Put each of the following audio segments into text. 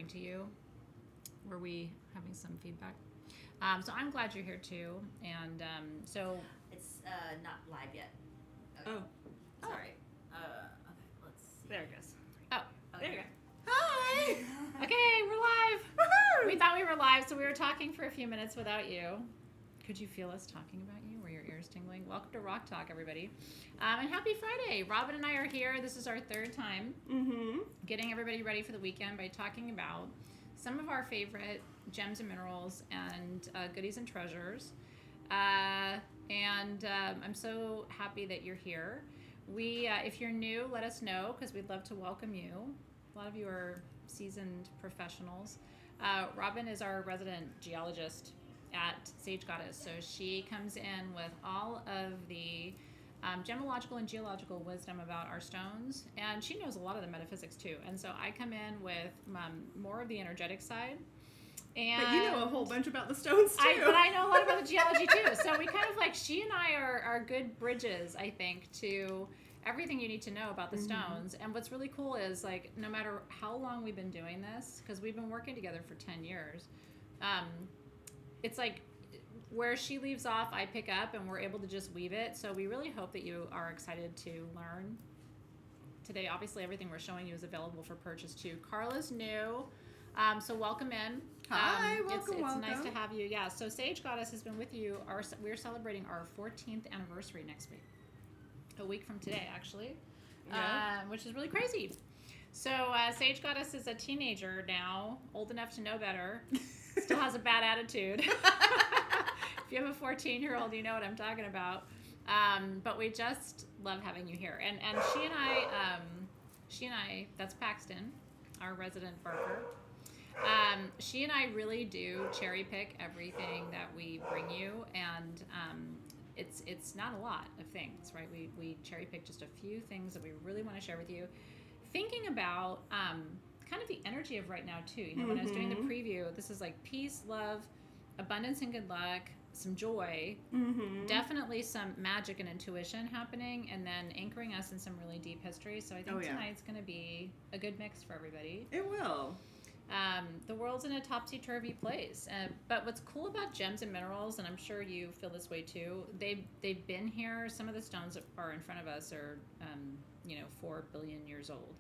to you? Were we having some feedback? So I'm glad you're here too. And so it's not live yet. Okay. Oh. Sorry. Okay, let's see. there it goes. Oh, Okay. there you go. Hi! Okay, we're live. Woohoo! We thought we were live, so we were talking for a few minutes without you. Could you feel us talking about you? Were your ears tingling? Welcome to Rock Talk, everybody. And happy Friday. Robin and I are here. This is our third time getting everybody ready for the weekend by talking about some of our favorite gems and minerals and goodies and treasures. I'm so happy that you're here. If you're new, let us know because we'd love to welcome you. A lot of you are seasoned professionals. Robin is our resident geologist at Sage Goddess, so she comes in with all of the gemological and geological wisdom about our stones, and she knows a lot of the metaphysics too. And so I come in with more of the energetic side. And But you know a whole bunch about the stones too. But I know a lot about the geology too. So we kind of like, she and I are good bridges, I think, to everything you need to know about the stones. And what's really cool is, like, no matter how long we've been doing this, because we've been working together for 10 years, it's like where she leaves off, I pick up, and we're able to just weave it. So we really hope that you are excited to learn today. Obviously, everything we're showing you is available for purchase too. Carla's new. So welcome in. Hi, It's welcome. nice to have you. Yeah, so Sage Goddess has been with you. We're celebrating our 14th anniversary next week. A week from today, actually, which is really crazy. So Sage Goddess is a teenager now, old enough to know better, still has a bad attitude. If you have a 14-year-old, you know what I'm talking about. But we just love having you here. And she and I, that's Paxton, our resident barker. She and I really do cherry pick everything that we bring you, and it's not a lot of things, right? We cherry pick just a few things that we really want to share with you, thinking about kind of the energy of right now too. You know, when I was doing the preview, this is like peace, love, abundance, and good luck, some joy, definitely some magic and intuition happening, and then anchoring us in some really deep history. So I think tonight's going to be a good mix for everybody. It will. The world's in a topsy-turvy place, but what's cool about gems and minerals, and I'm sure you feel this way too, they've been here. Some of the stones that are in front of us are 4 billion years old.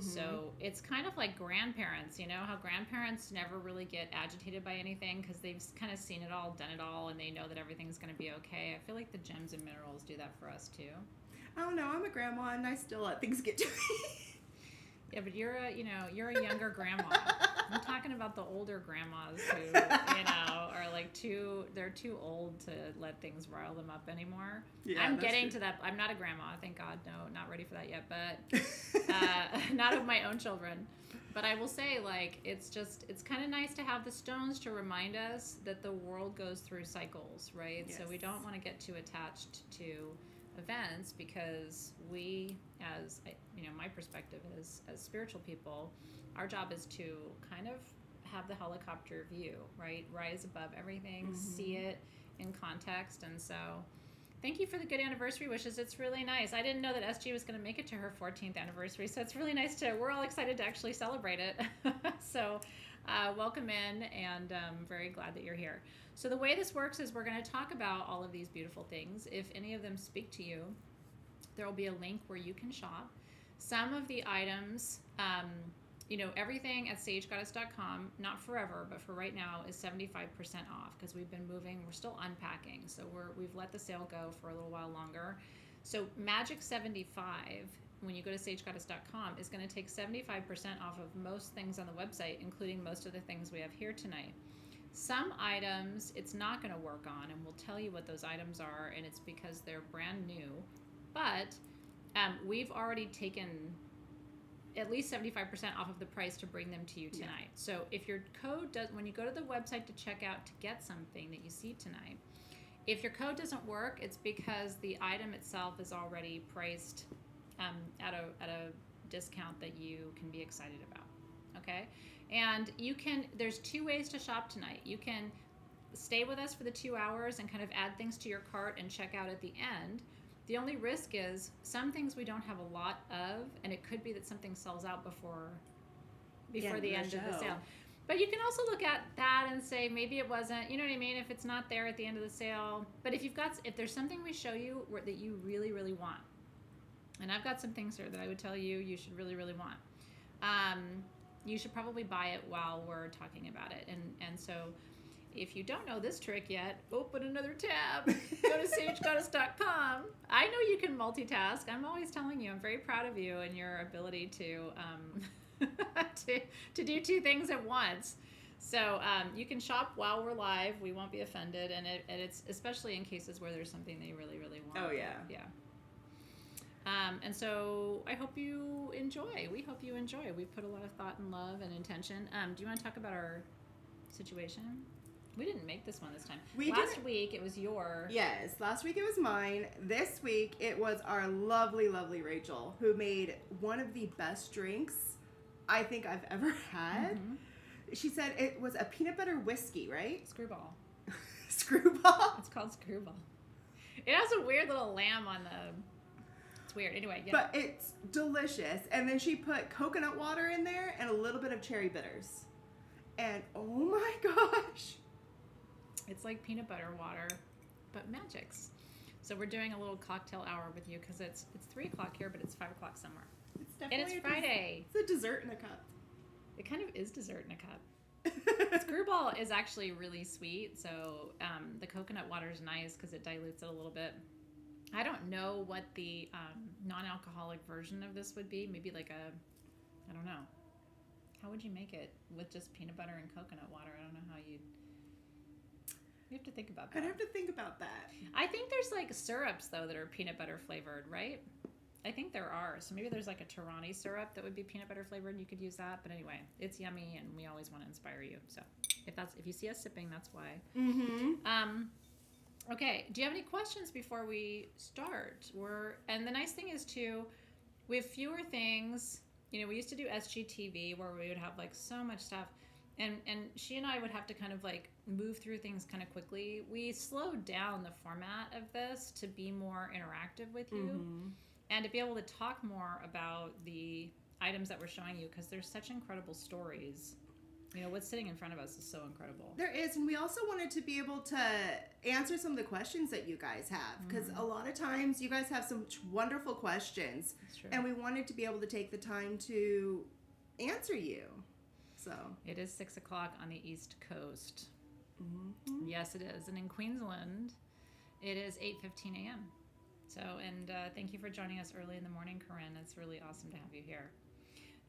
So it's kind of like grandparents, you know, how grandparents never really get agitated by anything because they've kind of seen it all, done it all, and they know that everything's going to be okay. I feel like the gems and minerals do that for us too. I don't know, I'm a grandma and I still let things get to me. Yeah, but you're a younger grandma. I'm talking about the older grandmas who, are like they're too old to let things rile them up anymore. Yeah, I'm that's getting true. to that. I'm not a grandma, thank God. No, not ready for that yet, but not of my own children. But I will say, like, it's kind of nice to have the stones to remind us that the world goes through cycles, right? Yes. So we don't want to get too attached to events because we, as my perspective is as spiritual people, our job is to kind of have the helicopter view, right? Rise above everything, see it in context. And so thank you for the good anniversary wishes. It's really nice. I didn't know that SG was going to make it to her 14th anniversary, so it's really nice we're all excited to actually celebrate it. So welcome in, and very glad that you're here. So the way this works is we're going to talk about all of these beautiful things. If any of them speak to you, there will be a link where you can shop. Some of the items, everything at sagegoddess.com, not forever, but for right now, is 75% off because we've been moving. We're still unpacking, so we've let the sale go for a little while longer. So Magic 75, when you go to sagegoddess.com, is going to take 75% off of most things on the website, including most of the things we have here tonight. Some items it's not going to work on, and we'll tell you what those items are, and it's because they're brand new. But we've already taken at least 75% off of the price to bring them to you tonight. Yeah. So if your code does, when you go to the website to check out to get something that you see tonight, if your code doesn't work, it's because the item itself is already priced at a discount that you can be excited about. Okay? And there's two ways to shop tonight. You can stay with us for the 2 hours and kind of add things to your cart and check out at the end. The only risk is some things we don't have a lot of, and it could be that something sells out before before the end of the sale. But you can also look at that and say maybe it wasn't, you know what I mean, if it's not there at the end of the sale. But if there's something we show you that you really, really want, and I've got some things here that I would tell you should really, really want, you should probably buy it while we're talking about it. And so if you don't know this trick yet, open another tab. Go to sagegoddess.com. I know you can multitask. I'm always telling you, I'm very proud of you and your ability to to do two things at once. So you can shop while we're live. We won't be offended, and it's especially in cases where there's something they really, really want. Oh yeah, yeah. And so I hope you enjoy. We hope you enjoy. We put a lot of thought and love and intention. Do you want to talk about our situation? We didn't make this one this time. Last week it was your... Yes, last week it was mine. This week it was our lovely, lovely Rachel, who made one of the best drinks I think I've ever had. Mm-hmm. She said it was a peanut butter whiskey, right? Screwball. Screwball? It's called Screwball. It has a weird little lamb on the... It's weird. Anyway, yeah. But it's delicious. And then she put coconut water in there and a little bit of cherry bitters. And oh my gosh. It's like peanut butter water, but magics. So we're doing a little cocktail hour with you because it's 3 o'clock here, but it's 5 o'clock somewhere. It's definitely and it's Friday. It's a dessert in a cup. It kind of is dessert in a cup. Screwball is actually really sweet, so the coconut water is nice because it dilutes it a little bit. I don't know what the non-alcoholic version of this would be. Maybe like I don't know. How would you make it with just peanut butter and coconut water? I don't know how you'd... You have to think about that. I'd have to think about that. I think there's like syrups though that are peanut butter flavored, right? I think there are. So maybe there's like a Tirani syrup that would be peanut butter flavored and you could use that. But anyway, it's yummy and we always want to inspire you. So if you see us sipping, that's why. Mm-hmm. Okay. Do you have any questions before we start? And the nice thing is too, we have fewer things. You know, we used to do SGTV where we would have like so much stuff. And she and I would have to kind of like move through things kind of quickly. We slowed down the format of this to be more interactive with you and to be able to talk more about the items that we're showing you because there's such incredible stories. You know, what's sitting in front of us is so incredible. There is, and we also wanted to be able to answer some of the questions that you guys have because a lot of times you guys have some wonderful questions. That's true. And we wanted to be able to take the time to answer you. So it is 6 o'clock on the East Coast. Mm-hmm. Yes, it is. And in Queensland, it is 8:15 a.m. So, and thank you for joining us early in the morning, Corinne. It's really awesome to have you here.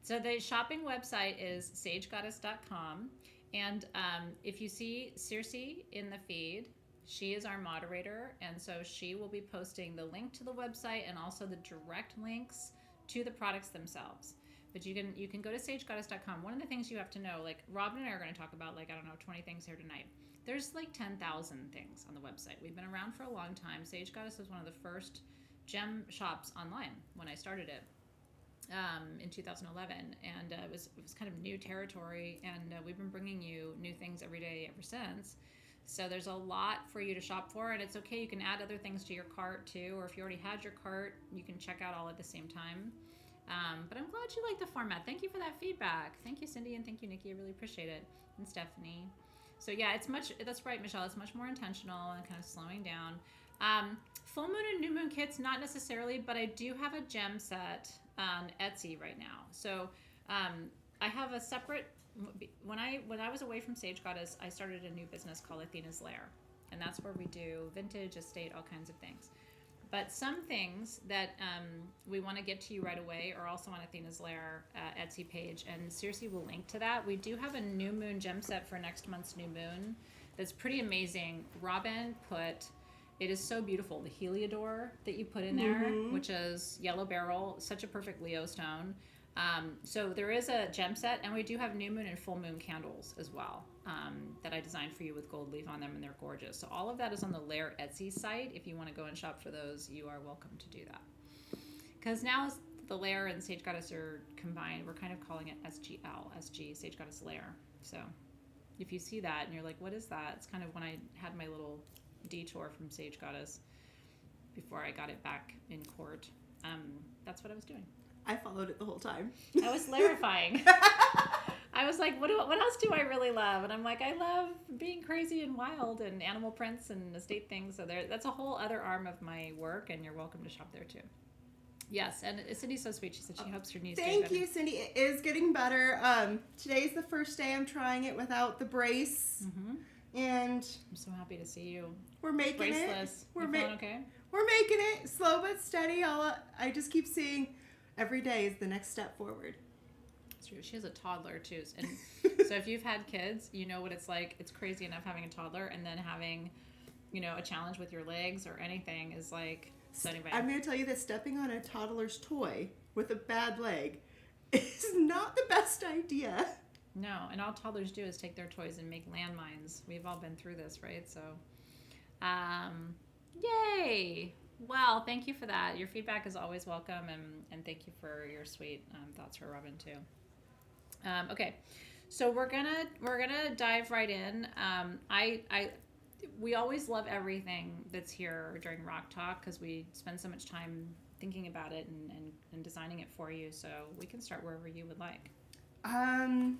So the shopping website is sagegoddess.com. And if you see Circe in the feed, she is our moderator. And so she will be posting the link to the website and also the direct links to the products themselves. But you can go to sagegoddess.com. One of the things you have to know, like Robin and I are going to talk about, like, I don't know, 20 things here tonight. There's like 10,000 things on the website. We've been around for a long time. Sage Goddess was one of the first gem shops online when I started it in 2011. And it was kind of new territory. And we've been bringing you new things every day ever since. So there's a lot for you to shop for. And it's okay. You can add other things to your cart too. Or if you already had your cart, you can check out all at the same time. But I'm glad you like the format. Thank you for that feedback. Thank you, Cindy, and thank you, Nikki. I really appreciate it. And Stephanie. So yeah, that's right, Michelle. It's much more intentional and kind of slowing down. Full moon and new moon kits, not necessarily, but I do have a gem set on Etsy right now. So I have a separate, when I was away from Sage Goddess, I started a new business called Athena's Lair. And that's where we do vintage, estate, all kinds of things. But some things that we want to get to you right away are also on Athena's Lair Etsy page, and Circe will link to that. We do have a new moon gem set for next month's new moon that's pretty amazing. Robin it is so beautiful, the Heliodor that you put in there, which is yellow beryl, such a perfect Leo stone. So there is a gem set, and we do have new moon and full moon candles as well that I designed for you with gold leaf on them, and they're gorgeous. So all of that is on the Lair Etsy site. If you want to go and shop for those, you are welcome to do that. Because now the Lair and Sage Goddess are combined. We're kind of calling it SG, Sage Goddess Lair. So if you see that and you're like, what is that? It's kind of when I had my little detour from Sage Goddess before I got it back in court. That's what I was doing. I followed it the whole time. I was Lairifying. I was like, what else do I really love? And I'm like, I love being crazy and wild and animal prints and estate things. So that's a whole other arm of my work, and you're welcome to shop there too. Yes, and Cindy's so sweet. She said she hopes your knees. Thank you, Cindy. It is getting better. Today's the first day I'm trying it without the brace, and I'm so happy to see you. We're making Braceless. it. We're okay. We're making it slow but steady. I just keep seeing every day is the next step forward. It's true. She has a toddler too, and so if you've had kids, you know what it's like. It's crazy enough having a toddler, and then having, a challenge with your legs or anything is like. So anyway. I'm going to tell you that stepping on a toddler's toy with a bad leg is not the best idea. No, and all toddlers do is take their toys and make landmines. We've all been through this, right? So, yay! Well, thank you for that. Your feedback is always welcome, and thank you for your sweet thoughts for Robin too. Okay, so we're gonna dive right in. We always love everything that's here during Rock Talk because we spend so much time thinking about it and designing it for you. So we can start wherever you would like. Do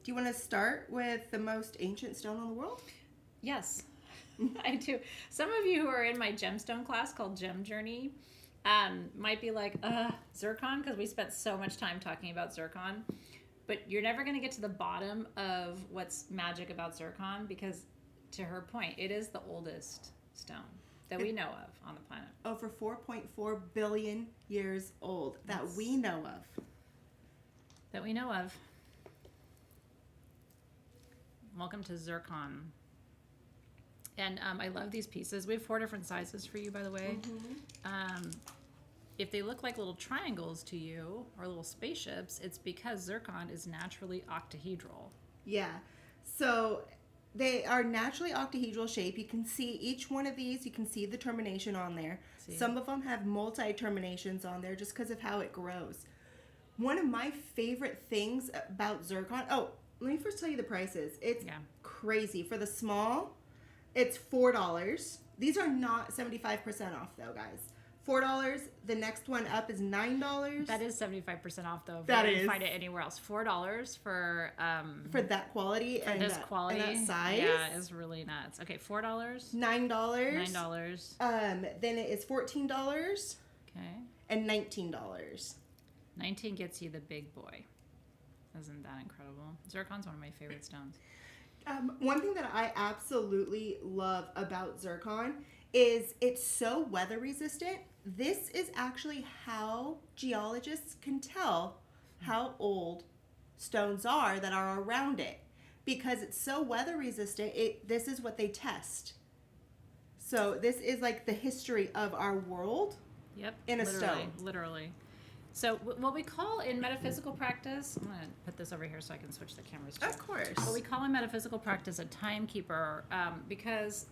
you want to start with the most ancient stone in the world? Yes, I do. Some of you who are in my gemstone class called Gem Journey might be like, zircon, because we spent so much time talking about zircon. But you're never going to get to the bottom of what's magic about zircon because, to her point, it is the oldest stone that we know of on the planet. Over 4.4 billion years old that we know of. That we know of. Welcome to zircon. And I love these pieces. We have 4 different sizes for you, by the way. If they look like little triangles to you or little spaceships, it's because zircon is naturally octahedral. Yeah. So they are naturally octahedral shape. You can see each one of these. You can see the termination on there. See? Some of them have multi-terminations on there just because of how it grows. One of my favorite things about zircon... Oh, let me first tell you the prices. It's crazy. For the small, it's $4. These are not 75% off, though, guys. $4. The next one up is $9. That is 75% off, though. That you is. Can find it anywhere else. $4 for that quality for and this quality and that size. Yeah, is really nuts. Okay, $4. $9. $9. Then it is $14. Okay. And $19. 19 gets you the big boy. Isn't that incredible? Zircon's one of my favorite stones. One thing that I absolutely love about zircon is it's so weather resistant. This is actually how geologists can tell how old stones are that are around it. Because it's so weather resistant, this is what they test. So this is like the history of our world in a stone. Literally. So what we call in metaphysical practice, I'm going to put this over here so I can switch the cameras too. Of course. What we call in metaphysical practice a timekeeper, because,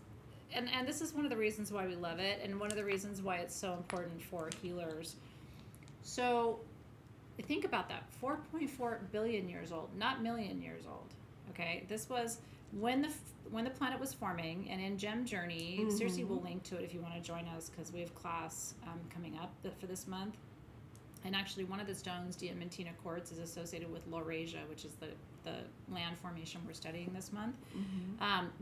and this is one of the reasons why we love it, and one of the reasons why it's so important for healers. So think about that, 4.4 billion years old, not million years old. Okay, this was when the planet was forming, and in Gem Journey, seriously, we'll link to it if you want to join us because we have class coming up for this month. And actually, one of the stones, Diamantina quartz, is associated with Laurasia, which is the land formation we're studying this month.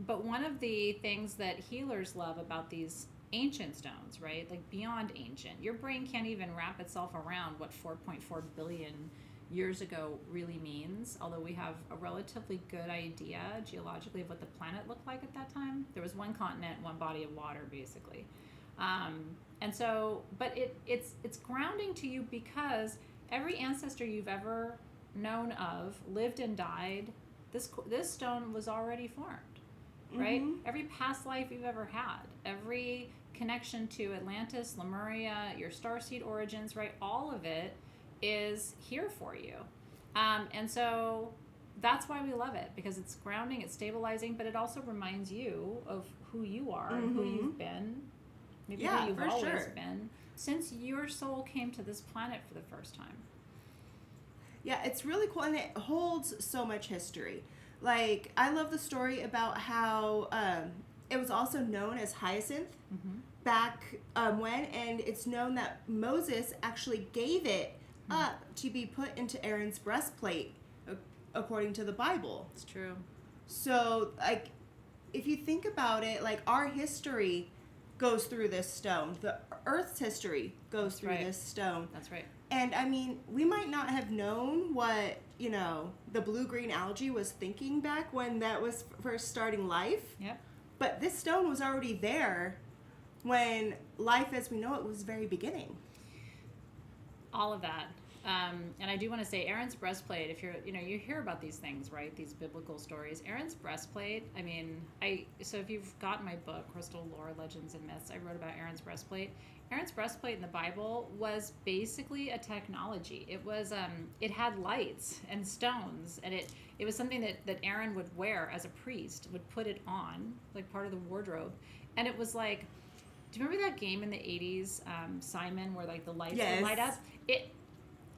But one of the things that healers love about these ancient stones, right, like beyond ancient, your brain can't even wrap itself around what 4.4 billion years ago really means, although we have a relatively good idea geologically of what the planet looked like at that time. There was one continent, one body of water, basically. And so, but it's grounding to you because every ancestor you've ever known of lived and died. This stone was already formed, right? Every past life you've ever had, every connection to Atlantis, Lemuria, your starseed origins, right? All of it is here for you. And so that's why we love it, because it's grounding, it's stabilizing, but it also reminds you of who you are and who you've been. Maybe who you've always been since your soul came to this planet for the first time. Yeah, it's really cool, and it holds so much history. Like, I love the story about how it was also known as hyacinth back when, and it's known that Moses actually gave it up to be put into Aaron's breastplate according to the Bible. It's true. So, like, if you think about it, like, our history goes through this stone. The Earth's history goes through this stone. That's right. And, I mean, we might not have known what, you know, the blue-green algae was thinking back when that was first starting life. Yep. But this stone was already there when life as we know it was very beginning. All of that. And I do want to say Aaron's breastplate, if you're, you know, you hear about these things, right? These biblical stories. Aaron's breastplate, I mean, so if you've gotten my book, Crystal Lore, Legends and Myths, I wrote about Aaron's breastplate. Aaron's breastplate in the Bible was basically a technology. It was, it had lights and stones, and it was something that Aaron would wear as a priest, would put it on, like part of the wardrobe. And it was like, do you remember that game in the 80s, Simon, where like the lights would light up?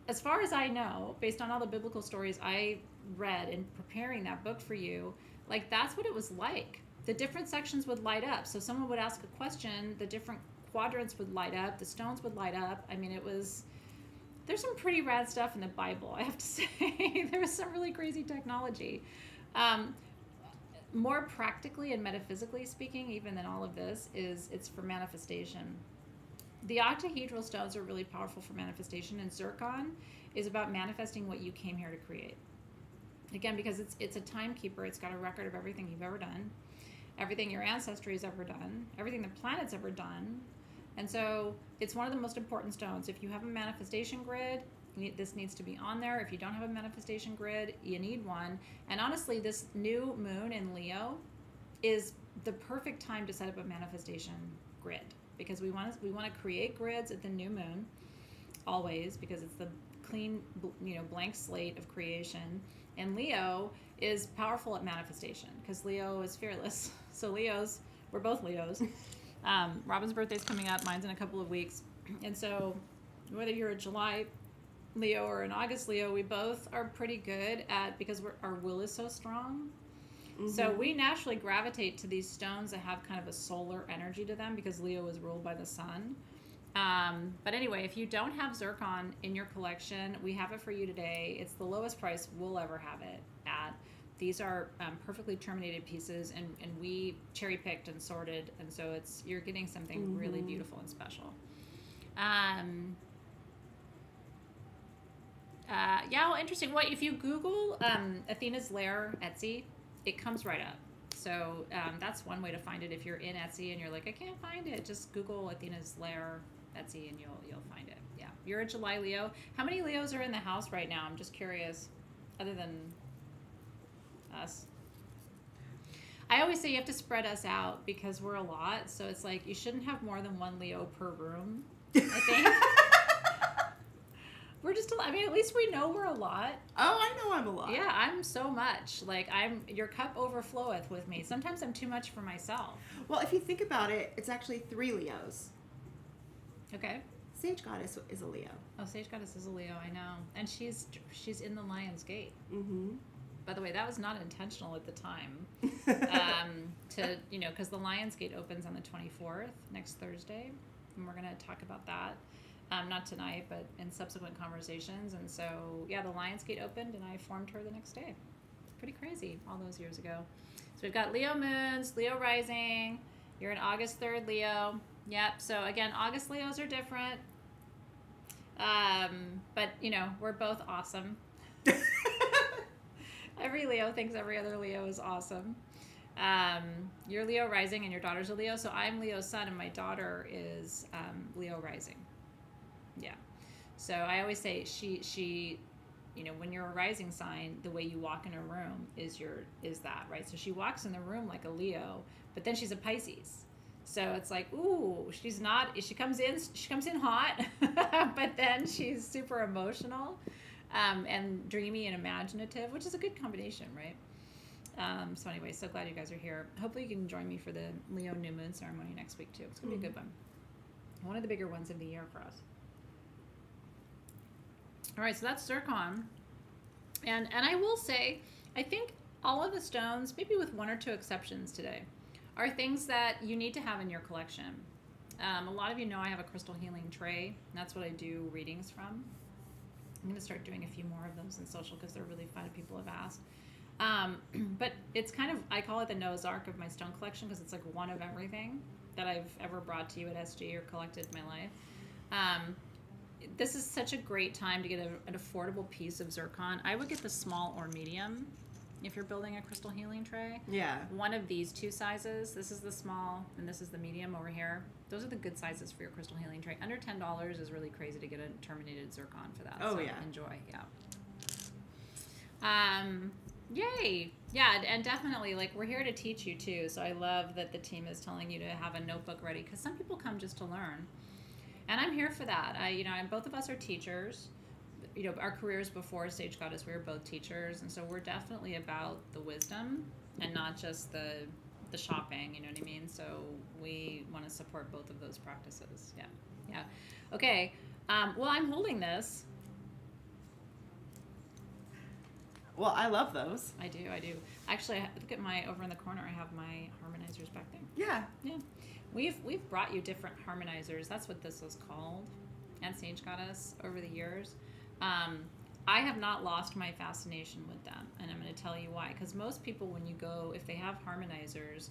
As far as I know, based on all the biblical stories I read in preparing that book for you, like that's what it was like. The different sections would light up. So someone would ask a question, the different quadrants would light up, the stones would light up. I mean, there's some pretty rad stuff in the Bible, I have to say. There was some really crazy technology. More practically and metaphysically speaking, even than all of this, it's for manifestation. The octahedral stones are really powerful for manifestation, and zircon is about manifesting what you came here to create. Again, because it's a timekeeper. It's got a record of everything you've ever done, everything your ancestry has ever done, everything the planet's ever done. And so it's one of the most important stones. If you have a manifestation grid, this needs to be on there. If you don't have a manifestation grid, you need one. And honestly, this new moon in Leo is the perfect time to set up a manifestation grid, because we want to create grids at the new moon always, because it's the clean, you know, blank slate of creation. And Leo is powerful at manifestation because Leo is fearless. So we're both Leos. Robin's birthday's coming up. Mine's in a couple of weeks. And so whether you're a July Leo or an August Leo, we both are pretty good at, because our will is so strong. Mm-hmm. So we naturally gravitate to these stones that have kind of a solar energy to them, because Leo is ruled by the sun. But anyway, if you don't have zircon in your collection, we have it for you today. It's the lowest price we'll ever have it at. These are perfectly terminated pieces, and we cherry picked and sorted, and so you're getting something really beautiful and special. Yeah, well, interesting. What if you Google Athena's Lair Etsy? It comes right up. So that's one way to find it. If you're in Etsy and you're like, I can't find it, just Google Athena's Lair Etsy and you'll find it. Yeah, you're a July Leo. How many Leos are in the house right now? I'm just curious. Other than us, I always say you have to spread us out because we're a lot. So it's like you shouldn't have more than one Leo per room, I think. We're just, I mean, at least we know we're a lot. Oh, I know I'm a lot. Yeah, I'm so much. Like, your cup overfloweth with me. Sometimes I'm too much for myself. Well, if you think about it, it's actually 3 Leos. Okay. Sage Goddess is a Leo. Oh, Sage Goddess is a Leo, I know. And she's in the Lion's Gate. Mm-hmm. By the way, that was not intentional at the time. Because the Lion's Gate opens on the 24th, next Thursday. And we're going to talk about that. Not tonight, but in subsequent conversations. And so, yeah, the Lion's Gate opened, and I formed her the next day. Pretty crazy, all those years ago. So we've got Leo moons, Leo rising. You're an August 3rd Leo. Yep. So again, August Leos are different. But we're both awesome. Every Leo thinks every other Leo is awesome. You're Leo rising, and your daughter's a Leo. So I'm Leo sun, and my daughter is Leo rising. Yeah. So I always say she when you're a rising sign, the way you walk in a room is that, right? So she walks in the room like a Leo, but then she's a Pisces. So it's like, ooh, she comes in hot, but then she's super emotional, and dreamy and imaginative, which is a good combination, right? So anyway, so glad you guys are here. Hopefully you can join me for the Leo new moon ceremony next week too. It's gonna be a good one. One of the bigger ones of the year for us. All right, so that's zircon. And I will say, I think all of the stones, maybe with one or two exceptions today, are things that you need to have in your collection. A lot of you know I have a crystal healing tray. And that's what I do readings from. I'm going to start doing a few more of those in social because they're really fun. People have asked. But it's kind of, I call it the Noah's Ark of my stone collection because it's like one of everything that I've ever brought to you at SG or collected in my life. This is such a great time to get an affordable piece of zircon. I would get the small or medium if you're building a crystal healing tray. Yeah. One of these two sizes. This is the small and this is the medium over here. Those are the good sizes for your crystal healing tray. Under $10 is really crazy to get a terminated zircon for that. Oh, so yeah. Enjoy. Yeah. Yay. Yeah, and definitely, like, we're here to teach you too. So I love that the team is telling you to have a notebook ready because some people come just to learn. And I'm here for that. And both of us are teachers. Our careers before Sage Goddess, we were both teachers, and so we're definitely about the wisdom and not just the shopping. You know what I mean? So we want to support both of those practices. Yeah. Okay. Well, I'm holding this. Well, I love those. I do. Actually, look at over in the corner. I have my harmonizers back there. Yeah. We've brought you different harmonizers. That's what this was called, and Sage Goddess over the years. I have not lost my fascination with them, and I'm going to tell you why. Because most people, when you go, if they have harmonizers,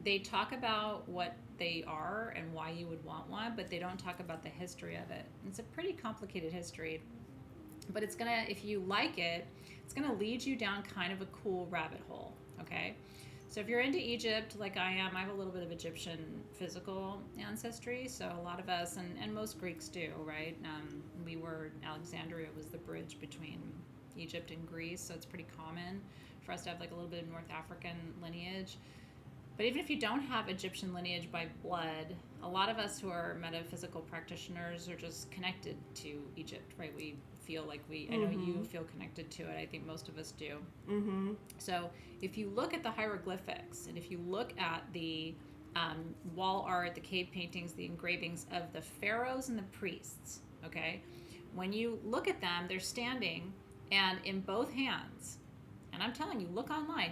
they talk about what they are and why you would want one, but they don't talk about the history of it. It's a pretty complicated history, but it's gonna, if you like it, it's gonna lead you down kind of a cool rabbit hole. Okay. So if you're into Egypt, like I am, I have a little bit of Egyptian physical ancestry. So a lot of us, and most Greeks do, right? Alexandria was the bridge between Egypt and Greece. So it's pretty common for us to have like a little bit of North African lineage. But even if you don't have Egyptian lineage by blood, a lot of us who are metaphysical practitioners are just connected to Egypt, right? We feel like I know you feel connected to it. I think most of us do. Mm-hmm. So if you look at the hieroglyphics and if you look at the wall art, the cave paintings, the engravings of the pharaohs and the priests, okay? When you look at them, they're standing and in both hands. And I'm telling you, look online.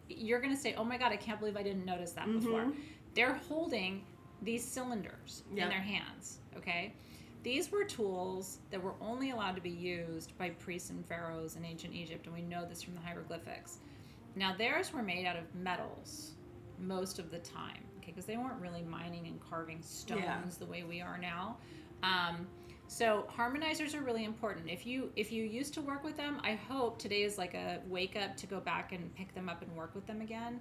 You're going to say, oh my God, I can't believe I didn't notice that before. They're holding these cylinders in their hands, okay? These were tools that were only allowed to be used by priests and pharaohs in ancient Egypt, and we know this from the hieroglyphics. Now, theirs were made out of metals most of the time, okay, because they weren't really mining and carving stones the way we are now. So harmonizers are really important. If you used to work with them, I hope today is like a wake up to go back and pick them up and work with them again.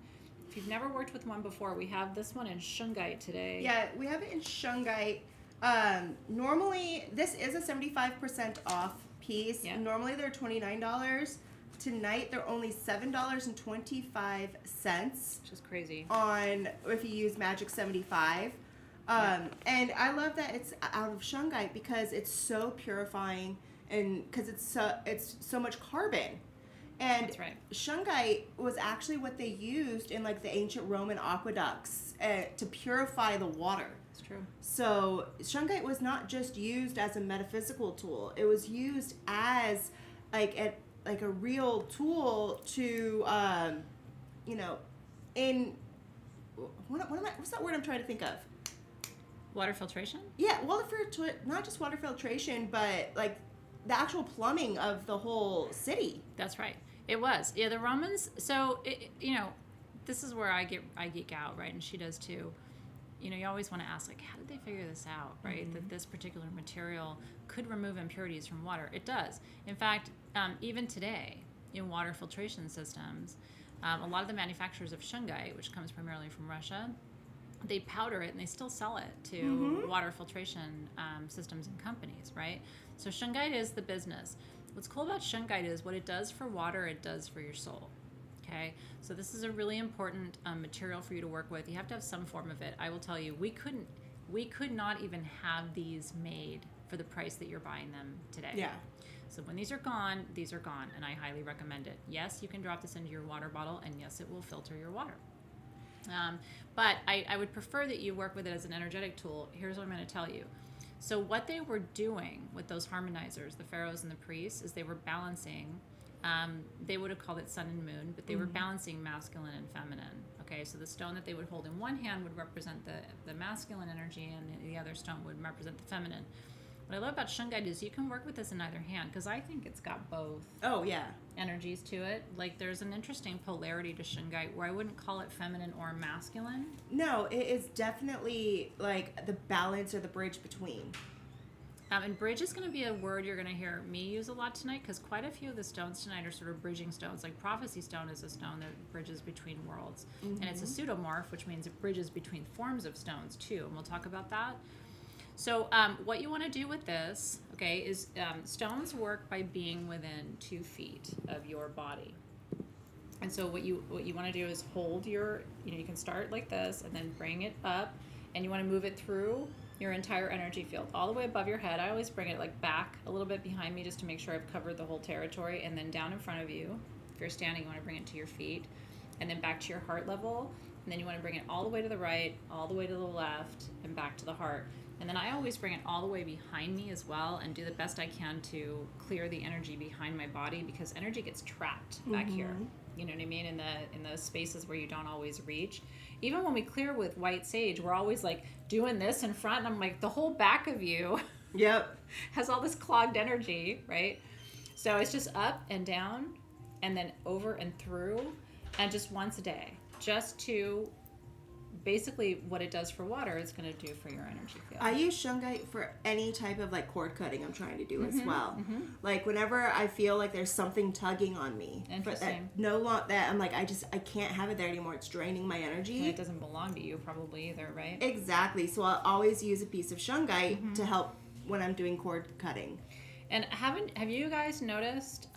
If you've never worked with one before, we have this one in Shungite today. Yeah, we have it in Shungite. Normally, this is a 75% off piece. Yeah. Normally, they're $29. Tonight, they're only $7.25. Which is crazy. On if you use Magic 75. And I love that it's out of Shungite because it's so purifying and because it's so much carbon. And That's right. Shungite was actually what they used in like the ancient Roman aqueducts to purify the water. It's true. So Shungite was not just used as a metaphysical tool; it was used as like a real tool to, in what's that word I'm trying to think of? Water filtration? Yeah, not just water filtration, but like the actual plumbing of the whole city. That's right. It was. Yeah, the Romans. So this is where I geek out, right? And she does too. You always want to ask, like, how did they figure this out, right? That this particular material could remove impurities from water. It does. In fact, even today, in water filtration systems, a lot of the manufacturers of Shungite, which comes primarily from Russia, they powder it and they still sell it to water filtration systems and companies, right? So Shungite is the business. What's cool about Shungite is what it does for water, it does for your soul. Okay, so this is a really important material for you to work with. You have to have some form of it. I will tell you, we could not even have these made for the price that you're buying them today. Yeah. So when these are gone, and I highly recommend it. Yes, you can drop this into your water bottle, and yes, it will filter your water. But I would prefer that you work with it as an energetic tool. Here's what I'm going to tell you. So what they were doing with those harmonizers, the pharaohs and the priests, is they were balancing. They would have called it sun and moon, but they were balancing masculine and feminine. Okay, so the stone that they would hold in one hand would represent the masculine energy, and the other stone would represent the feminine. What I love about Shungite is you can work with this in either hand, because I think it's got both Oh, yeah. energies to it. Like, there's an interesting polarity to Shungite where I wouldn't call it feminine or masculine. No, it is definitely like the balance or the bridge between. And bridge is going to be a word you're going to hear me use a lot tonight, because quite a few of the stones tonight are sort of bridging stones. Like Prophecy Stone is a stone that bridges between worlds. And it's a pseudomorph, which means it bridges between forms of stones too. And we'll talk about that. So what you want to do with this, okay, is stones work by being within 2 feet of your body. And so what you want to do is hold your, you can start like this and then bring it up, and you want to move it through your entire energy field all the way above your head. I always bring it like back a little bit behind me just to make sure I've covered the whole territory, and then down in front of you. If you're standing, you want to bring it to your feet, and then back to your heart level, and then you want to bring it all the way to the right, all the way to the left, and back to the heart. And then I always bring it all the way behind me as well, and do the best I can to clear the energy behind my body, because energy gets trapped back here. You know what I mean? In the spaces where you don't always reach. Even when we clear with white sage, we're always like doing this in front, and I'm like, the whole back of you Yep. has all this clogged energy, right? So it's just up and down, and then over and through, and just once a day, just to basically what it does for water, it's going to do for your energy field. I use Shungite for any type of like cord cutting I'm trying to do as well. Like whenever I feel like there's something tugging on me, Interesting. that I'm like, I can't have it there anymore. It's draining my energy. And it doesn't belong to you probably either, right? Exactly. So I'll always use a piece of Shungite to help when I'm doing cord cutting. And have you guys noticed?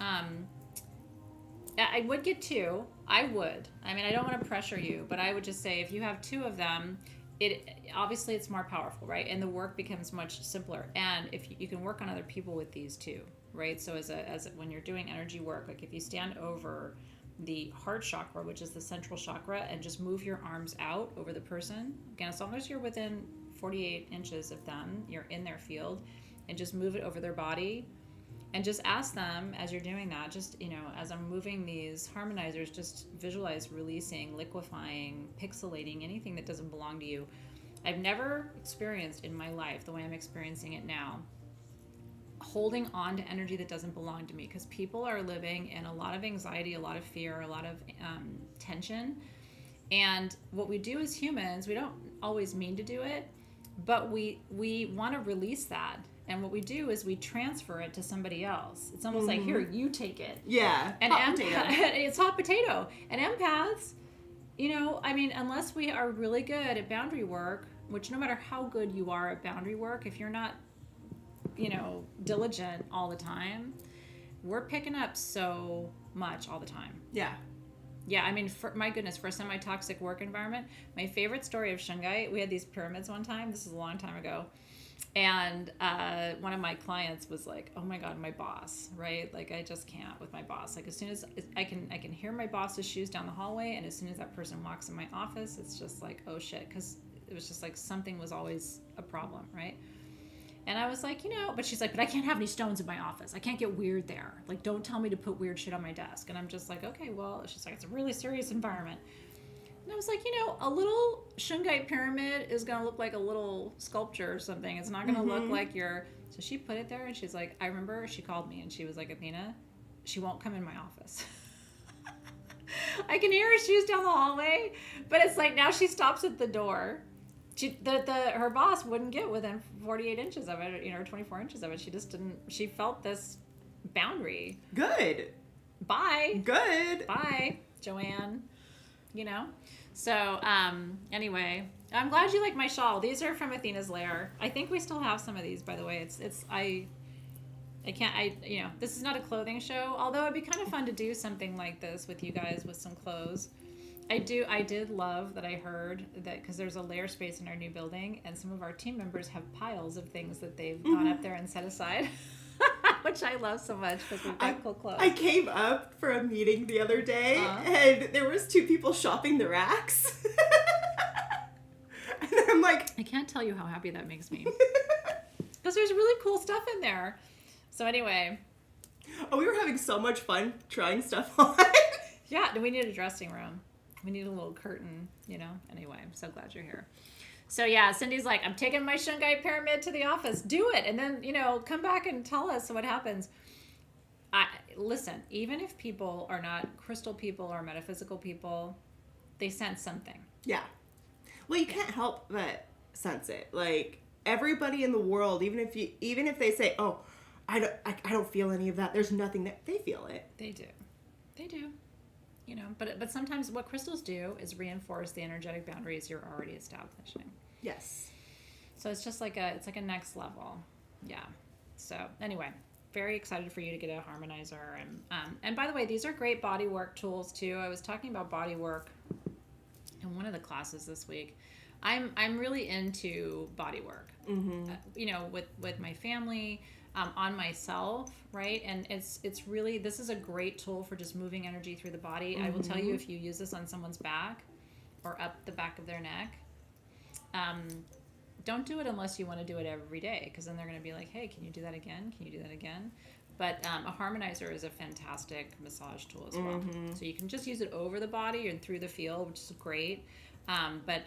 I would get 2. I would. I mean, I don't want to pressure you, but I would just say if you have 2 of them, obviously it's more powerful, right? And the work becomes much simpler. And if you can work on other people with these too, right? So when you're doing energy work, like if you stand over the heart chakra, which is the central chakra, and just move your arms out over the person, again, as long as you're within 48 inches of them, you're in their field, and just move it over their body. And just ask them as you're doing that, just, as I'm moving these harmonizers, just visualize releasing, liquefying, pixelating anything that doesn't belong to you. I've never experienced in my life, the way I'm experiencing it now, holding on to energy that doesn't belong to me, because people are living in a lot of anxiety, a lot of fear, a lot of tension. And what we do as humans, we don't always mean to do it, but we want to release that. And what we do is we transfer it to somebody else. It's almost like, here, you take it. Yeah. And it's hot potato. And empaths, unless we are really good at boundary work, which no matter how good you are at boundary work, if you're not, diligent all the time, we're picking up so much all the time. Yeah. Yeah, I mean, my goodness, for a semi-toxic work environment, my favorite story of Shungite, we had these pyramids one time. This is a long time ago. And one of my clients was like, oh my God, my boss, right? Like, I just can't with my boss. Like, as soon as I can hear my boss's shoes down the hallway, and as soon as that person walks in my office, it's just like, oh shit, because it was just like something was always a problem, right? And I was like, but she's like, but I can't have any stones in my office. I can't get weird there. Like, don't tell me to put weird shit on my desk. And I'm just like, okay, well, she's like, it's a really serious environment. And I was like, a little Shungite pyramid is going to look like a little sculpture or something. It's not going to look like So she put it there, and she's like, I remember she called me, and she was like, Athena, she won't come in my office. I can hear her shoes down the hallway, but it's like now she stops at the door. Her boss wouldn't get within 48 inches of it, or 24 inches of it. She just didn't. She felt this boundary. Good. Bye. Good. Bye, Joanne. So anyway, I'm glad you like my shawl. These are from Athena's Lair. I think we still have some of these, by the way. This is not a clothing show, although it'd be kind of fun to do something like this with you guys with some clothes. I did love that I heard that, because there's a lair space in our new building, and some of our team members have piles of things that they've gone up there and set aside. Which I love so much, because we've got cool clothes. I came up for a meeting the other day, and there was 2 people shopping the racks. And I'm like, I can't tell you how happy that makes me. Because there's really cool stuff in there. So anyway. Oh, we were having so much fun trying stuff on. Yeah, we need a dressing room. We need a little curtain, Anyway, I'm so glad you're here. So yeah, Cindy's like, I'm taking my Shungite pyramid to the office. Do it, and then come back and tell us what happens. Listen. Even if people are not crystal people or metaphysical people, they sense something. Yeah. Well, you can't help but sense it. Like everybody in the world, even if they say, "Oh, I don't feel any of that," there's nothing that they feel it. They do. But sometimes what crystals do is reinforce the energetic boundaries you're already establishing. Yes. So it's just like it's like a next level. Yeah. So anyway, very excited for you to get a harmonizer, and by the way, these are great body work tools too. I was talking about body work in one of the classes this week. I'm really into body work. With my family. On myself, right? And it's really, this is a great tool for just moving energy through the body. I will tell you, if you use this on someone's back or up the back of their neck, don't do it unless you want to do it every day, because then they're going to be like, hey, can you do that again? Can you do that again? But a harmonizer is a fantastic massage tool as well. So you can just use it over the body and through the field, which is great. But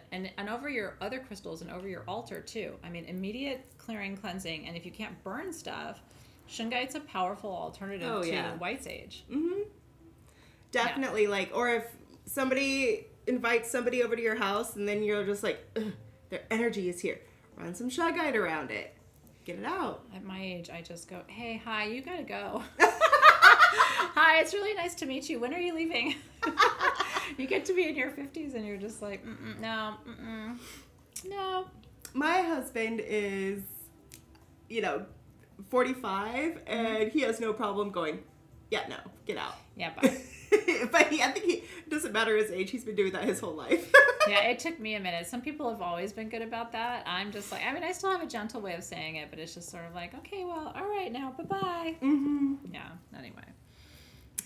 over your other crystals and over your altar too. I mean, immediate clearing, cleansing, and if you can't burn stuff, Shungite's a powerful alternative to white sage. Definitely, or if somebody invites somebody over to your house and then you're just like, their energy is here, run some Shungite around it, get it out. At my age, I just go, hey, hi, you gotta go. Hi, it's really nice to meet you. When are you leaving? You get to be in your 50s and you're just like, no. My husband is, 45, and he has no problem going, yeah, no, get out. Yeah, bye. But I think it doesn't matter his age. He's been doing that his whole life. Yeah, it took me a minute. Some people have always been good about that. I'm just like, I still have a gentle way of saying it, but it's just sort of like, okay, well, all right now, bye-bye. Yeah, anyway.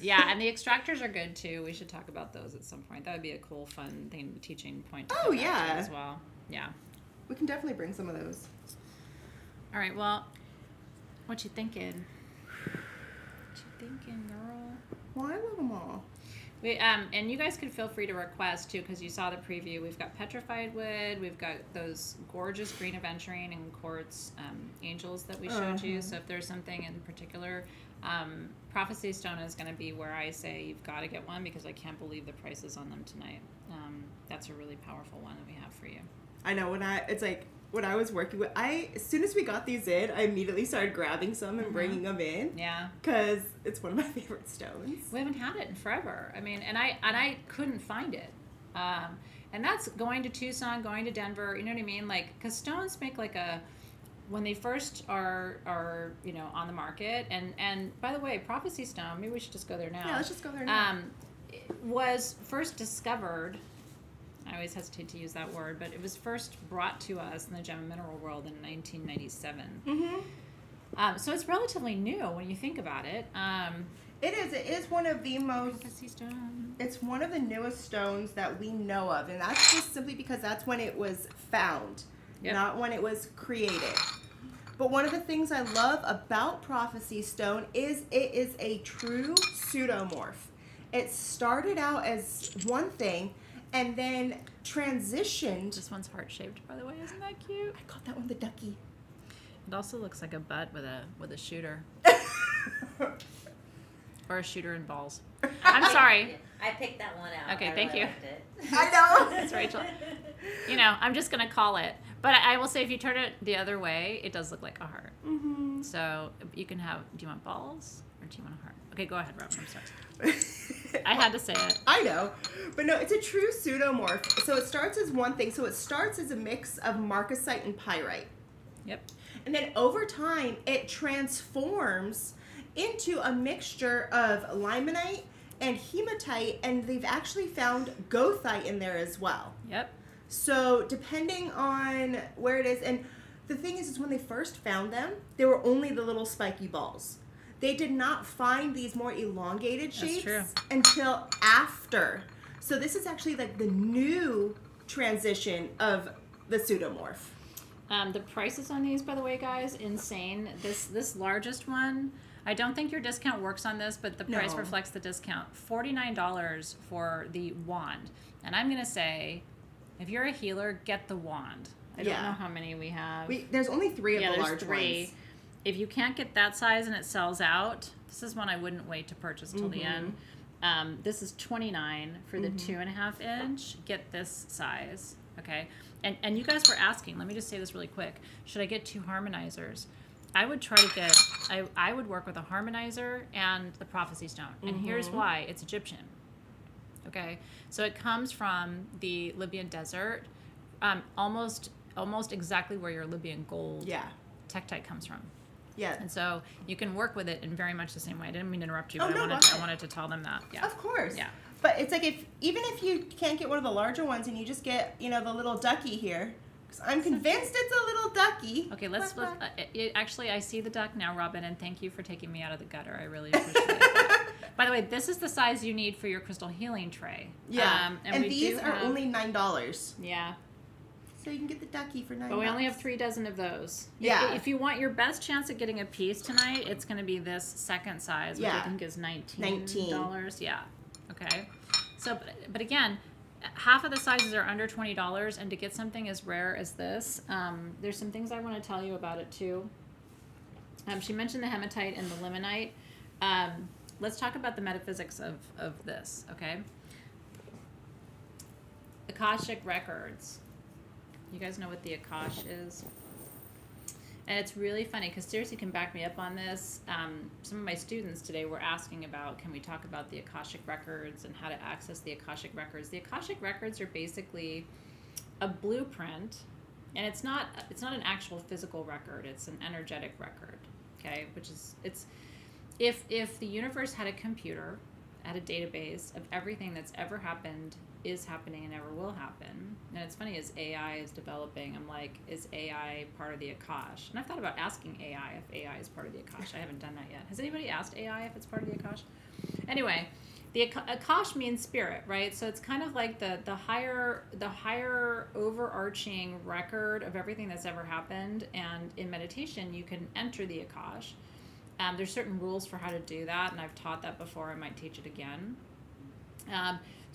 Yeah, and the extractors are good too. We should talk about those at some point. That would be a cool, fun teaching point to come back to as well. Yeah. We can definitely bring some of those. All right, well, what you thinking? What you thinking, girl? Well, I love them all. We and you guys can feel free to request too, because you saw the preview. We've got petrified wood. We've got those gorgeous green aventurine and quartz angels that we showed you. So if there's something in particular, Prophecy Stone is going to be where I say you've got to get one, because I can't believe the prices on them tonight. That's a really powerful one that we have for you. I know, when I was working with, as soon as we got these in, I immediately started grabbing some and bringing them in. Yeah. Because it's one of my favorite stones. We haven't had it in forever. I mean, and I couldn't find it. And that's going to Tucson, going to Denver, you know what I mean? Because stones make when they first are on the market, and by the way, Prophecy Stone, maybe we should just go there now. Yeah, let's just go there now. Was first discovered, I always hesitate to use that word, but it was first brought to us in the gem and mineral world in 1997. So it's relatively new when you think about it. It is one of the most... Prophecy Stone. It's one of the newest stones that we know of, and that's just simply because that's when it was found, not when it was created. But one of the things I love about Prophecy Stone is it is a true pseudomorph. It started out as one thing and then transitioned. This one's heart-shaped, by the way. Isn't that cute? I called that one the ducky. It also looks like a butt with a shooter. Or a shooter and balls. I'm sorry. I picked that one out. Okay, I thank really you. liked it. I know. That's Rachel. I'm just going to call it. But I will say, if you turn it the other way, it does look like a heart. So you can have, do you want balls or do you want a heart? Okay, go ahead, Robin. I'm sorry. I had to say it. I know. But no, it's a true pseudomorph. So it starts as one thing. So it starts as a mix of marcasite and pyrite. Yep. And then over time, it transforms into a mixture of limonite and hematite, and they've actually found goethite in there as well. Yep. So depending on where it is, and the thing is when they first found them, they were only the little spiky balls. They did not find these more elongated shapes until after. So this is actually like the new transition of the pseudomorph. The prices on these, by the way, guys, insane. This largest one, I don't think your discount works on this, but the price reflects the discount. $49 for the wand. And I'm going to say, if you're a healer, get the wand. I don't know how many we have. There's only 3 of the there's large 3. ones. If you can't get that size and it sells out, this is one I wouldn't wait to purchase till the end. This is $29 for the 2.5 inch. Get this size, okay? And you guys were asking, let me just say this really quick. Should I get 2 harmonizers? I would try to get, I would work with a harmonizer and the prophecy stone. And here's why. It's Egyptian, okay? So it comes from the Libyan desert, almost exactly where your Libyan gold tektite comes from. Yeah. And so you can work with it in very much the same way. I didn't mean to interrupt you, Oh, but no, I wanted to tell them that. Yeah. Of course. Yeah. But it's like even if you can't get one of the larger ones and you just get, the little ducky here, because I'm convinced it's a little ducky. Okay, let's actually, I see the duck now, Robin, and thank you for taking me out of the gutter. I really appreciate it. By the way, this is the size you need for your crystal healing tray. Yeah. And these are only $9. Yeah. So you can get the ducky for $9. But we only have 3 dozen of those. Yeah. If you want your best chance at getting a piece tonight, it's going to be this second size, which I think is $19. Yeah. Okay. So, but again, half of the sizes are under $20, and to get something as rare as this, there's some things I want to tell you about it too. She mentioned the hematite and the limonite. Let's talk about the metaphysics of this, okay? Akashic records. You guys know what the Akash is? And it's really funny because seriously, can back me up on this. Some of my students today were asking about, can we talk about the Akashic records and how to access the Akashic records? The Akashic records are basically a blueprint, and it's not an actual physical record. It's an energetic record, okay? Which is, it's if the universe had a computer, had a database of everything that's ever happened, is happening, and ever will happen. And it's funny, as AI is developing, I'm like, is AI part of the Akash? And I've thought about asking AI if AI is part of the Akash. I haven't done that yet. Has anybody asked AI if it's part of the Akash? Anyway, the Akash means spirit, right? So it's kind of like the higher overarching record of everything that's ever happened. And in meditation, you can enter the Akash. There's certain rules for how to do that, and I've taught that before. I might teach it again.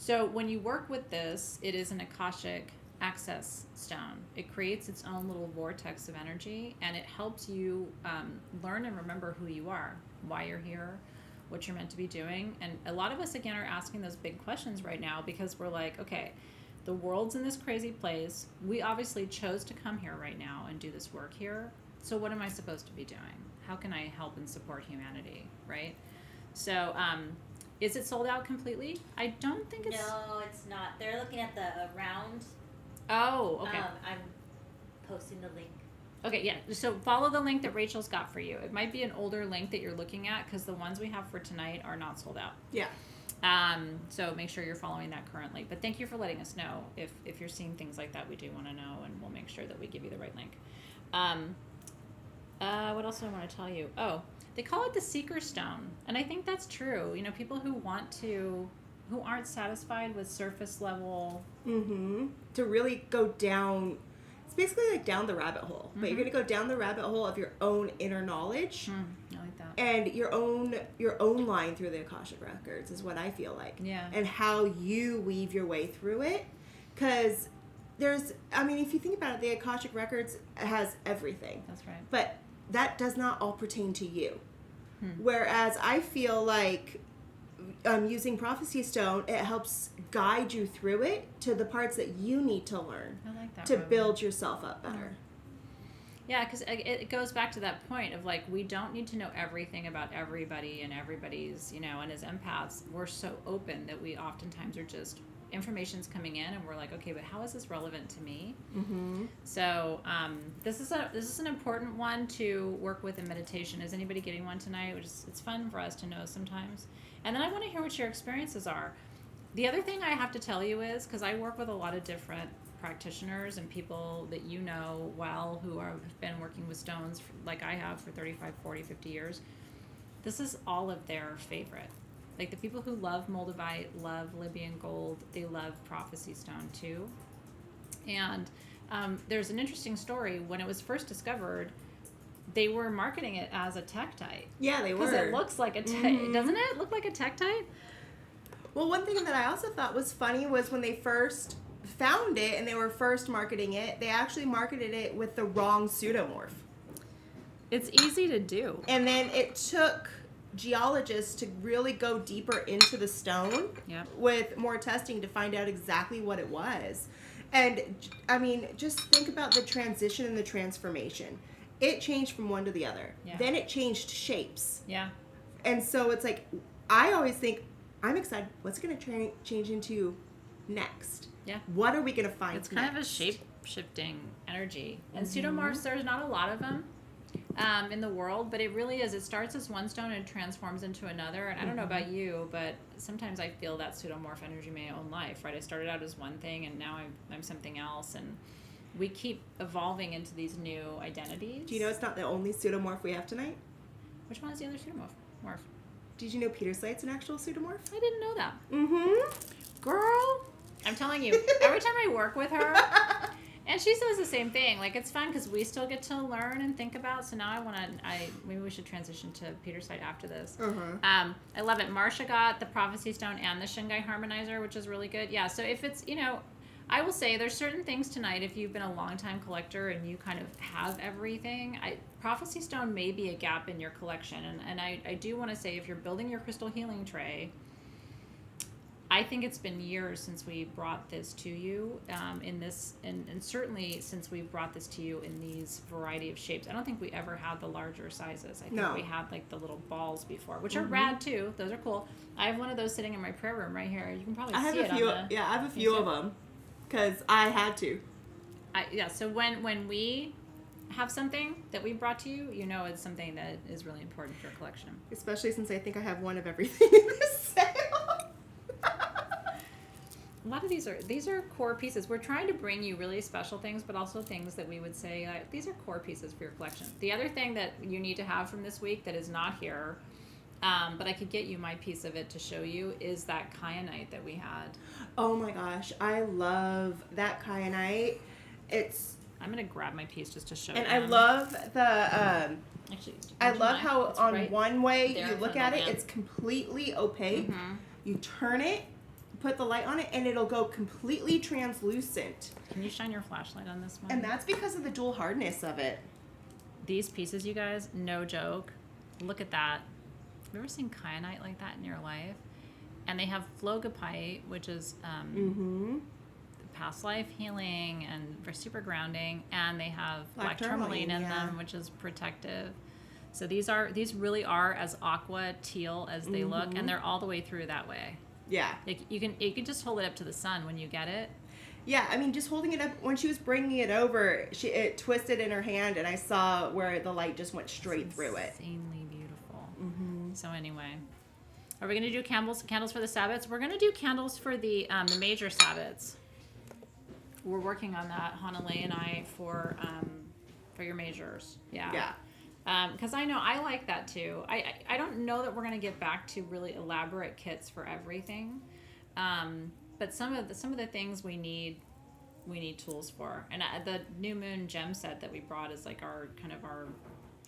So when you work with this, it is an Akashic access stone. It creates its own little vortex of energy, and it helps you learn and remember who you are, why you're here, what you're meant to be doing. And a lot of us, again, are asking those big questions right now because we're like, okay, the world's in this crazy place. We obviously chose to come here right now and do this work here. So what am I supposed to be doing? How can I help and support humanity, right? So, is it sold out completely? I don't think it's... No, it's not. They're looking at the round. Oh, okay. I'm posting the link. Okay, yeah. So follow the link that Rachel's got for you. It might be an older link that you're looking at because the ones we have for tonight are not sold out. Yeah. So make sure you're following that currently. But thank you for letting us know. If you're seeing things like that, we do want to know, and we'll make sure that we give you the right link. What else do I want to tell you? Oh, they call it the seeker stone, and I think that's true. People who aren't satisfied with surface level, to really go down. It's basically like down the rabbit hole, but you're going to go down the rabbit hole of your own inner knowledge, I like that, and your own line through the Akashic records is what I feel like. Yeah, and how you weave your way through it, because if you think about it, the Akashic records has everything. That's right, but that does not all pertain to you. Whereas I feel like using Prophecy Stone, it helps guide you through it to the parts that you need to learn. I like that, to Robin. build yourself up better. Yeah, because it goes back to that point of like, we don't need to know everything about everybody and everybody's, and as empaths, we're so open that we oftentimes are just, information's coming in and we're like, okay, but how is this relevant to me? So this is an important one to work with in meditation. Is anybody getting one tonight? It's fun for us to know sometimes. And then I want to hear what your experiences are. The other thing I have to tell you is, because I work with a lot of different practitioners and people that you know well who have been working with stones like I have for 35, 40, 50 years, this is all of their favorite. Like the people who love Moldavite, love Libyan gold, they love Prophecy Stone too. And there's an interesting story. When it was first discovered, they were marketing it as a tektite. Yeah, they were. Because it looks like a tektite. Doesn't it look like a tektite? Well, one thing that I also thought was funny was when they first found it and they were first marketing it, they actually marketed it with the wrong pseudomorph. It's easy to do. And then it took geologists to really go deeper into the stone with more testing to find out exactly what it was. And I mean, just think about the transition and the transformation. It changed from one to the other. Yeah. Then it changed shapes. Yeah. And so it's like, I always think, I'm excited. What's going to change into next? Yeah. What are we going to find It's kind of a shape-shifting energy. And pseudomorphs, there's not a lot of them in the world, but it really is. It starts as one stone and transforms into another. And I don't know about you, but sometimes I feel that pseudomorph energy in my own life, right? I started out as one thing, and now I'm something else. And we keep evolving into these new identities. Do you know it's not the only pseudomorph we have tonight? Which one is the other pseudomorph? Did you know Pietersite's an actual pseudomorph? I didn't know that. Mm-hmm. Girl, I'm telling you, every time I work with her, and she says the same thing. Like, it's fun because we still get to learn and think about. So now maybe we should transition to Pietersite after this. I love it. Marsha got the Prophecy Stone and the Shungite harmonizer, which is really good. Yeah, so if it's, I will say there's certain things tonight, if you've been a long-time collector and you kind of have everything, Prophecy Stone may be a gap in your collection. And I do want to say, if you're building your crystal healing tray, I think it's been years since we brought this to you in this, and certainly since we've brought this to you in these variety of shapes. I don't think we ever had the larger sizes. I think we had like the little balls before, which are rad too. Those are cool. I have one of those sitting in my prayer room right here. You can probably see it. I have a few of them because I had to. So when we have something that we brought to you, it's something that is really important for your collection. Especially since I think I have one of everything in this sale. A lot of these are core pieces. We're trying to bring you really special things, but also things that we would say, these are core pieces for your collection. The other thing that you need to have from this week that is not here, but I could get you my piece of it to show you, is that kyanite that we had. Oh my gosh, I love that kyanite. I'm gonna grab my piece just to show. And I love the. Actually, I love how it's on right one way there you look at it, lamp. it's completely opaque. You turn it, put the light on it, and it'll go completely translucent. Can you shine your flashlight on this one? And that's because of the dual hardness of it. These pieces, you guys, no joke. Look at that. Have you ever seen kyanite like that in your life? And they have flogopite, which is past life healing and for super grounding, and they have black tourmaline in them, which is protective. So these really are as aqua teal as they look, and they're all the way through that way. Yeah. Like you can just hold it up to the sun when you get it. Yeah, I mean, just holding it up, when she was bringing it over, it twisted in her hand, and I saw where the light just went straight through it. Insanely beautiful. So anyway, are we going to do candles for the Sabbats? We're going to do candles for the major Sabbats. We're working on that, Hanalei and I, for your majors. Yeah. Because I know I like that too. I don't know that we're going to get back to really elaborate kits for everything, but some of the things we need tools for. And the New Moon gem set that we brought is like our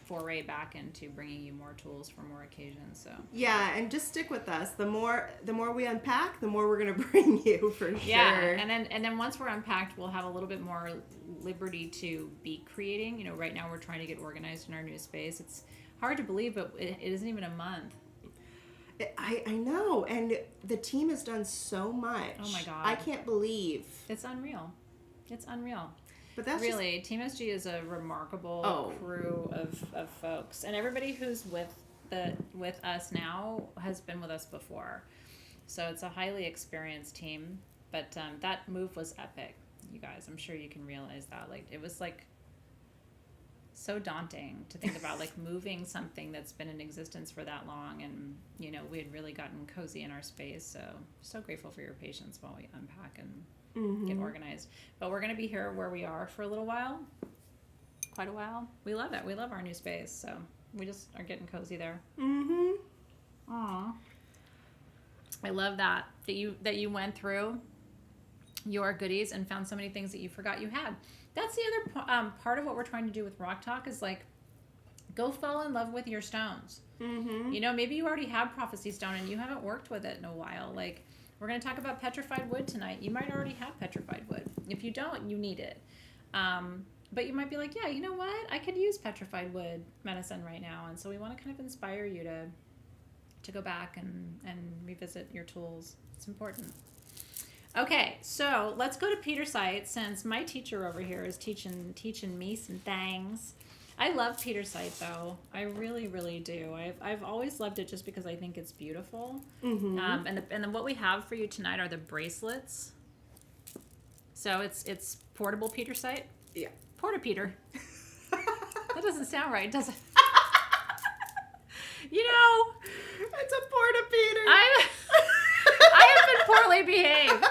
foray back into bringing you more tools for more occasions. So yeah, and just stick with us. The more we unpack, the more we're going to bring you for sure. Yeah, and then once we're unpacked, we'll have a little bit more liberty to be creating. Right now we're trying to get organized in our new space. It's hard to believe, but it isn't even a month. I know, and the team has done so much. Oh my God. I can't believe. It's unreal. But that's really, Team SG is a remarkable crew of folks, and everybody who's with us now has been with us before, so it's a highly experienced team. But that move was epic, you guys. I'm sure you can realize that. Like, it was like so daunting to think about, like, moving something that's been in existence for that long, and we had really gotten cozy in our space. So grateful for your patience while we unpack and get organized. But we're going to be here where we are for a little while, quite a while. We love it. We love our new space, so we just are getting cozy there. Aw, I love that you went through your goodies and found so many things that you forgot you had. That's the other part of what we're trying to do with Rock Talk, is like, go fall in love with your stones. Maybe you already have Prophecy Stone and you haven't worked with it in a while. Like, We're going to talk about petrified wood tonight. You might already have petrified wood. If you don't, you need it. But you might be like, yeah, you know what? I could use petrified wood medicine right now. And so we want to kind of inspire you to go back and revisit your tools. It's important. Okay, so let's go to Pietersite, since my teacher over here is teaching me some things. I love Pietersite, though. I really, really do. I've always loved it just because I think it's beautiful. Mm-hmm. And then what we have for you tonight are the bracelets. So it's portable Pietersite. Yeah. Porta-Peter. That doesn't sound right, does it? You know, It's a porta-peter. I have been poorly behaved.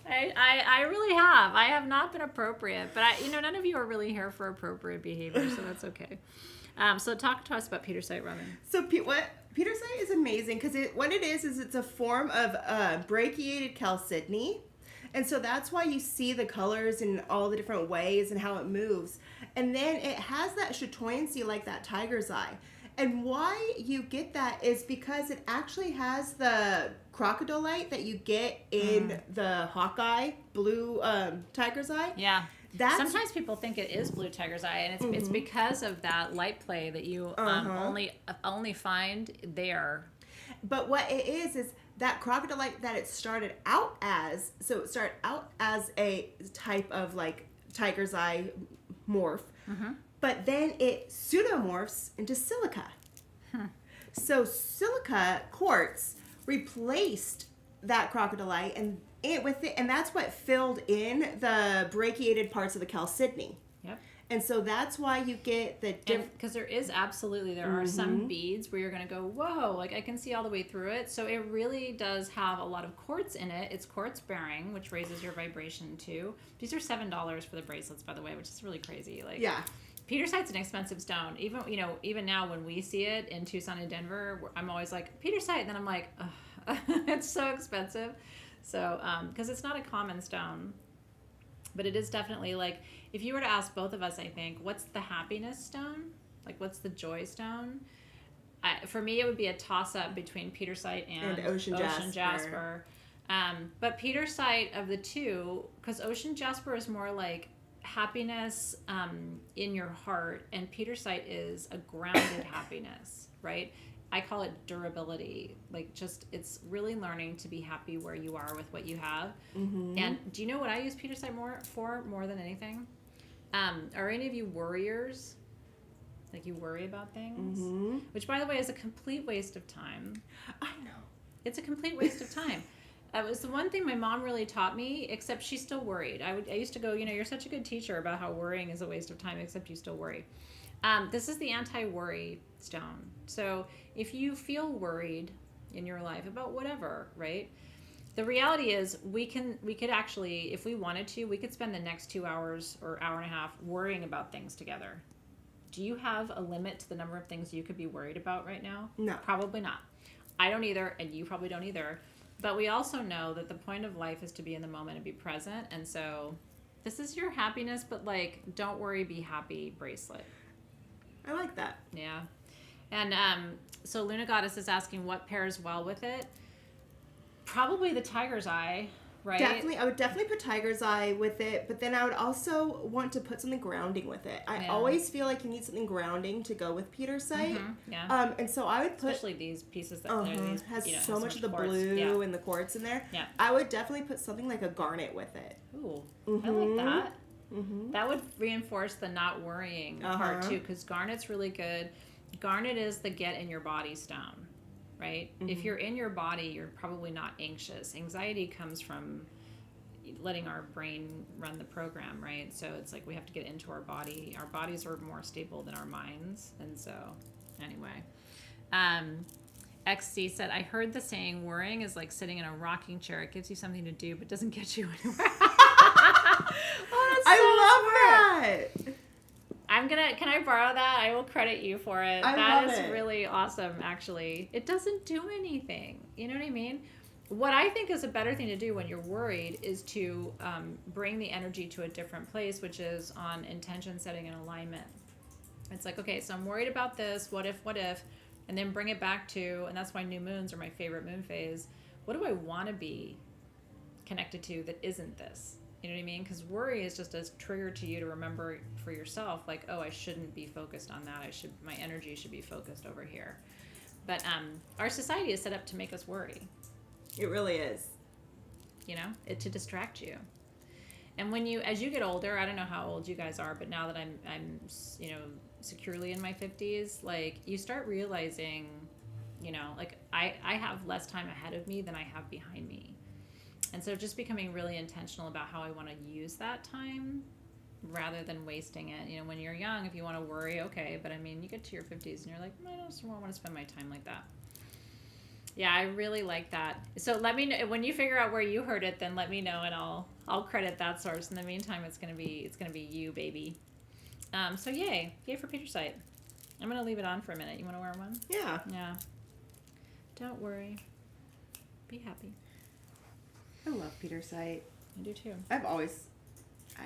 I really have. I have not been appropriate, but none of you are really here for appropriate behavior, so that's okay. So talk to us about Pietersite, Robin. So Pietersite is amazing because what it is it's a form of brachiated chalcedony. And so that's why you see the colors in all the different ways and how it moves. And then it has that chatoyancy like that tiger's eye. And why you get that is because it actually has the crocodilite that you get in the Hawkeye blue tiger's eye. Yeah. Sometimes people think it is blue tiger's eye, and it's because of that light play that you only find there. But what it is that crocodilite that it started out as. So it started out as a type of like tiger's eye morph. Mm-hmm. But then it pseudomorphs into silica. So silica quartz replaced that crocodilite and that's what filled in the brachiated parts of the chalcedony. Yep. And so that's why you get the because there are some beads where you're going to go, whoa, like I can see all the way through it. So it really does have a lot of quartz in it. It's quartz bearing, which raises your vibration too. These are $7 for the bracelets, by the way, which is really crazy. Like, yeah. Pietersite's an expensive stone. Even now when we see it in Tucson and Denver, I'm always like, Pietersite, and then I'm like, it's so expensive. So, because it's not a common stone, but it is definitely like, if you were to ask both of us, I think, what's the happiness stone? Like, what's the joy stone? For me, it would be a toss-up between Pietersite and ocean jasper. But Pietersite of the two, because ocean jasper is more like happiness in your heart, and Pietersite is a grounded happiness, right? I call it durability. Like, just, it's really learning to be happy where you are with what you have. Mm-hmm. And do you know what I use Pietersite more than anything? Are any of you worriers? Like, you worry about things? Mm-hmm. Which, by the way, is a complete waste of time. I know. It's a complete waste of time. It was the one thing my mom really taught me, except she's still worried. I used to go, you're such a good teacher about how worrying is a waste of time, except you still worry. This is the anti-worry stone. So if you feel worried in your life about whatever, right? The reality is we could actually, if we wanted to, we could spend the next 2 hours or hour and a half worrying about things together. Do you have a limit to the number of things you could be worried about right now? No. Probably not. I don't either, and you probably don't either. But we also know that the point of life is to be in the moment and be present. And so this is your happiness, but like, don't worry, be happy bracelet. I like that. Yeah. And so Luna Goddess is asking what pairs well with it. Probably the tiger's eye, right? Definitely. I would definitely put tiger's eye with it, but then I would also want to put something grounding with it. I always feel like you need something grounding to go with Pietersite. Mm-hmm. Yeah. And so I would put... Especially these pieces that has so much of the quartz. blue and the quartz in there. Yeah. I would definitely put something like a garnet with it. Ooh, I like that. Mm-hmm. That would reinforce the not worrying part too, because garnet's really good. Garnet is the get in your body stone, right? Mm-hmm. If you're in your body, you're probably not anxious. Anxiety comes from letting our brain run the program, right? So it's like we have to get into our body. Our bodies are more stable than our minds. And so anyway, XC said, I heard the saying, worrying is like sitting in a rocking chair. It gives you something to do, but doesn't get you anywhere. I love that. Can I borrow that? I will credit you for it. That is really awesome, actually. It doesn't do anything. You know what I mean? What I think is a better thing to do when you're worried is to bring the energy to a different place, which is on intention setting and alignment. It's like, okay, so I'm worried about this. What if? And then bring it back to, and that's why new moons are my favorite moon phase. what do I want to be connected to that isn't this? You know what I mean? Because worry is just a trigger to you to remember for yourself, like, oh, I shouldn't be focused on that. My energy should be focused over here. But our society is set up to make us worry. It really is. You know, to distract you. And as you get older, I don't know how old you guys are, but now that I'm you know, securely in my 50s, like, you start realizing, you know, like, I have less time ahead of me than I have behind me. And so just becoming really intentional about how I want to use that time rather than wasting it. You know, when you're young, if you want to worry, okay, but I mean, you get to your 50s and you're like, I don't want to spend my time like that. Yeah, I really like that. So let me know when you figure out where you heard it. Then let me know, and I'll credit that source. In the meantime, it's gonna be you, baby. So yay for Pietersite. I'm gonna leave it on for a minute. You want to wear one? Yeah. Yeah. Don't worry. Be happy. I love Pietersite. I do too. I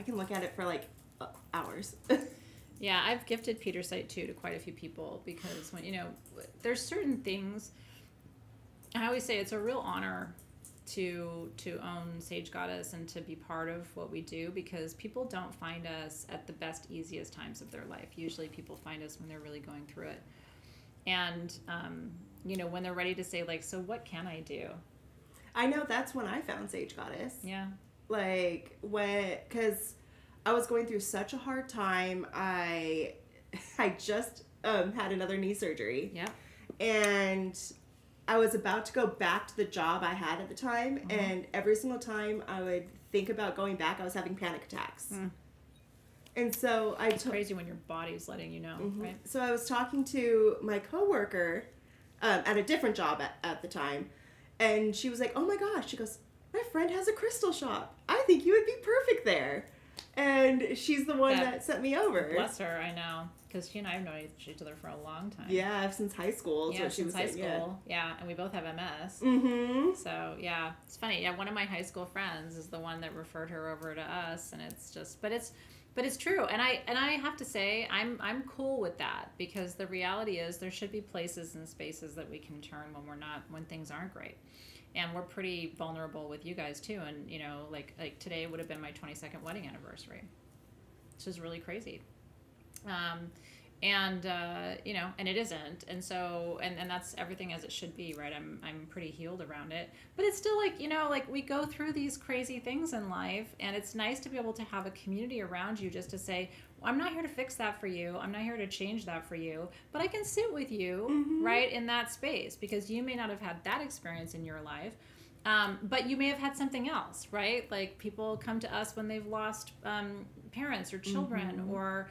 can look at it for like hours. Yeah, I've gifted Pietersite too to quite a few people because when, you know, there's certain things. I always say it's a real honor to own Sage Goddess and to be part of what we do, because people don't find us at the best, easiest times of their life. Usually people find us when they're really going through it. And, you know, when they're ready to say, like, so what can I do? I know that's when I found Sage Goddess. Yeah. Like, because I was going through such a hard time. I just had another knee surgery. Yeah. And I was about to go back to the job I had at the time, and every single time I would think about going back, I was having panic attacks. And so it's crazy when your body's letting you know, right? So I was talking to my coworker at a different job at the time, and she was like, "Oh my gosh," she goes, "My friend has a crystal shop. I think you would be perfect there." And she's the one that sent me over. Bless her, I know. Because she and I have known each other for a long time. Yeah, since high school. Yeah, since high school. Yeah, and we both have MS. Mm-hmm. So, yeah, it's funny. Yeah, one of my high school friends is the one that referred her over to us, and it's just, but it's true. And I have to say, I'm cool with that, because the reality is there should be places and spaces that we can turn when things aren't great. And we're pretty vulnerable with you guys too. And, you know, like today would have been my 22nd wedding anniversary, which is really crazy. You know, and it isn't. And so, and that's everything as it should be, right? I'm pretty healed around it, but it's still like, you know, like we go through these crazy things in life, and it's nice to be able to have a community around you just to say, I'm not here to fix that for you. I'm not here to change that for you, but I can sit with you, right, in that space, because you may not have had that experience in your life. But you may have had something else, right? Like people come to us when they've lost parents or children, or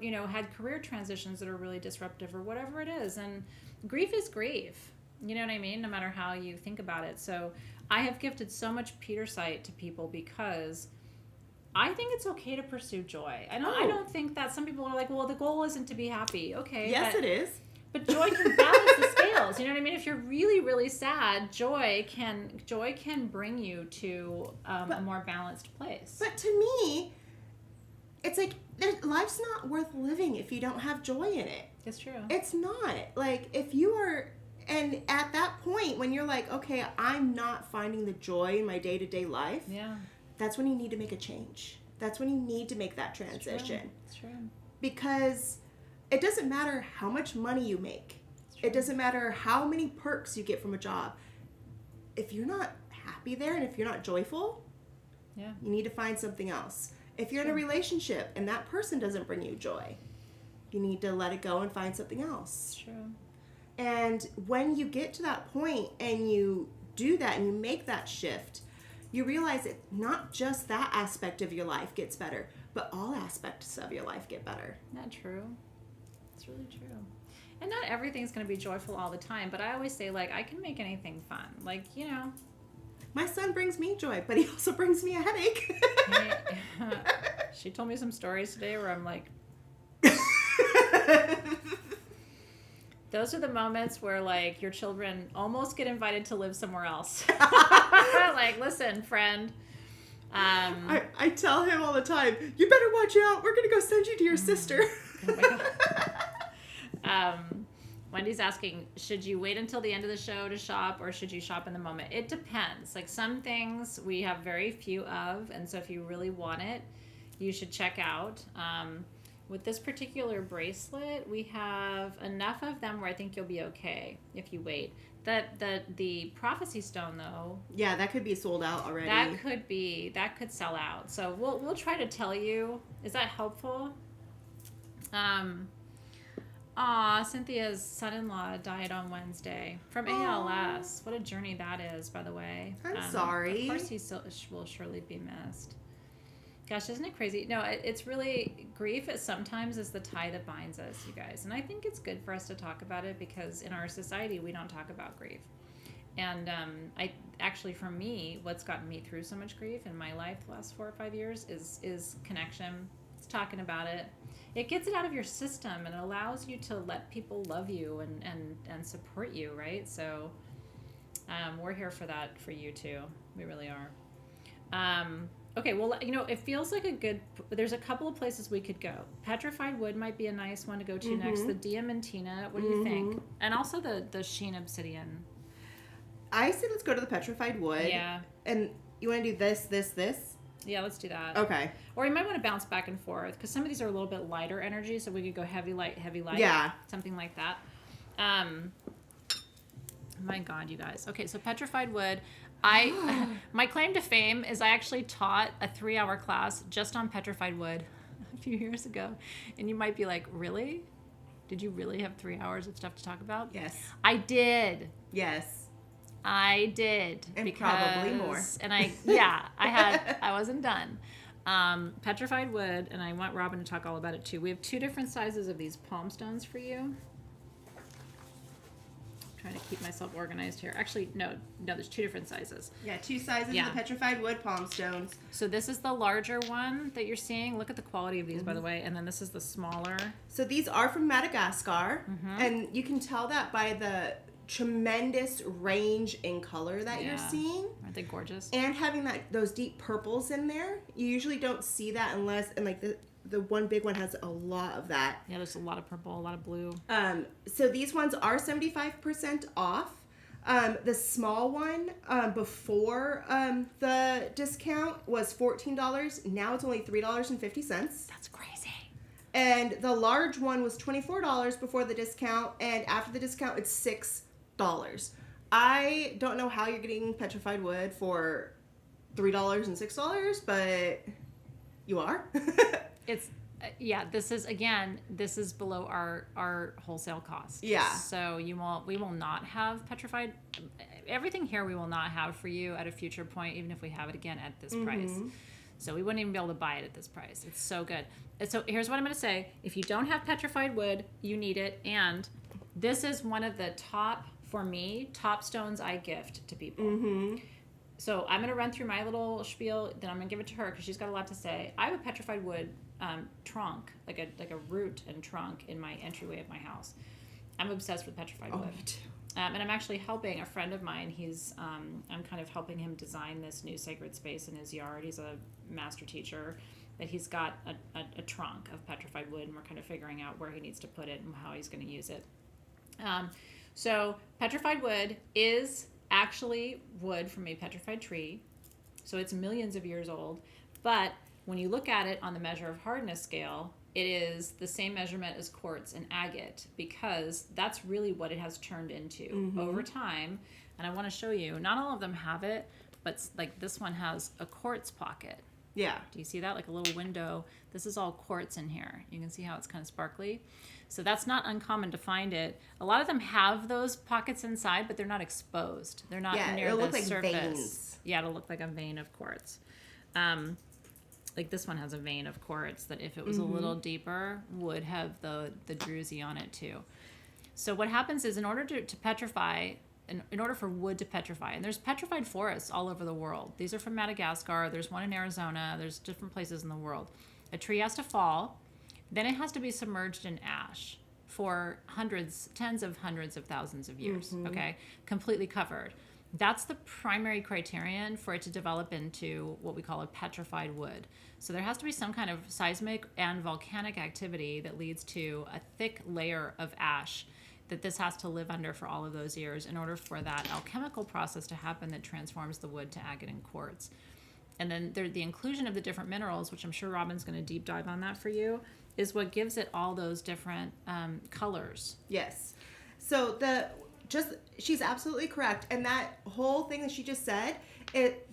you know, had career transitions that are really disruptive, or whatever it is. And grief is grief. You know what I mean? No matter how you think about it. So I have gifted so much Pietersite to people because I think it's okay to pursue joy. I don't think that some people are like, well, the goal isn't to be happy. Okay. Yes, it is. But joy can balance the scales. You know what I mean? If you're really, really sad, joy can bring you to a more balanced place. But to me, it's like life's not worth living if you don't have joy in it. It's true. It's not. Like, if you are, and at that point when you're like, okay, I'm not finding the joy in my day-to-day life. Yeah. That's when you need to make a change. That's when you need to make that transition. It's true. Because it doesn't matter how much money you make. It doesn't matter how many perks you get from a job. If you're not happy there, and if you're not joyful, you need to find something else. If you're in a relationship and that person doesn't bring you joy, you need to let it go and find something else. True. And when you get to that point and you do that and you make that shift, you realize that not just that aspect of your life gets better, but all aspects of your life get better. Not true. It's really true. And not everything's going to be joyful all the time, but I always say, like, I can make anything fun. Like, you know. My son brings me joy, but he also brings me a headache. She told me some stories today where I'm like, those are the moments where, like, your children almost get invited to live somewhere else. Like, listen, friend. I tell him all the time, you better watch out. We're going to go send you to your sister. Oh my God. Wendy's asking, should you wait until the end of the show to shop or should you shop in the moment? It depends. Like some things we have very few of, and so if you really want it, you should check out. With this particular bracelet, we have enough of them where I think you'll be okay if you wait. The prophecy stone though, Yeah, that could be sold out already. that could sell out. So we'll try to tell you. Is that helpful? Cynthia's son-in-law died on Wednesday from ALS. What a journey that is, by the way. I'm sorry. Of course, he still will surely be missed. Gosh, isn't it crazy? No, it's really grief. It sometimes is the tie that binds us, you guys. And I think it's good for us to talk about it because in our society we don't talk about grief. And I actually, for me, what's gotten me through so much grief in my life the last 4 or 5 years is connection. It's talking about it. It gets it out of your system and it allows you to let people love you and support you, right? So we're here for that for you too. We really are. Okay, well, it feels like there's a couple of places we could go. Petrified wood might be a nice one to go to next. The Diamantina, what do you think? And also the sheen obsidian. I say let's go to the petrified wood. Yeah. And you want to do this? Yeah, let's do that. Okay. Or you might want to bounce back and forth because some of these are a little bit lighter energy, so we could go heavy, light, heavy, light. Yeah. Something like that. My God, you guys. Okay, so petrified wood. My claim to fame is I actually taught a 3-hour class just on petrified wood a few years ago. And you might be like, really? Did you really have 3 hours of stuff to talk about? Yes. I did. Yes. I did. And probably more. And I wasn't done. Petrified wood, and I want Robin to talk all about it too. We have 2 different sizes of these palm stones for you. Trying to keep myself organized here. Actually, no, there's 2 different sizes. Yeah, 2 sizes of the petrified wood palm stones. So this is the larger one that you're seeing. Look at the quality of these, by the way. And then this is the smaller. So these are from Madagascar, and you can tell that by the tremendous range in color that you're seeing. Aren't they gorgeous? And having those deep purples in there. You usually don't see that unless, and like the one big one has a lot of that. Yeah, there's a lot of purple, a lot of blue. So these ones are 75% off. The small one before the discount was $14. Now it's only $3.50. That's crazy. And the large one was $24 before the discount, and after the discount it's $6. I don't know how you're getting petrified wood for $3 and $6, but you are. It's this is below our wholesale cost. Yeah. So we will not have petrified. Everything here we will not have for you at a future point, even if we have it again at this price. So we wouldn't even be able to buy it at this price. It's so good. And so here's what I'm going to say. If you don't have petrified wood, you need it. And this is one of the top stones I gift to people. So I'm going to run through my little spiel, then I'm going to give it to her because she's got a lot to say. I have a petrified wood trunk, like a root and trunk in my entryway of my house. I'm obsessed with petrified wood. Me too. And I'm actually helping a friend of mine. I'm kind of helping him design this new sacred space in his yard. He's a master teacher, but he's got a trunk of petrified wood, and we're kind of figuring out where he needs to put it and how he's going to use it. So petrified wood is actually wood from a petrified tree, so it's millions of years old. But when you look at it on the measure of hardness scale, it is the same measurement as quartz and agate, because that's really what it has turned into over time. And I want to show you, not all of them have it, but like this one has a quartz pocket. Yeah. Do you see that? Like a little window. This is all quartz in here. You can see how it's kind of sparkly. So that's not uncommon to find it. A lot of them have those pockets inside, but they're not exposed. They're not near it'll the look like surface. Veins. Yeah, it'll look like a vein of quartz. Like this one has a vein of quartz that if it was a little deeper would have the druzy on it too. So what happens is in order to petrify, in order for wood to petrify, and there's petrified forests all over the world. These are from Madagascar. There's one in Arizona. There's different places in the world. A tree has to fall. Then it has to be submerged in ash for tens of hundreds of thousands of years, okay? Completely covered. That's the primary criterion for it to develop into what we call a petrified wood. So there has to be some kind of seismic and volcanic activity that leads to a thick layer of ash that this has to live under for all of those years in order for that alchemical process to happen that transforms the wood to agate and quartz. And then the inclusion of the different minerals, which I'm sure Robin's going to deep dive on that for you, is what gives it all those different colors. Yes. So she's absolutely correct. And that whole thing that she just said,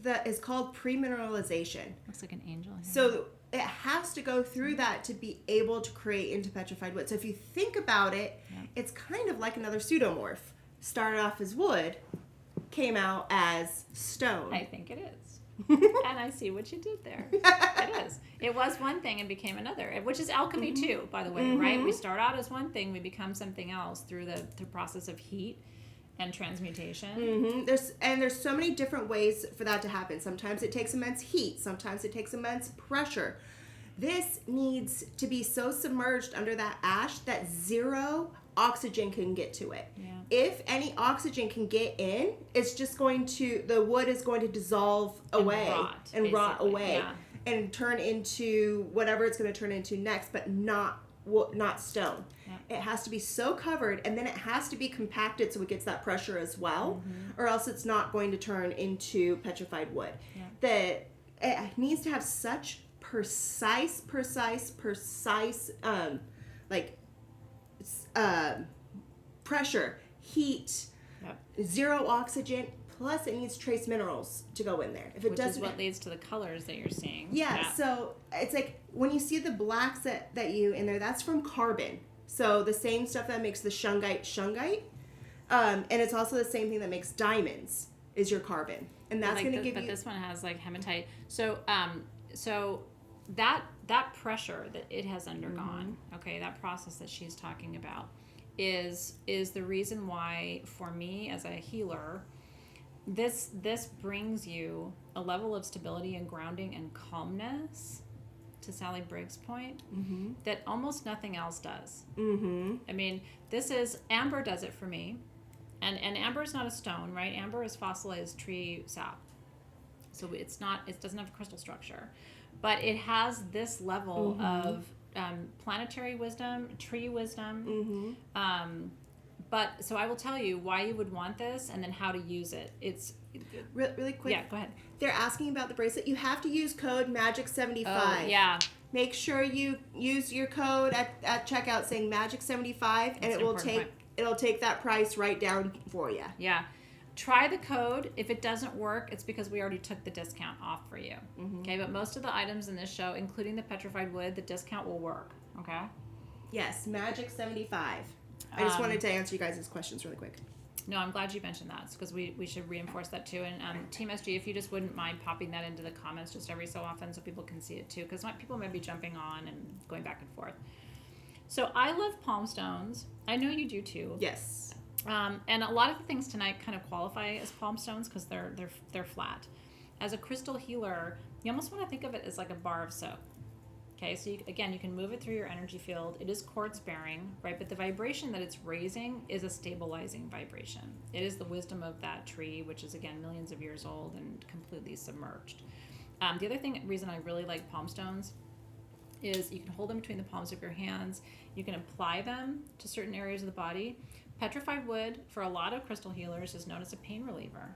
that is called pre-mineralization. Looks like an angel here. So it has to go through that to be able to create into petrified wood. So if you think about it, it's kind of like another pseudomorph. Started off as wood, came out as stone. I think it is. And I see what you did there. It is. It was one thing and became another, which is alchemy too, by the way, right? We start out as one thing, we become something else through the process of heat and transmutation. There's so many different ways for that to happen. Sometimes it takes immense heat. Sometimes it takes immense pressure. This needs to be so submerged under that ash that zero oxygen can get to it. Yeah. If any oxygen can get in, it's just the wood is going to dissolve away and rot away and turn into whatever it's going to turn into next, but not stone. It has to be so covered, and then it has to be compacted so it gets that pressure as well, or else it's not going to turn into petrified wood. That it needs to have such precise pressure, heat, zero oxygen, plus it needs trace minerals to go in there. If it Which doesn't, is what leads to the colors that you're seeing. So it's like when you see the blacks that you in there, that's from carbon. So the same stuff that makes the Shungite, and it's also the same thing that makes diamonds is your carbon, and that's going to give you. But this one has like hematite. So that pressure that it has undergone, okay, that process that she's talking about, is the reason why for me as a healer, this brings you a level of stability and grounding and calmness, to Sally Briggs' point, that almost nothing else does. I mean, amber does it for me, and amber is not a stone, right? Amber is fossilized tree sap, so it doesn't have a crystal structure, but it has this level of planetary wisdom, tree wisdom. But so I will tell you why you would want this and then how to use it. It's really quick. Yeah, go ahead. They're asking about the bracelet. You have to use code MAGIC75. Oh, yeah. Make sure you use your code at checkout saying MAGIC75, and it'll take that price right down for you. Yeah. Try the code. If it doesn't work, it's because we already took the discount off for you. Okay, but most of the items in this show, including the petrified wood, the discount will work. Okay? Yes, MAGIC75. I just wanted to answer you guys' questions really quick. No, I'm glad you mentioned that, because we should reinforce that too. And Team SG, if you just wouldn't mind popping that into the comments just every so often so people can see it too, because people may be jumping on and going back and forth. So I love palm stones. I know you do too. Yes. And a lot of the things tonight kind of qualify as palm stones because they're flat. As a crystal healer, you almost want to think of it as like a bar of soap. Okay, so you can move it through your energy field. It is quartz bearing, right? But the vibration that it's raising is a stabilizing vibration. It is the wisdom of that tree, which is again millions of years old and completely submerged. The other reason I really like palm stones is you can hold them between the palms of your hands. You can apply them to certain areas of the body. Petrified wood, for a lot of crystal healers, is known as a pain reliever.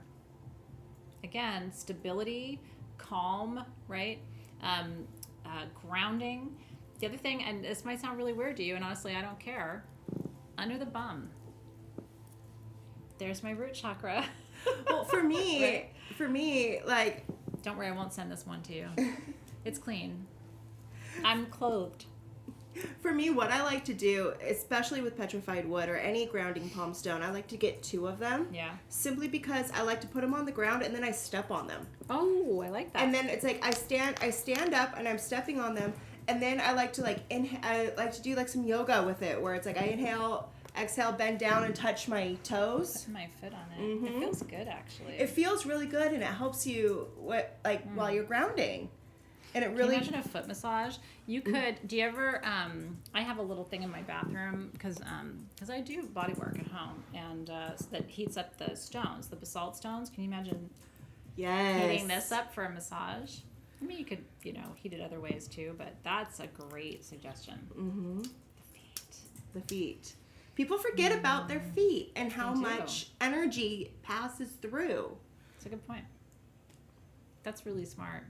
Again, stability, calm, right? Grounding. The other thing, and this might sound really weird to you, and honestly, I don't care. Under the bum, there's my root chakra. Well, for me, Right? like, don't worry, I won't send this one to you. It's clean. I'm clothed. For me, what I like to do, especially with petrified wood or any grounding palm stone, I like to get 2 of them. Yeah. Simply because I like to put them on the ground and then I step on them. Oh, I like that. And then it's like I stand up and I'm stepping on them, and then I like to I like to do like some yoga with it, where it's like I inhale, exhale, bend down and touch my toes. Put my foot on it. It feels good, actually. It feels really good, and it helps you while you're grounding. And it really. Can you imagine a foot massage? You could. Do you ever? I have a little thing in my bathroom because I do body work at home, and that heats up the stones, the basalt stones. Can you imagine? Yes. Heating this up for a massage. I mean, you could heat it other ways too, but that's a great suggestion. Mm-hmm. The feet. People forget about their feet and how They do. much energy passes through. That's a good point. That's really smart.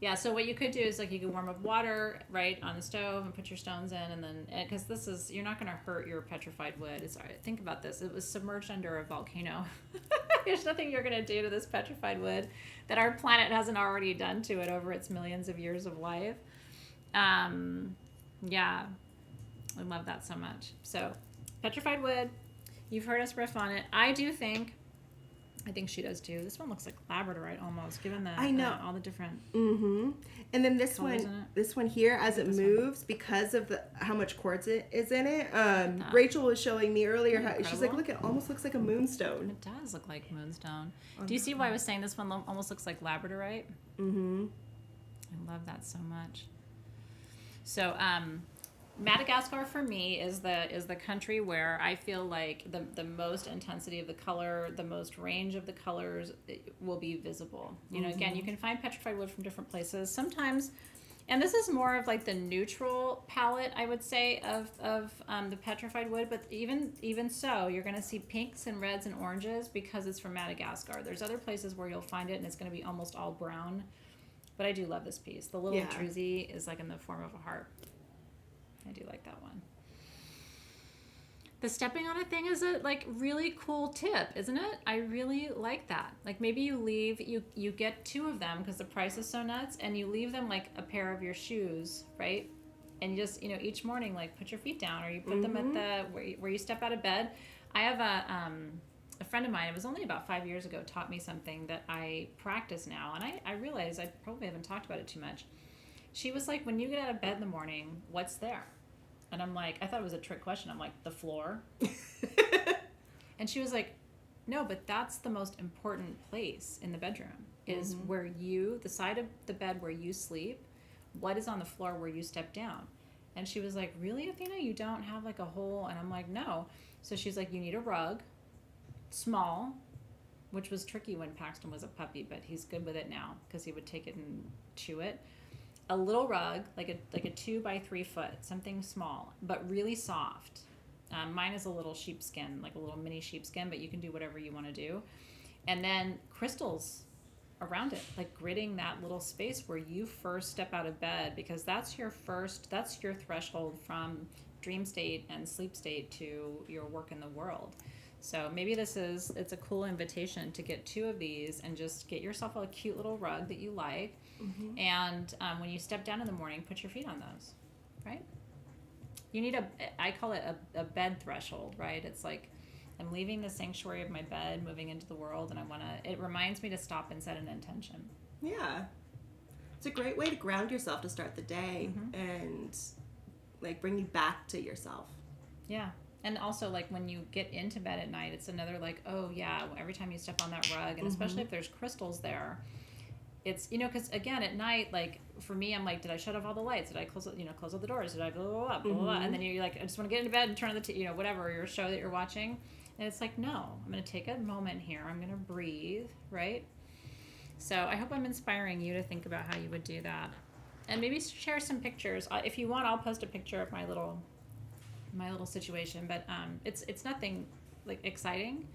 Yeah, so what you could do is like you could warm up water right on the stove and put your stones in, and then because this is you're not going to hurt your petrified wood. Think about this: it was submerged under a volcano. There's nothing you're going to do to this petrified wood that our planet hasn't already done to it over its millions of years of life. Yeah, I love that so much. So, petrified wood. You've heard us riff on it. I think she does too. This one looks like labradorite almost, given the I know. all the different. Mm-hmm. And then this Colors in one, it. this one here, as it This one. moves, because of how much quartz is in it. Rachel was showing me earlier how she's like, Incredible. look, it almost looks like a moonstone. It does look like moonstone. Do you see why I was saying this one almost looks like labradorite? Mm-hmm. I love that so much. So, Madagascar for me is the country where I feel like the most intensity of the color, the most range of the colors will be visible. You know, again, you can find petrified wood from different places. Sometimes, and this is more of like the neutral palette, I would say, of the petrified wood. But even so, you're going to see pinks and reds and oranges because it's from Madagascar. There's other places where you'll find it and it's going to be almost all brown. But I do love this piece. The little druzy is like in the form of a heart. I do like that one. The stepping on a thing is a like really cool tip, isn't it? I really like that. Like maybe you get 2 of them because the price is so nuts, and you leave them like a pair of your shoes, right? And you just each morning like put your feet down, or you put them at the where you step out of bed. I have a friend of mine. It was only about 5 years ago. Taught me something that I practice now, and I realize I probably haven't talked about it too much. She was like, when you get out of bed in the morning, what's there? And I'm like, I thought it was a trick question. I'm like, the floor? And she was like, no, but that's the most important place in the bedroom is where the side of the bed where you sleep, what is on the floor where you step down? And she was like, really, Athena? You don't have like a hole? And I'm like, no. So she's like, you need a rug, small, which was tricky when Paxton was a puppy, but he's good with it now because he would take it and chew it. A little rug, like a 2 by 3 foot, something small, but really soft. Mine is a little sheepskin, like a little mini sheepskin, but you can do whatever you want to do. And then crystals around it, like gridding that little space where you first step out of bed, because that's your threshold from dream state and sleep state to your work in the world. So maybe it's a cool invitation to get 2 of these and just get yourself a cute little rug that you like. And when you step down in the morning, put your feet on those, right? You need I call it a bed threshold, right? It's like I'm leaving the sanctuary of my bed, moving into the world, and it reminds me to stop and set an intention. Yeah. It's a great way to ground yourself to start the day and like bring you back to yourself. Yeah. And also, like, when you get into bed at night, it's another, like, oh, yeah, every time you step on that rug, and especially if there's crystals there, it's, because, again, at night, like, for me, I'm like, did I shut off all the lights? Did I close all the doors? Did I blah, blah, blah, blah, blah, and then you're like, I just want to get into bed and turn on the, whatever, your show that you're watching. And it's like, no, I'm going to take a moment here. I'm going to breathe, right? So I hope I'm inspiring you to think about how you would do that. And maybe share some pictures. If you want, I'll post a picture of my little situation, but it's nothing like exciting,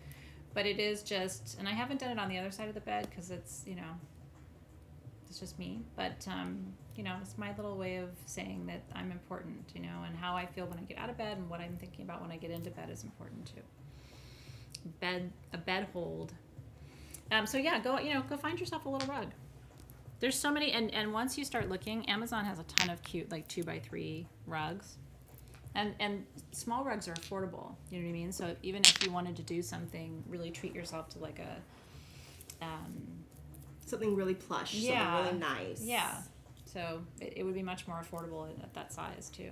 but it is just, and I haven't done it on the other side of the bed because it's it's just me, but it's my little way of saying that I'm important, and how I feel when I get out of bed and what I'm thinking about when I get into bed is important too. A bed hold. So yeah, go find yourself a little rug. There's so many, and once you start looking, Amazon has a ton of cute like 2 by 3 rugs. And small rugs are affordable, you know what I mean? So even if you wanted to do something, really treat yourself to like a... something really plush, something really nice. Yeah. So it would be much more affordable at that size, too.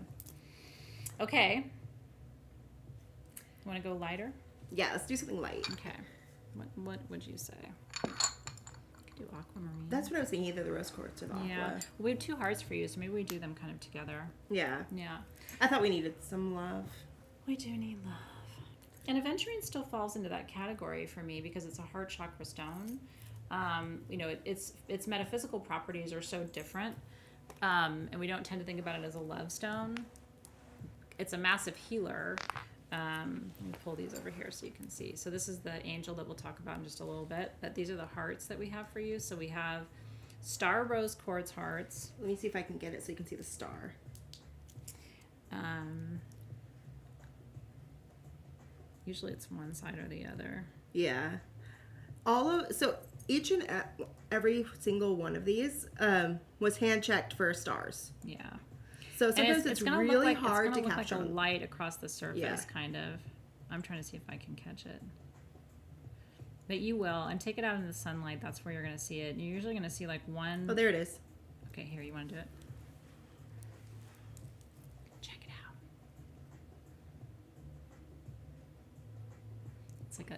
Okay. Want to go lighter? Yeah, let's do something light. Okay. What would you say? Could do aquamarine. That's what I was thinking, either the rose quartz or the aqua. Yeah. We have 2 hearts for you, so maybe we do them kind of together. Yeah. Yeah. I thought we needed some love. We do need love. And aventurine still falls into that category for me because it's a heart chakra stone. Its metaphysical properties are so different, and we don't tend to think about it as a love stone. It's a massive healer, let me pull these over here so you can see. So this is the angel that we'll talk about in just a little bit. But these are the hearts that we have for you. So we have star rose quartz hearts. Let me see if I can get it so you can see the star. Usually it's one side or the other. Yeah. So each and every single one of these was hand checked for stars. Yeah. So sometimes it's gonna really look like, hard to look catch like a on. light across the surface, Yeah. kind of. I'm trying to see if I can catch it. But you will, and take it out in the sunlight. That's where you're going to see it. You're usually going to see like one. Oh, there it is. Okay, here, you want to do it? Check it out.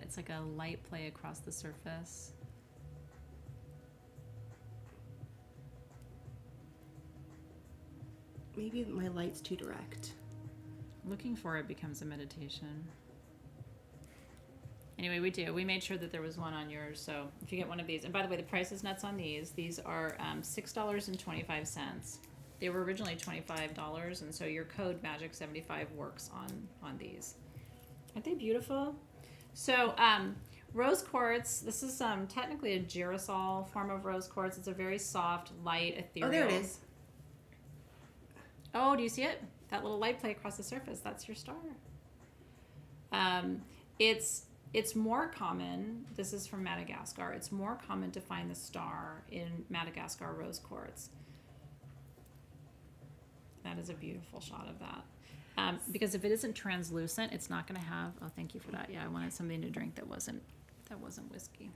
It's like a light play across the surface. Maybe my light's too direct. Looking for it becomes a meditation. Anyway, we made sure that there was one on yours. So if you get one of these, and by the way, the price is nuts on these. These are $6.25. They were originally $25, and so your code Magic75 works on these. Aren't they beautiful? So rose quartz. This is technically a girasol form of rose quartz. It's a very soft, light, ethereal. Oh, there it is. Oh, do you see it? That little light play across the surface. That's your star. It's more common. This is from Madagascar. It's more common to find the star in Madagascar rose quartz. That is a beautiful shot of that. Because if it isn't translucent, it's not going to have. Oh, thank you for that. Yeah, I wanted something to drink that wasn't whiskey.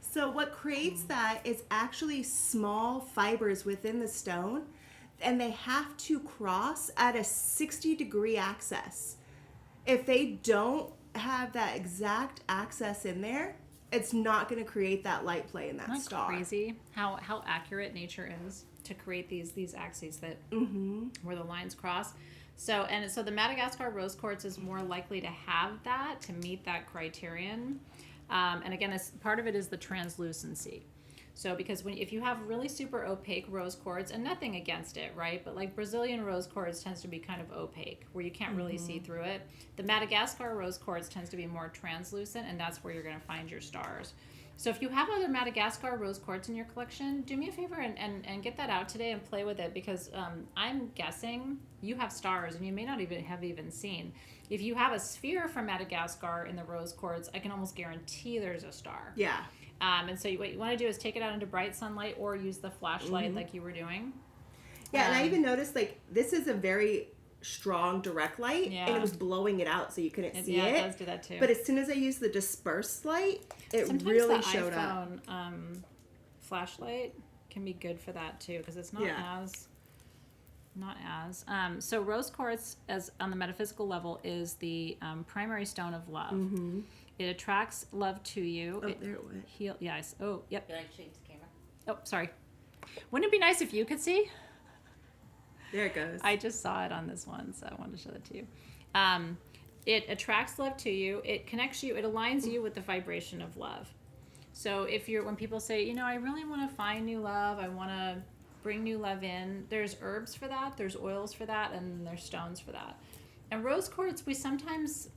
So what creates that is actually small fibers within the stone, and they have to cross at a 60-degree axis. If they don't have that exact axis in there, it's not going to create that light play in that Isn't that star. crazy how accurate nature is to create these axes that where the lines cross. So the Madagascar rose quartz is more likely to have that, to meet that criterion. And again, part of it is the translucency. So because if you have really super opaque rose quartz, and nothing against it, right? But like Brazilian rose quartz tends to be kind of opaque, where you can't really see through it. The Madagascar rose quartz tends to be more translucent, and that's where you're going to find your stars. So if you have other Madagascar rose quartz in your collection, do me a favor and get that out today and play with it, because I'm guessing you have stars and you may not have even seen. If you have a sphere from Madagascar in the rose quartz, I can almost guarantee there's a star. Yeah. And so what you want to do is take it out into bright sunlight or use the flashlight like you were doing. Yeah, and I even noticed, like, this is a very strong direct light, and it was blowing it out so you couldn't see it. Yeah, it does do that too. But as soon as I used the dispersed light, it Sometimes really the showed up. iPhone flashlight can be good for that too, because it's not as. So rose quartz, as on the metaphysical level, is the primary stone of love. It attracts love to you. Oh, it there it went. Yes. Oh, yep. You like to show it to camera? Oh, sorry. Wouldn't it be nice if you could see? There it goes. I just saw it on this one, so I wanted to show that to you. It attracts love to you. It connects you. It aligns you with the vibration of love. So when people say, I really want to find new love, I want to bring new love in, there's herbs for that, there's oils for that, and there's stones for that. And rose quartz, we sometimes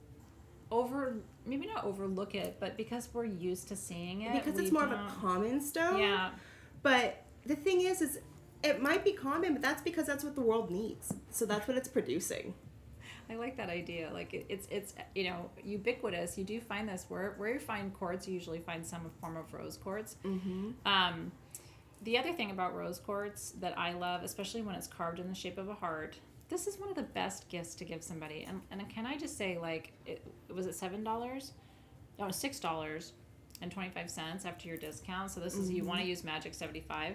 maybe not overlook it, but because we're used to seeing it. Because it's more of a common stone. Yeah. But the thing is it might be common, but that's because that's what the world needs. So that's what it's producing. I like that idea. Like it's ubiquitous. You do find this where you find quartz, you usually find some form of rose quartz. The other thing about rose quartz that I love, especially when it's carved in the shape of a heart, this is one of the best gifts to give somebody. And can I just say, like, was it $7? No, $6.25 after your discount. So this is, you want to use Magic75.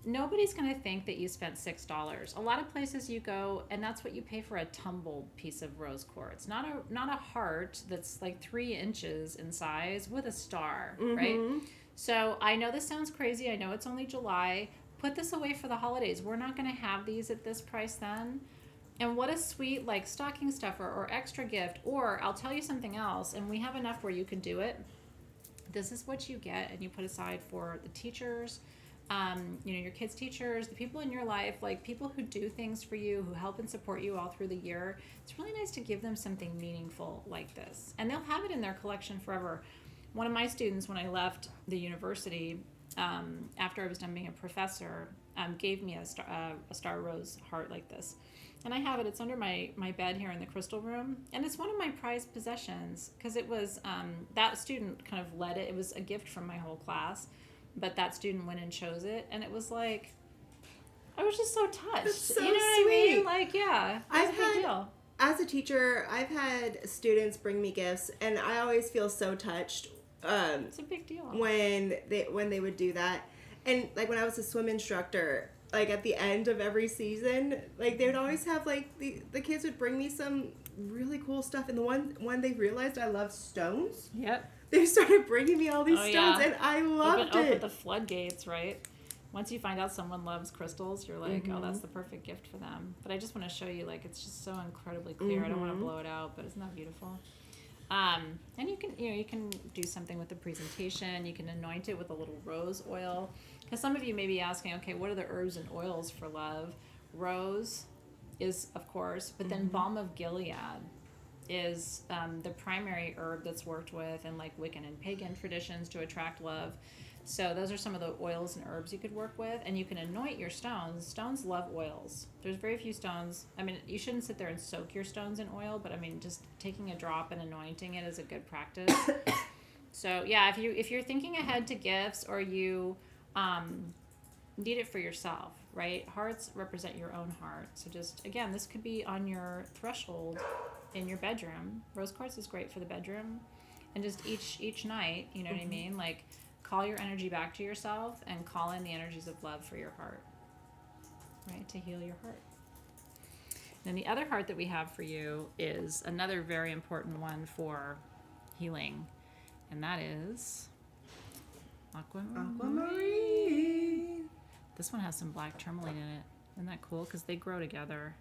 Nobody's going to think that you spent $6. A lot of places you go, and that's what you pay for a tumbled piece of rose quartz. Not a heart that's like 3 inches in size with a star, right? So I know this sounds crazy. I know it's only July. Put this away for the holidays. We're not going to have these at this price then. And what a sweet, like, stocking stuffer or extra gift. Or I'll tell you something else, and we have enough where you can do it. This is what you get, and you put aside for the teachers, your kids' teachers, the people in your life, like people who do things for you, who help and support you all through the year. It's really nice to give them something meaningful like this. And they'll have it in their collection forever. One of my students, when I left the university, after I was done being a professor, gave me a star rose heart like this. And I have it. It's under my bed here in the crystal room. And it's one of my prized possessions because it was, that student kind of led it. It was a gift from my whole class. But that student went and chose it. And it was like, I was just so touched. That's so you know what sweet. I mean? Like, yeah, it's a big deal. As a teacher, I've had students bring me gifts. And I always feel so touched. It's a big deal. When they would do that. And like when I was a swim instructor, like at the end of every season, like they would always have like the kids would bring me some really cool stuff. And the one they realized I loved stones. Yep. They started bringing me all these stones, yeah. and I loved Open it. the floodgates, right? Once you find out someone loves crystals, you're like, oh, that's the perfect gift for them. But I just want to show you, like, it's just so incredibly clear. I don't want to blow it out, but isn't that beautiful? And you can do something with the presentation. You can anoint it with a little rose oil. Because some of you may be asking, okay, what are the herbs and oils for love? Rose is, of course, but then balm of Gilead is the primary herb that's worked with in like Wiccan and pagan traditions to attract love. So those are some of the oils and herbs you could work with, and you can anoint your stones. Stones love oils. There's very few stones. I mean, you shouldn't sit there and soak your stones in oil, but I mean, just taking a drop and anointing it is a good practice. So yeah, if you're thinking ahead to gifts, or you need it for yourself, right? Hearts represent your own heart. So just, again, this could be on your threshold in your bedroom. Rose quartz is great for the bedroom. And just each night, you know what I mean? Like, call your energy back to yourself and call in the energies of love for your heart, right? To heal your heart. Then the other heart that we have for you is another very important one for healing, and that is aquamarine. This one has some black tourmaline in it. Isn't that cool? Because they grow together.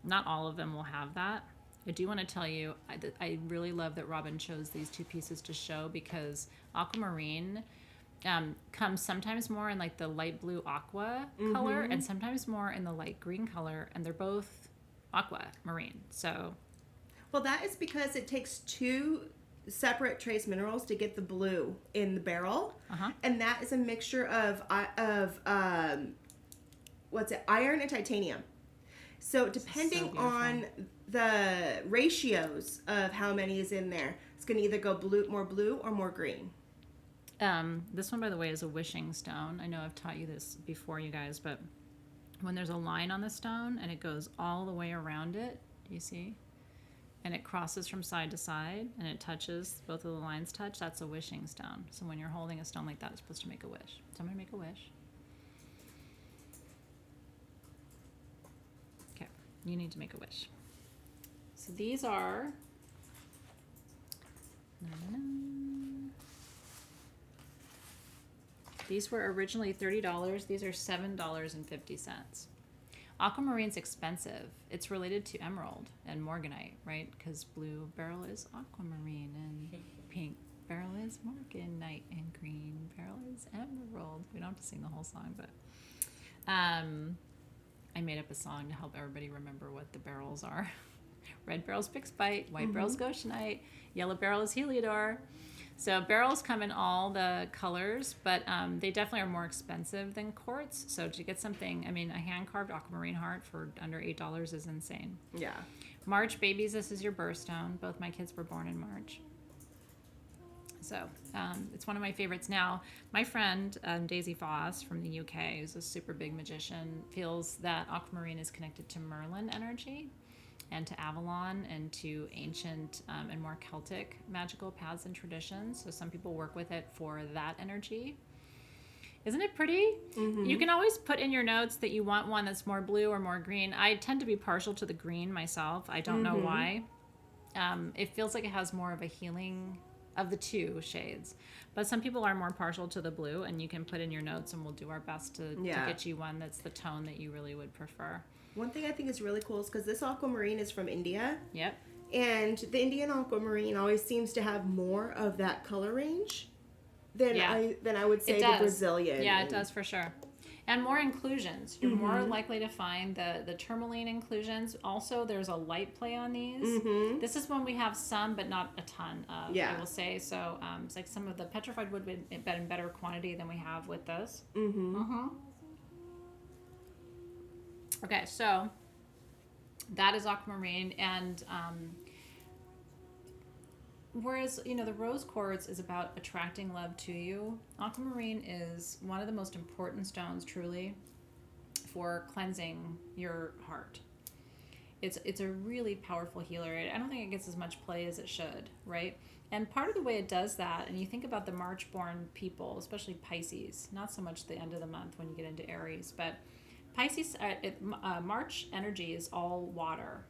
Not all of them will have that. I do want to tell you, I really love that Robin chose these two pieces to show, because aquamarine comes sometimes more in like the light blue aqua color and sometimes more in the light green color, and they're both aquamarine. So, well, that is because it takes two separate trace minerals to get the blue in the barrel, and that is a mixture of iron and titanium. So depending on the ratios of how many is in there, it's going to either go more blue or more green. This one, by the way, is a wishing stone. I know I've taught you this before, you guys, but when there's a line on the stone and it goes all the way around it, do you see? And it crosses from side to side and it touches, both of the lines touch, that's a wishing stone. So when you're holding a stone like that, it's supposed to make a wish. So I'm going to make a wish. Okay, you need to make a wish. So these are, these were originally $30. These are $7.50. Aquamarine's expensive. It's related to emerald and morganite, right? Because blue beryl is aquamarine and pink beryl is morganite and green beryl is emerald. We don't have to sing the whole song, but I made up a song to help everybody remember what the beryls are. Red beryl's Pietersite, white beryl's Goshenite, yellow beryl is Heliodor. So beryls come in all the colors, but they definitely are more expensive than quartz. So to get something, I mean, a hand-carved aquamarine heart for under $8 is insane. Yeah. March babies, this is your birthstone. Both my kids were born in March. So it's one of my favorites. Now, my friend Daisy Foss from the UK, who's a super big magician, feels that aquamarine is connected to Merlin energy and to Avalon and to ancient and more Celtic magical paths and traditions. So some people work with it for that energy. Isn't it pretty? You can always put in your notes that you want one that's more blue or more green. I tend to be partial to the green myself. I don't know why. It feels like it has more of a healing of the two shades. But some people are more partial to the blue, and you can put in your notes and we'll do our best to get you one that's the tone that you really would prefer. One thing I think is really cool is because this aquamarine is from India. Yep. And the Indian aquamarine always seems to have more of that color range. than Yeah. I would say It the does. Brazilian. Yeah, it does for sure. And more inclusions. You're more likely to find the tourmaline inclusions. Also, there's a light play on these. This is one we have some, but not a ton of, Yeah. I will say. So it's like some of the petrified would be in better quantity than we have with this. Okay, so that is aquamarine. And whereas, the rose quartz is about attracting love to you, aquamarine is one of the most important stones, truly, for cleansing your heart. It's a really powerful healer. I don't think it gets as much play as it should, right? And part of the way it does that, and you think about the March-born people, especially Pisces, not so much the end of the month when you get into Aries, but Pisces, March energy is all water.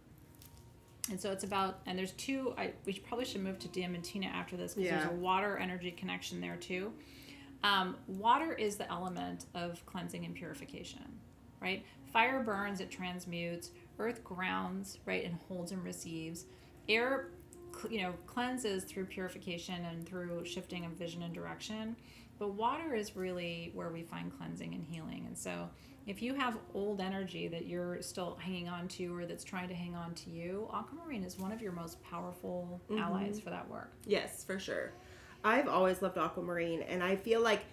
And so it's about, and there's two, we probably should move to Diamantina after this because there's a water energy connection there too. Water is the element of cleansing and purification, right? Fire burns, it transmutes. Earth grounds, right, and holds and receives. Air, cleanses through purification and through shifting of vision and direction. But water is really where we find cleansing and healing. And so if you have old energy that you're still hanging on to or that's trying to hang on to you, aquamarine is one of your most powerful allies for that work. Yes, for sure. I've always loved aquamarine, and I feel like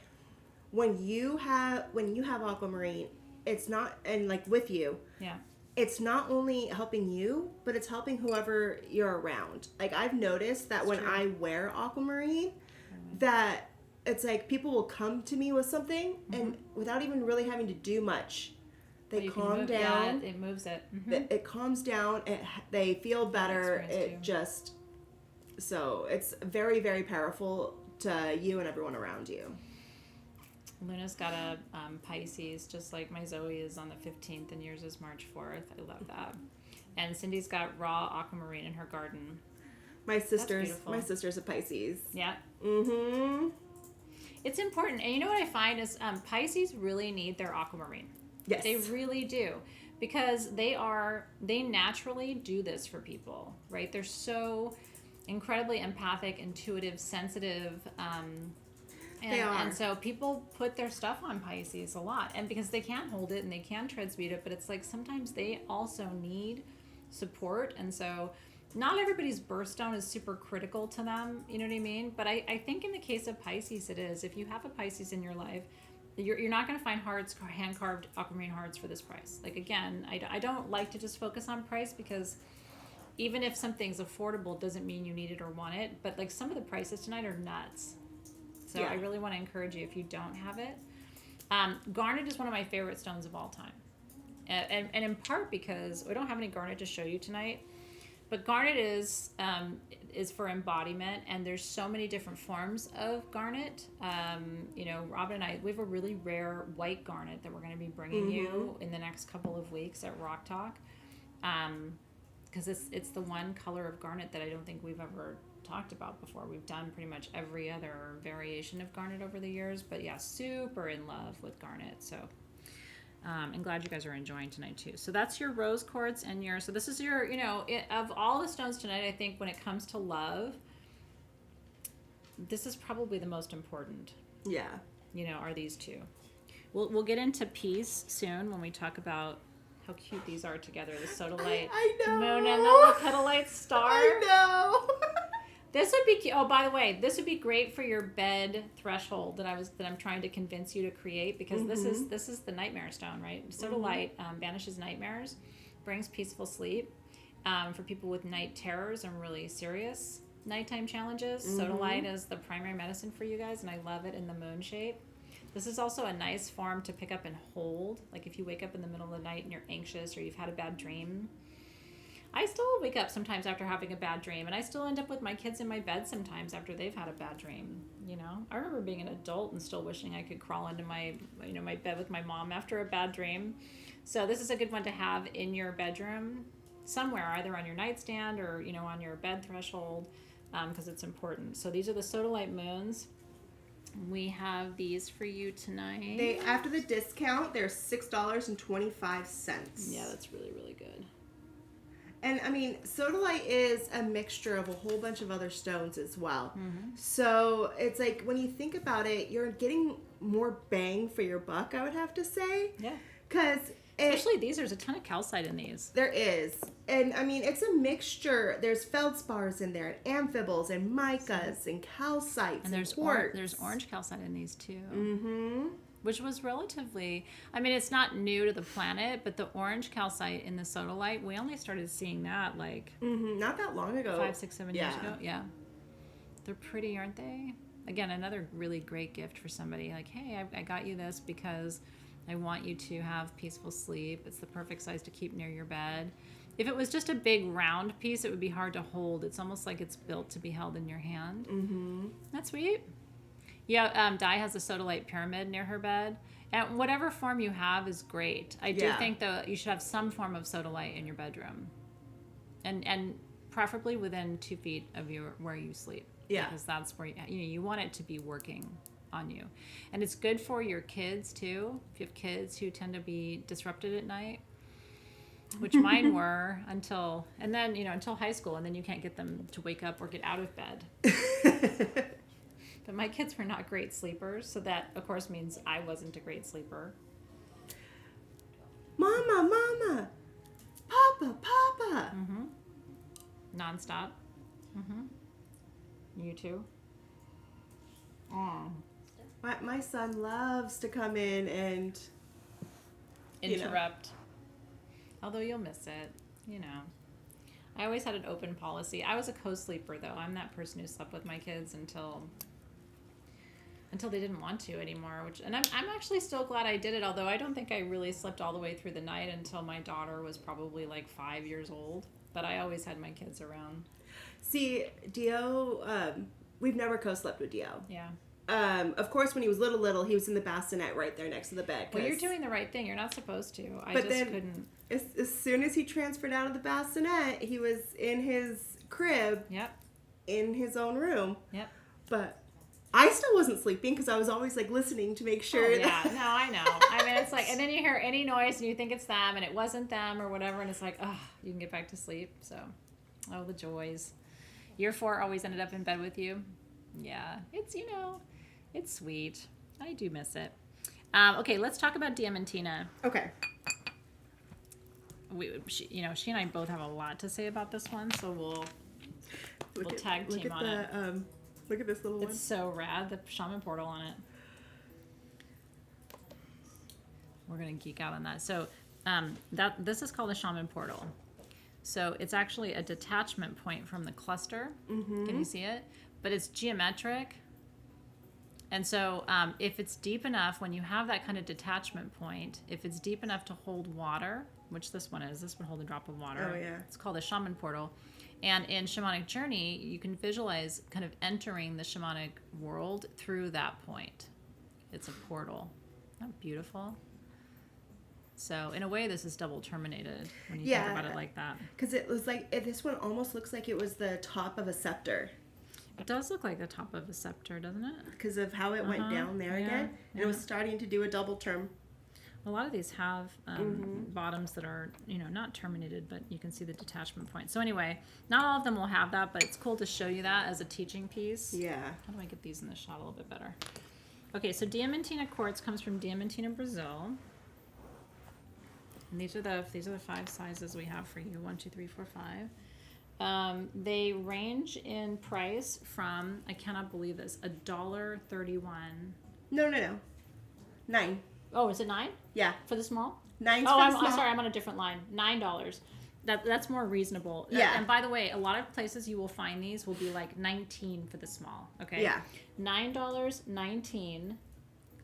when you have aquamarine, it's not, and like with you, it's not only helping you, but it's helping whoever you're around. Like I've noticed that when I wear aquamarine, that it's like people will come to me with something and without even really having to do much, they calm down. Yeah, it moves it. It calms down. They feel better. So it's very, very powerful to you and everyone around you. Luna's got a Pisces, just like my Zoe is on the 15th, and yours is March 4th. I love that. And Cindy's got raw aquamarine in her garden. My sister's a Pisces. Yeah. It's important. And you know what I find is Pisces really need their aquamarine. Yes. They really do. Because they naturally do this for people, right? They're so incredibly empathic, intuitive, sensitive, and so people put their stuff on Pisces a lot, and because they can hold it and they can transmute it, but it's like sometimes they also need support, and so not everybody's birthstone is super critical to them, you know what I mean? But I think in the case of Pisces it is. If you have a Pisces in your life, you're not going to find hand-carved aquamarine hearts for this price. Like again, I don't like to just focus on price, because even if something's affordable doesn't mean you need it or want it, but like some of the prices tonight are nuts. So I really want to encourage you if you don't have it. Garnet is one of my favorite stones of all time. And in part because we don't have any garnet to show you tonight, but garnet is for embodiment, and there's so many different forms of garnet. Robin and I, we have a really rare white garnet that we're going to be bringing you in the next couple of weeks at Rock Talk. Because it's the one color of garnet that I don't think we've ever talked about before. We've done pretty much every other variation of garnet over the years, but yeah, super in love with garnet. So I'm glad you guys are enjoying tonight too. So that's your rose quartz and so this is your, of all the stones tonight, I think when it comes to love, this is probably the most important. Yeah. Are these two. We'll get into peace soon when we talk about how cute these are together. The Sodalite moon and the Lepidolite star. I know. This would be cute. Oh, by the way, this would be great for your bed threshold that I'm trying to convince you to create, because this is the nightmare stone, right? Sodalite banishes nightmares, brings peaceful sleep for people with night terrors and really serious nighttime challenges. Sodalite is the primary medicine for you guys, and I love it in the moon shape. This is also a nice form to pick up and hold. Like if you wake up in the middle of the night and you're anxious or you've had a bad dream. I still wake up sometimes after having a bad dream, and I still end up with my kids in my bed sometimes after they've had a bad dream. I remember being an adult and still wishing I could crawl into my bed with my mom after a bad dream. So this is a good one to have in your bedroom somewhere, either on your nightstand or on your bed threshold, because it's important. So these are the Sodalite moons. We have these for you tonight. After the discount, they're $6.25. Yeah, that's really, really good. And I mean, sodalite is a mixture of a whole bunch of other stones as well. So it's like when you think about it, you're getting more bang for your buck, I would have to say. Yeah. Because Especially these, there's a ton of calcite in these. there is. And I mean, it's a mixture. There's feldspars in there, and amphiboles, and micas, and calcites, And there's quartz. there's orange calcite in these too. Mm-hmm. Which was relatively, I mean, it's not new to the planet, but the orange calcite in the sodalite, we only started seeing that like Not that long ago. 5, 6, 7 years Yeah. ago. Yeah. They're pretty, aren't they? Again, another really great gift for somebody. Like, hey, I got you this because I want you to have peaceful sleep. It's the perfect size to keep near your bed. If it was just a big round piece, it would be hard to hold. It's almost like it's built to be held in your hand. Mm-hmm. That's sweet. Yeah, Di has a sodalite pyramid near her bed. And whatever form you have is great. I do Yeah. think, though, you should have some form of sodalite in your bedroom. And preferably within 2 feet of where you sleep. Yeah. Because that's where, you want it to be working on you. And it's good for your kids, too. If you have kids who tend to be disrupted at night, which mine were until high school. And then you can't get them to wake up or get out of bed. But my kids were not great sleepers, so that, of course, means I wasn't a great sleeper. Mama, Papa. Nonstop. You too? Oh. My son loves to come in and Interrupt. Although you'll miss it, I always had an open policy. I was a co-sleeper, though. I'm that person who slept with my kids until they didn't want to anymore, and I'm actually still glad I did it, although I don't think I really slept all the way through the night until my daughter was probably like 5 years old, but I always had my kids around. See, Dio, we've never co-slept with Dio. Yeah. Of course, when he was little, he was in the bassinet right there next to the bed. Well, you're doing the right thing. You're not supposed to. I But just then- couldn't. As soon as he transferred out of the bassinet, he was in his crib, Yep. in his own room. Yep. But I still wasn't sleeping because I was always like listening to make sure. Oh, yeah. No, I know. I mean, it's like, and then you hear any noise and you think it's them and it wasn't them or whatever, and it's like, oh, you can get back to sleep. So, oh, the joys. Year 4 always ended up in bed with you. Yeah. It's, it's sweet. I do miss it. Okay, let's talk about Diamantina. Okay. She and I both have a lot to say about this one, so we'll tag team on it. Look at this little one. It's so rad, the shaman portal on it. We're gonna geek out on that. So this is called a shaman portal. So it's actually a detachment point from the cluster. Mm-hmm. Can you see it? But it's geometric. And so if it's deep enough, when you have that kind of detachment point, if it's deep enough to hold water, which this one would hold a drop of water. Oh, yeah. It's called a shaman portal. And in Shamanic Journey, you can visualize kind of entering the shamanic world through that point. It's a portal. Isn't that beautiful? So in a way, this is double terminated when you think about it like that. Because it was like, this one almost looks like it was the top of a scepter. It does look like the top of a scepter, doesn't it? Because of how it went down there again. And it was starting to do a double term. A lot of these have bottoms that are, not terminated, but you can see the detachment point. So anyway, not all of them will have that, but it's cool to show you that as a teaching piece. Yeah. How do I get these in the shot a little bit better? Okay, so Diamantina quartz comes from Diamantina, Brazil. And these are the 5 sizes we have for you. 1, 2, 3, 4, 5. They range in price from, I cannot believe this, $1.31. No. 9. Oh, is it 9 Yeah. for the small? 9 Oh, for I'm the small. sorry, I'm on a different line. $9. That's more reasonable. Yeah. And by the way, a lot of places you will find these will be like $19 for the small. Okay. Yeah. $9, $19,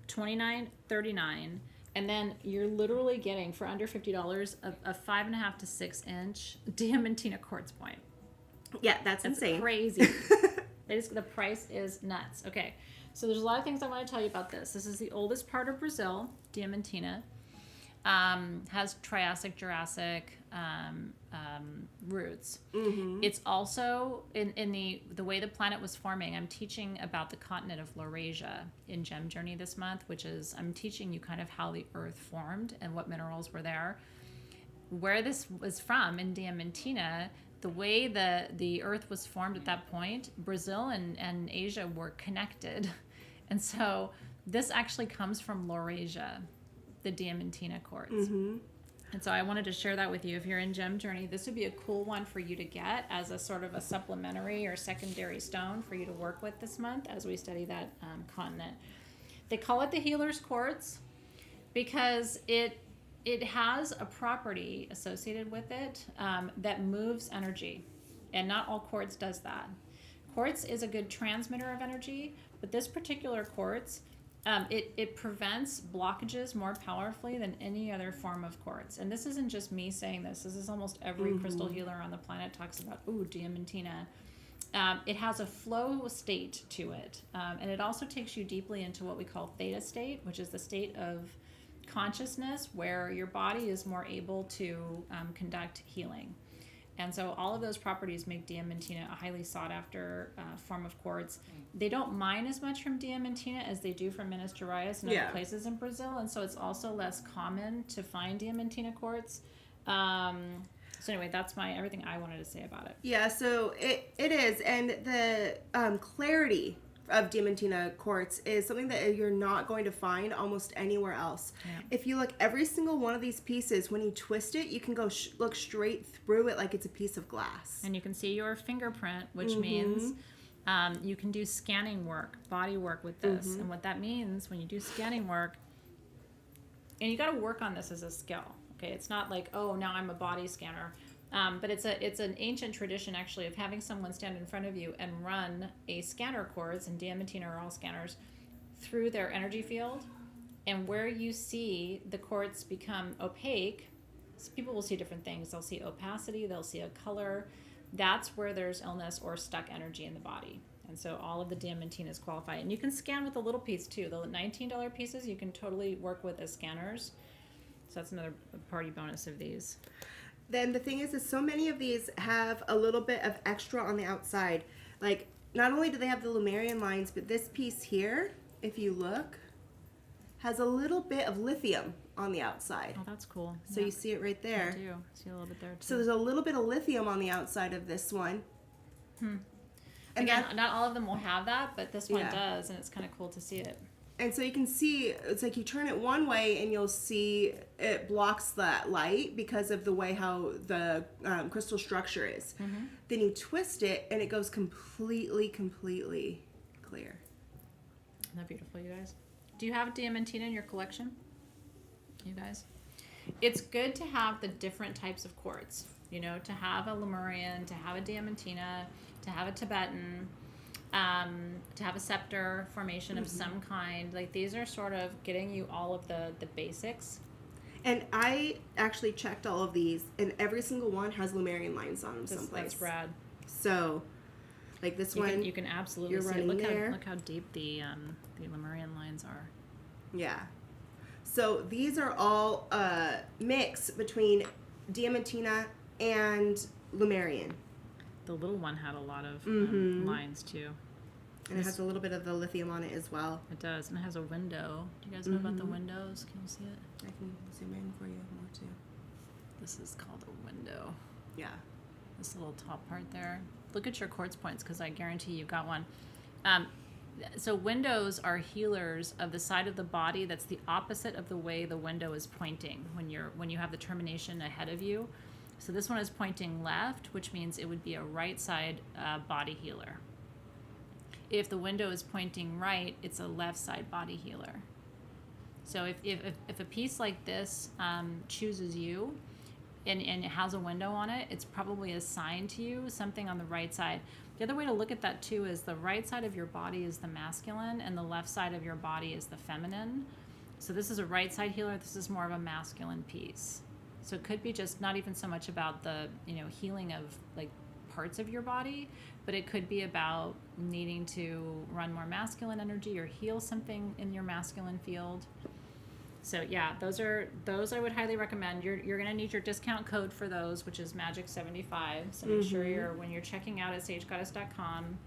$29, $39, and then you're literally getting for under $50 a 5.5 to 6 inch Diamantina quartz point. Yeah, that's That's insane. crazy. The price is nuts. Okay, so there's a lot of things I want to tell you about this. This is the oldest part of Brazil, Diamantina. Has Triassic, Jurassic roots. Mm-hmm. It's also in the way the planet was forming. I'm teaching about the continent of Laurasia in Gem Journey this month, which is I'm teaching you kind of how the Earth formed and what minerals were there. where this was from in Diamantina, the way the earth was formed at that point, Brazil and Asia were connected. And so this actually comes from Laurasia, the Diamantina quartz. Mm-hmm. And so I wanted to share that with you. If you're in Gem Journey, this would be a cool one for you to get as a sort of a supplementary or secondary stone for you to work with this month as we study that continent. They call it the healer's quartz because it has a property associated with it that moves energy. And not all quartz does that. Quartz is a good transmitter of energy, but this particular quartz, it prevents blockages more powerfully than any other form of quartz. And this isn't just me saying this. This is almost every crystal healer on the planet talks about, Diamantina. It has a flow state to it. And it also takes you deeply into what we call theta state, which is the state of consciousness where your body is more able to conduct healing. And so all of those properties make Diamantina a highly sought after form of quartz. They don't mine as much from Diamantina as they do from Minas Gerais and other places in Brazil. And so it's also less common to find Diamantina quartz. So anyway, that's everything I wanted to say about it. Yeah, so it is. And the clarity of Diamantina quartz is something that you're not going to find almost anywhere else. Yeah. If you look, every single one of these pieces, when you twist it, you can go look straight through it like it's a piece of glass. And you can see your fingerprint, which means you can do scanning work, body work with this. And what that means when you do scanning work, and you got to work on this as a skill. Okay, it's not like, oh, now I'm a body scanner. But it's an ancient tradition, actually, of having someone stand in front of you and run a scanner quartz, and Diamantina are all scanners, through their energy field. And where you see the quartz become opaque, so people will see different things. They'll see opacity, they'll see a color. That's where there's illness or stuck energy in the body. And so all of the Diamantinas qualify. And you can scan with a little piece, too. The $19 pieces, you can totally work with as scanners. So that's another party bonus of these. Then the thing is so many of these have a little bit of extra on the outside. Like, not only do they have the Lemurian lines, but this piece here, if you look, has a little bit of lithium on the outside. Oh, that's cool. So you see it right there. I do. See a little bit there, too. So there's a little bit of lithium on the outside of this one. And again, not all of them will have that, but this one does, and it's kind of cool to see it. And so you can see, it's like you turn it one way and you'll see it blocks that light because of the way how the crystal structure is. Then you twist it and it goes completely clear. Isn't that beautiful, you guys? Do you have Diamantina in your collection, you guys? It's good to have the different types of quartz, to have a Lemurian, to have a Diamantina, to have a Tibetan, to have a scepter formation of some kind. Like, these are sort of getting you all of the basics. And I actually checked all of these, and every single one has Lemurian lines on them someplace. That's rad. So, like this one, you can absolutely see it. Look how deep the Lemurian lines are. Yeah. So these are all mix between Diamantina and Lemurian. The little one had a lot of lines too. And it has a little bit of the lithium on it as well. It does, and it has a window. Do you guys know about the windows? Can you see it? I can zoom in for you more too. This is called a window. Yeah. This little top part there. Look at your quartz points, because I guarantee you got one. So windows are healers of the side of the body that's the opposite of the way the window is pointing when you have the termination ahead of you. So this one is pointing left, which means it would be a right side body healer. If the window is pointing right, it's a left side body healer. So if a piece like this chooses you and it has a window on it, it's probably assigned to you something on the right side. The other way to look at that too is the right side of your body is the masculine and the left side of your body is the feminine. So this is a right side healer. This is more of a masculine piece. So it could be just not even so much about the, healing of like parts of your body, but it could be about needing to run more masculine energy or heal something in your masculine field. So yeah, those I would highly recommend. You're going to need your discount code for those, which is Magic75. So make sure when you're checking out at sagegoddess.com,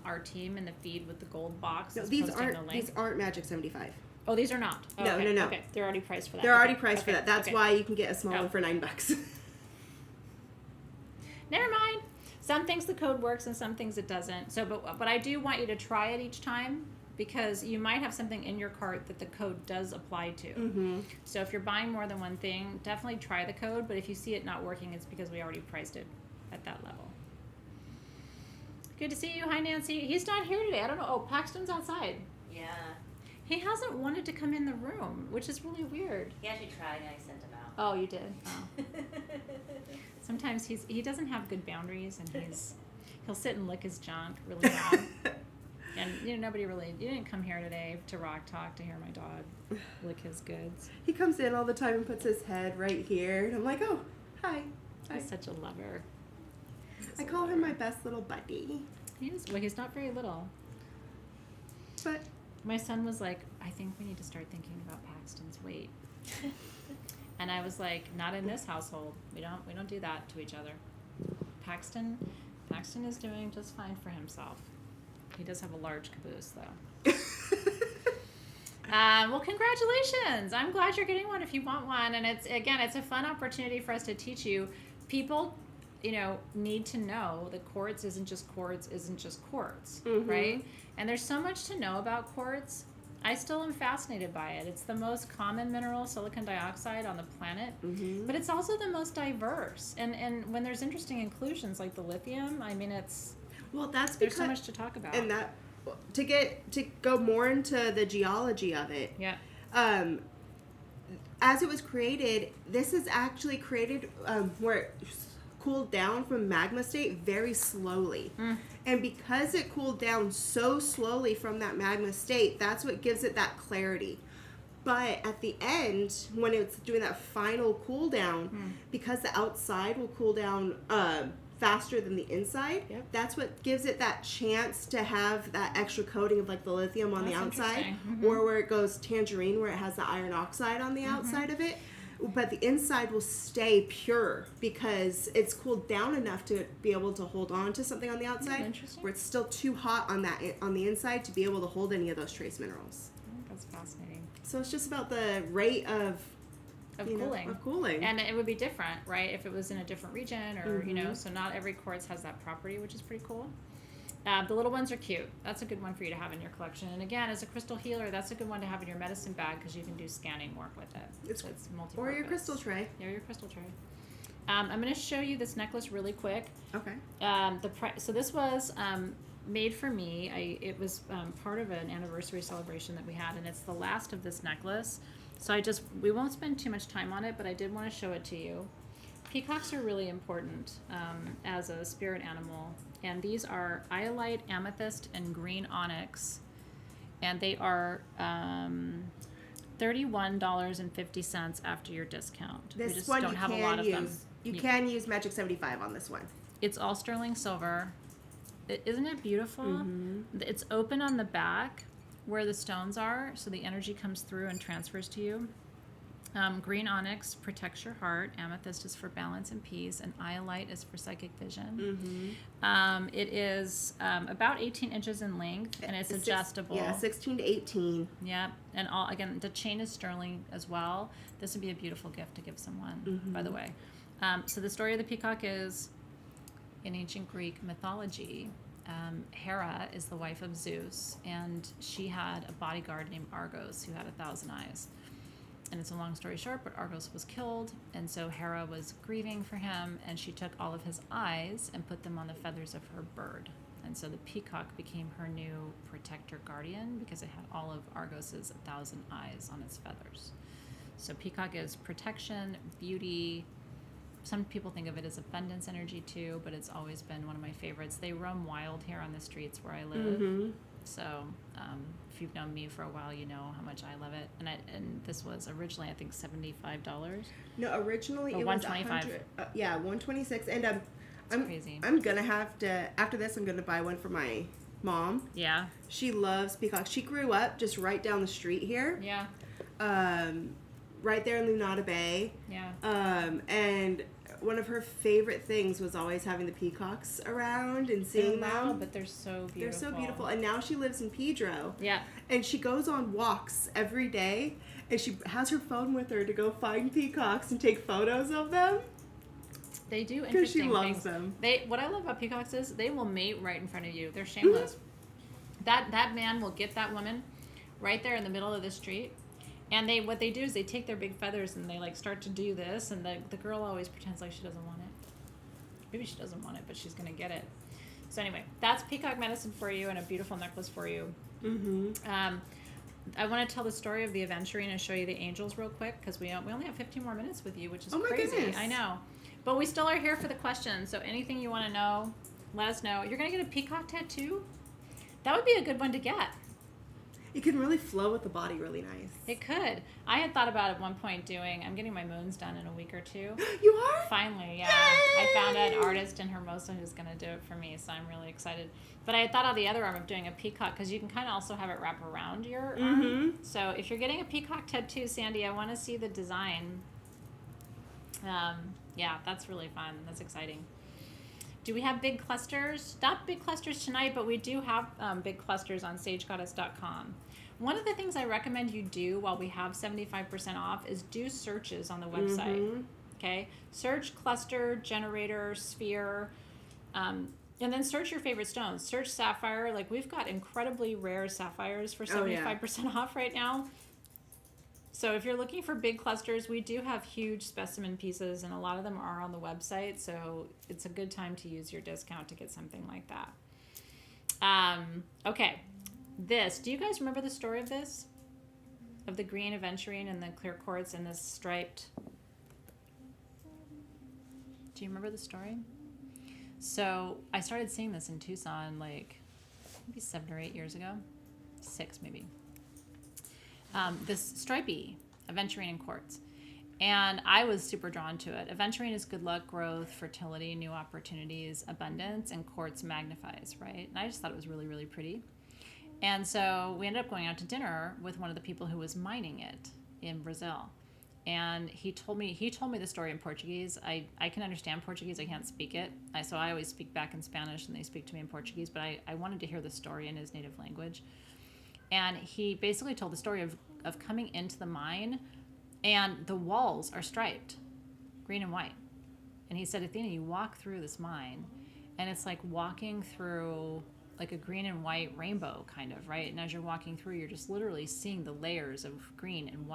our team in the feed with the gold box is posting the link. These aren't Magic 75. Oh, these are not. Oh, No, okay. no. Okay, they're already priced for that. They're already Okay, priced for okay, that. That's okay. why you can get a small Oh. one for $9. Never mind. Some things the code works and some things it doesn't. So, but I do want you to try it each time because you might have something in your cart that the code does apply to. Mm-hmm. So if you're buying more than one thing, definitely try the code. But if you see it not working, it's because we already priced it at that level. Good to see you. Hi, Nancy. He's not here today. I don't know. Oh, Paxton's outside. Yeah. He hasn't wanted to come in the room, which is really weird. He actually tried and I sent him out. Oh, you did? Oh. Sometimes he doesn't have good boundaries, and he'll sit and lick his junk really loud. And nobody really. You didn't come here today to Rock Talk to hear my dog lick his goods. He comes in all the time and puts his head right here, and I'm like, oh, hi. He's such a lover. I call him my best little buddy. He's not very little. But my son was like, I think we need to start thinking about Paxton's weight. And I was like, not in this household. We don't do that to each other. Paxton is doing just fine for himself. He does have a large caboose though. Well, congratulations. I'm glad you're getting one if you want one. And it's a fun opportunity for us to teach you. People, need to know that quartz isn't just quartz, Mm-hmm. right? And there's so much to know about quartz. I still am fascinated by it. It's the most common mineral, silicon dioxide, on the planet, mm-hmm. but it's also the most diverse. And when there's interesting inclusions like the lithium, I mean, that's there's because so much to talk about. and that to go more into the geology of it. Yeah. As it was created, this is actually created where it cooled down from magma state very slowly. And because it cooled down so slowly from that magma state, that's what gives it that clarity. But at the end, when it's doing that final cool down, because the outside will cool down faster than the inside, Yep. that's what gives it that chance to have that extra coating of like the lithium on That's the outside, interesting. or where it goes tangerine, where it has the iron oxide on the outside of it. But the inside will stay pure because it's cooled down enough to be able to hold on to something on the outside, interesting. where it's still too hot on the inside to be able to hold any of those trace minerals. That's fascinating. So it's just about the rate of cooling. And it would be different, right? If it was in a different region or, Mhm. so not every quartz has that property, which is pretty cool. The little ones are cute. That's a good one for you to have in your collection. And again, as a crystal healer, that's a good one to have in your medicine bag because you can do scanning work with it. It's multi-purpose. or your crystal tray. Yeah, your crystal tray. I'm going to show you this necklace really quick. Okay. So this was made for me. It was part of an anniversary celebration that we had, and it's the last of this necklace. So we won't spend too much time on it, but I did want to show it to you. Peacocks are really important as a spirit animal, and these are iolite, amethyst, and green onyx, and they are $31.50 after your discount. This we just one don't have a lot of them. You can use Magic 75 on this one. It's all sterling silver. Isn't it beautiful? Mhm. It's open on the back where the stones are, so the energy comes through and transfers to you. Green onyx protects your heart. Amethyst is for balance and peace, and iolite is for psychic vision. Mm-hmm. It is about 18 inches in length, and it's adjustable. 16 to 18. Yep, and again, the chain is sterling as well. This would be a beautiful gift to give someone, by the way. So the story of the peacock is, in ancient Greek mythology, Hera is the wife of Zeus, and she had a bodyguard named Argos who had 1,000 eyes. And it's a long story short, but Argos was killed, and so Hera was grieving for him, and she took all of his eyes and put them on the feathers of her bird. And so the peacock became her new protector guardian because it had all of Argos's 1,000 eyes on its feathers. So peacock is protection, beauty. Some people think of it as abundance energy too, but it's always been one of my favorites. They roam wild here on the streets where I live. Mm-hmm. So if you've known me for a while, you know how much I love it. And this was originally, I think, $75. No, originally Or it was $125. 100. Yeah, 126. And It's crazy. I'm gonna have to, after this, I'm gonna buy one for my mom. Yeah. She loves peacocks. She grew up just right down the street here. Yeah. Right there in Lunada Bay. Yeah. And one of her favorite things was always having the peacocks around and seeing They're them. loud, but they're so beautiful. They're so beautiful. And now she lives in Pedro. Yeah. And she goes on walks every day, and she has her phone with her to go find peacocks and take photos of them. They do Because interesting she loves things. them. What I love about peacocks is they will mate right in front of you. They're shameless. That man will get that woman right there in the middle of the street. And what they do is they take their big feathers and they like start to do this, and the girl always pretends like she doesn't want it. Maybe she doesn't want it, but she's gonna get it. So anyway, that's peacock medicine for you and a beautiful necklace for you. I want to tell the story of the aventurine and show you the angels real quick because we only have 15 more minutes with you, which is crazy. Goodness. I know, but we still are here for the questions. So anything you want to know, let us know. You're gonna get a peacock tattoo. That would be a good one to get. It can really flow with the body really nice. It could. I had thought about at one point I'm getting my moons done in a week or two. You are? Finally, yeah. Yay! I found an artist in Hermosa who's going to do it for me, so I'm really excited. But I had thought on the other arm of doing a peacock because you can kind of also have it wrap around your arm. So if you're getting a peacock tattoo, Sandy, I want to see the design. Yeah, that's really fun. That's exciting. Do we have big clusters? Not big clusters tonight, but we do have big clusters on sagegoddess.com. One of the things I recommend you do while we have 75% off is do searches on the website. Okay? Search cluster, generator, sphere, and then search your favorite stones. Search sapphire. Like, we've got incredibly rare sapphires for 75% off right now. So if you're looking for big clusters, we do have huge specimen pieces, and a lot of them are on the website, so it's a good time to use your discount to get something like that. Okay, do you guys remember the story of this? Of the green aventurine and the clear quartz and this striped... Do you remember the story? So I started seeing this in Tucson like maybe 7 or 8 years ago. 6 maybe. This stripy aventurine and quartz. And I was super drawn to it. Aventurine is good luck, growth, fertility, new opportunities, abundance, and quartz magnifies, right? And I just thought it was really, really pretty. And so we ended up going out to dinner with one of the people who was mining it in Brazil. And he told me the story in Portuguese. I can understand Portuguese. I can't speak it. So I always speak back in Spanish and they speak to me in Portuguese. But I wanted to hear the story in his native language. And he basically told the story of coming into the mine, and the walls are striped, green and white. And he said, Athena, you walk through this mine, and it's like walking through like a green and white rainbow kind of, right? And as you're walking through, you're just literally seeing the layers of green and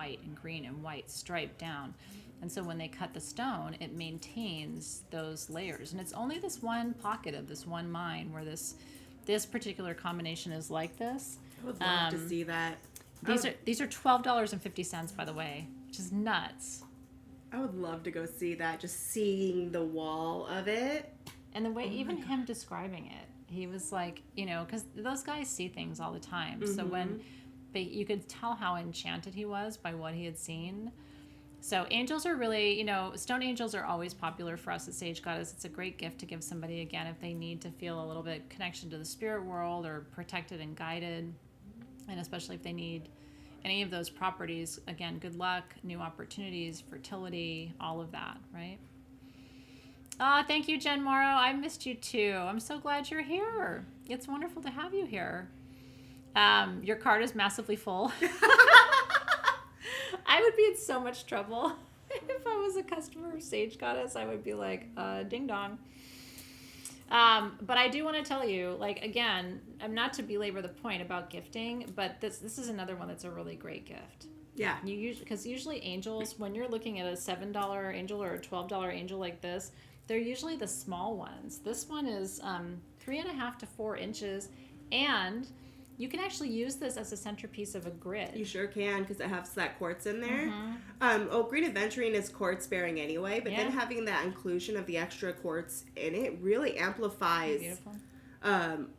white striped down. And so when they cut the stone, it maintains those layers. And it's only this one pocket of this one mine where this particular combination is like this. I would love to see that. These are $12.50, by the way, which is nuts. I would love to go see that, just seeing the wall of it. And the way, even him describing it, he was like, because those guys see things all the time. So you could tell how enchanted he was by what he had seen. So angels are really, stone angels are always popular for us at Sage Goddess. It's a great gift to give somebody, again, if they need to feel a little bit connection to the spirit world or protected and guided. And especially if they need any of those properties, again, good luck, new opportunities, fertility, all of that, right? Thank you, Jen Morrow. I missed you too. I'm so glad you're here. It's wonderful to have you here. Your card is massively full. I would be in so much trouble if I was a customer of Sage Goddess. I would be like, ding dong. But I do want to tell you, like, again, I'm not to belabor the point about gifting, but this is another one that's a really great gift. Yeah. Because usually angels, when you're looking at a $7 angel or a $12 angel like this, they're usually the small ones. This one is 3.5 to 4 inches, and you can actually use this as a centerpiece of a grid. You sure can, because it has that quartz in there. Green aventurine is quartz bearing anyway, but then having that inclusion of the extra quartz in it really amplifies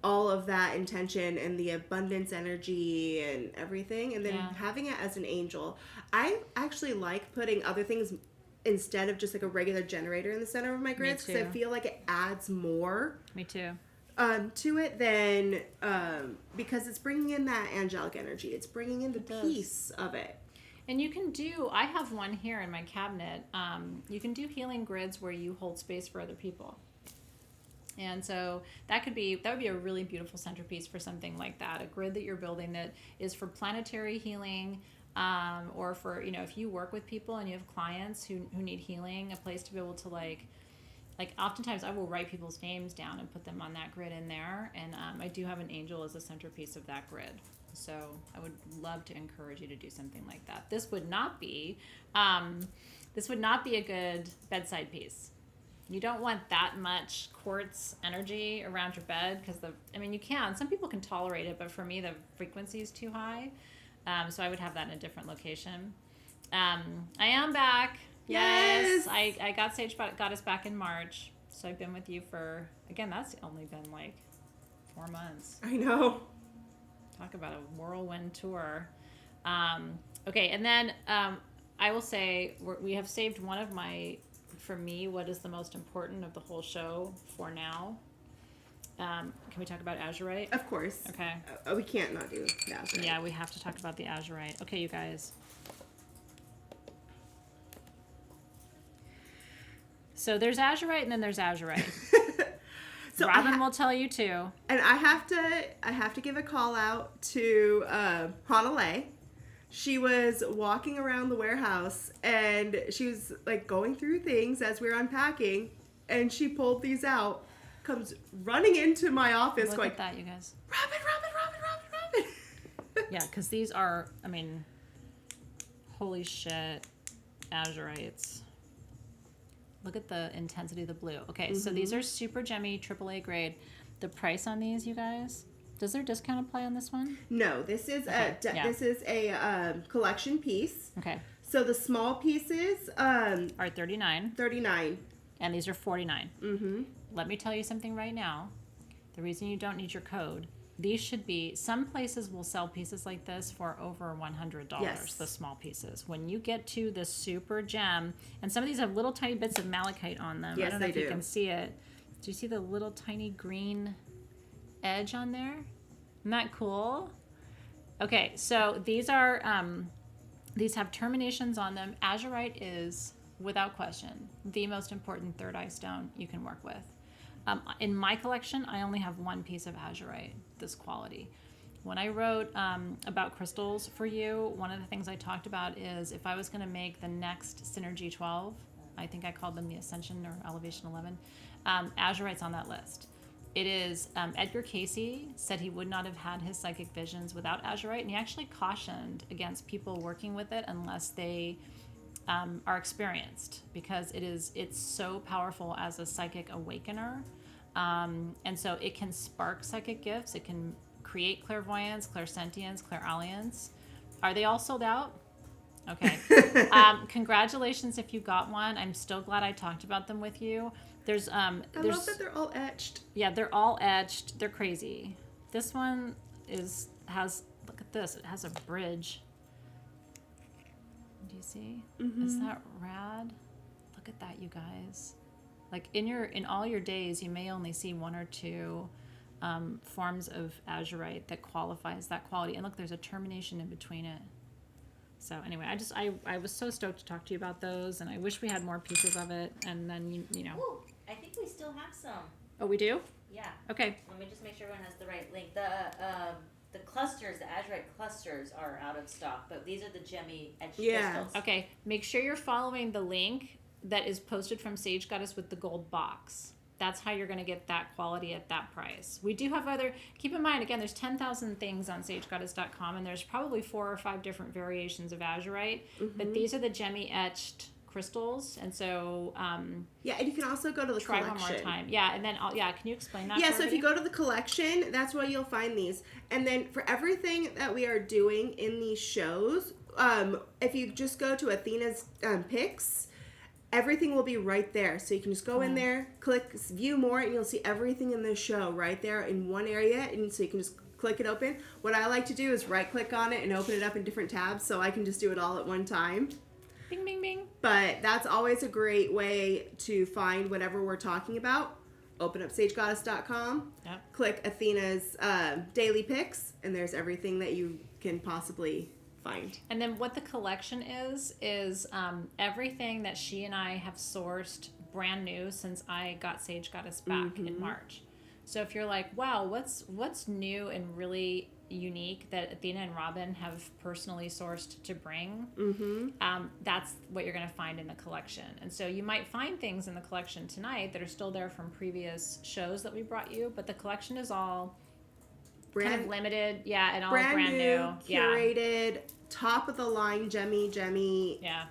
all of that intention and the abundance energy and everything. And then having it as an angel, I actually like putting other things instead of just like a regular generator in the center of my grids, because I feel like it adds more. Me too. To it than because it's bringing in that angelic energy. It's bringing in the peace of it. And you can do, I have one here in my cabinet. You can do healing grids where you hold space for other people. And so that would be a really beautiful centerpiece for something like that. A grid that you're building that is for planetary healing, or for, if you work with people and you have clients who need healing, a place to be able to like oftentimes I will write people's names down and put them on that grid in there. And I do have an angel as a centerpiece of that grid. So I would love to encourage you to do something like that. This would not be a good bedside piece. You don't want that much quartz energy around your bed because you can. Some people can tolerate it, but for me, the frequency is too high. So I would have that in a different location. I am back. Yes. I got Sage Goddess back in March. So I've been with you for, again, that's only been like 4 months. I know. Talk about a whirlwind tour. Okay, and then I will say we have saved one of my, for me, what is the most important of the whole show for now. Can we talk about azurite? Of course. Okay. We can't not do the azurite. Yeah, we have to talk about the azurite. Okay, you guys. So there's azurite and then there's azurite. So Robin will tell you too. And I have to give a call out to Hanalei. She was walking around the warehouse and she was like going through things as we were unpacking, and she pulled these out, comes running into my office. Look going, at that, you guys. Robin. Yeah, because these are, holy shit, azurites. Look at the intensity of the blue. Okay, so these are super gemmy, AAA grade. The price on these, you guys, does there discount apply on this one? No, this is a collection piece. Okay. So the small pieces are $39. $39. And these are $49. Mm-hmm. Let me tell you something right now. The reason you don't need your code, these should be, some places will sell pieces like this for over $100, yes. The small pieces. When you get to the super gem, and some of these have little tiny bits of malachite on them. Yes, I don't know if you you can see it. Do you see the little tiny green edge on there? Isn't that cool? Okay, so these are, these have terminations on them. Azurite is, without question, the most important third eye stone you can work with. In my collection, I only have one piece of azurite, this quality. When I wrote about crystals for you, one of the things I talked about is if I was going to make the next Synergy 12, I think I called them the Ascension or Elevation 11, azurite's on that list. It is, Edgar Casey said he would not have had his psychic visions without azurite, and he actually cautioned against people working with it unless they are experienced, because it's so powerful as a psychic awakener, and so it can spark psychic gifts. It can create clairvoyance, clairsentience, clairalience. Are they all sold out? Okay. Congratulations if you got one. I'm still glad I talked about them with you. I love that they're all etched. Yeah, they're all etched. They're crazy. This one has look at this. It has a bridge. Do you see? Mm-hmm. Is that rad? Look at that, you guys. Like in all your days, you may only see one or two forms of azurite that qualifies that quality. And look, there's a termination in between it. So anyway, I was so stoked to talk to you about those, and I wish we had more pieces of it. And then you know. Ooh, I think we still have some. Oh, we do? Yeah. Okay. Let me just make sure everyone has the right link. The clusters, the azurite clusters are out of stock, but these are the gemmy etched crystals. Okay. Make sure you're following the link that is posted from Sage Goddess with the gold box. That's how you're going to get that quality at that price. We do have keep in mind, again, there's 10,000 things on sagegoddess.com, and there's probably 4 or 5 different variations of azurite, but these are the gemmy etched crystals, and so and you can also go to the try collection. One more time. Yeah, and then can you explain that? Yeah, so if you go to the collection, that's where you'll find these. And then for everything that we are doing in these shows, if you just go to Athena's picks, everything will be right there. So you can just go in there, click view more, and you'll see everything in the show right there in one area. And so you can just click it open. What I like to do is right click on it and open it up in different tabs, so I can just do it all at one time. Bing, bing, bing. But that's always a great way to find whatever we're talking about. Open up sagegoddess.com, click Athena's daily picks, and there's everything that you can possibly find. And then what the collection is everything that she and I have sourced brand new since I got Sage Goddess back in March. So if you're like, wow, what's new and really unique that Athena and Robin have personally sourced to bring, that's what you're going to find in the collection. And so you might find things in the collection tonight that are still there from previous shows that we brought you, but the collection is all kind of limited, and all brand new, curated, top of the line, gemmy. Yeah.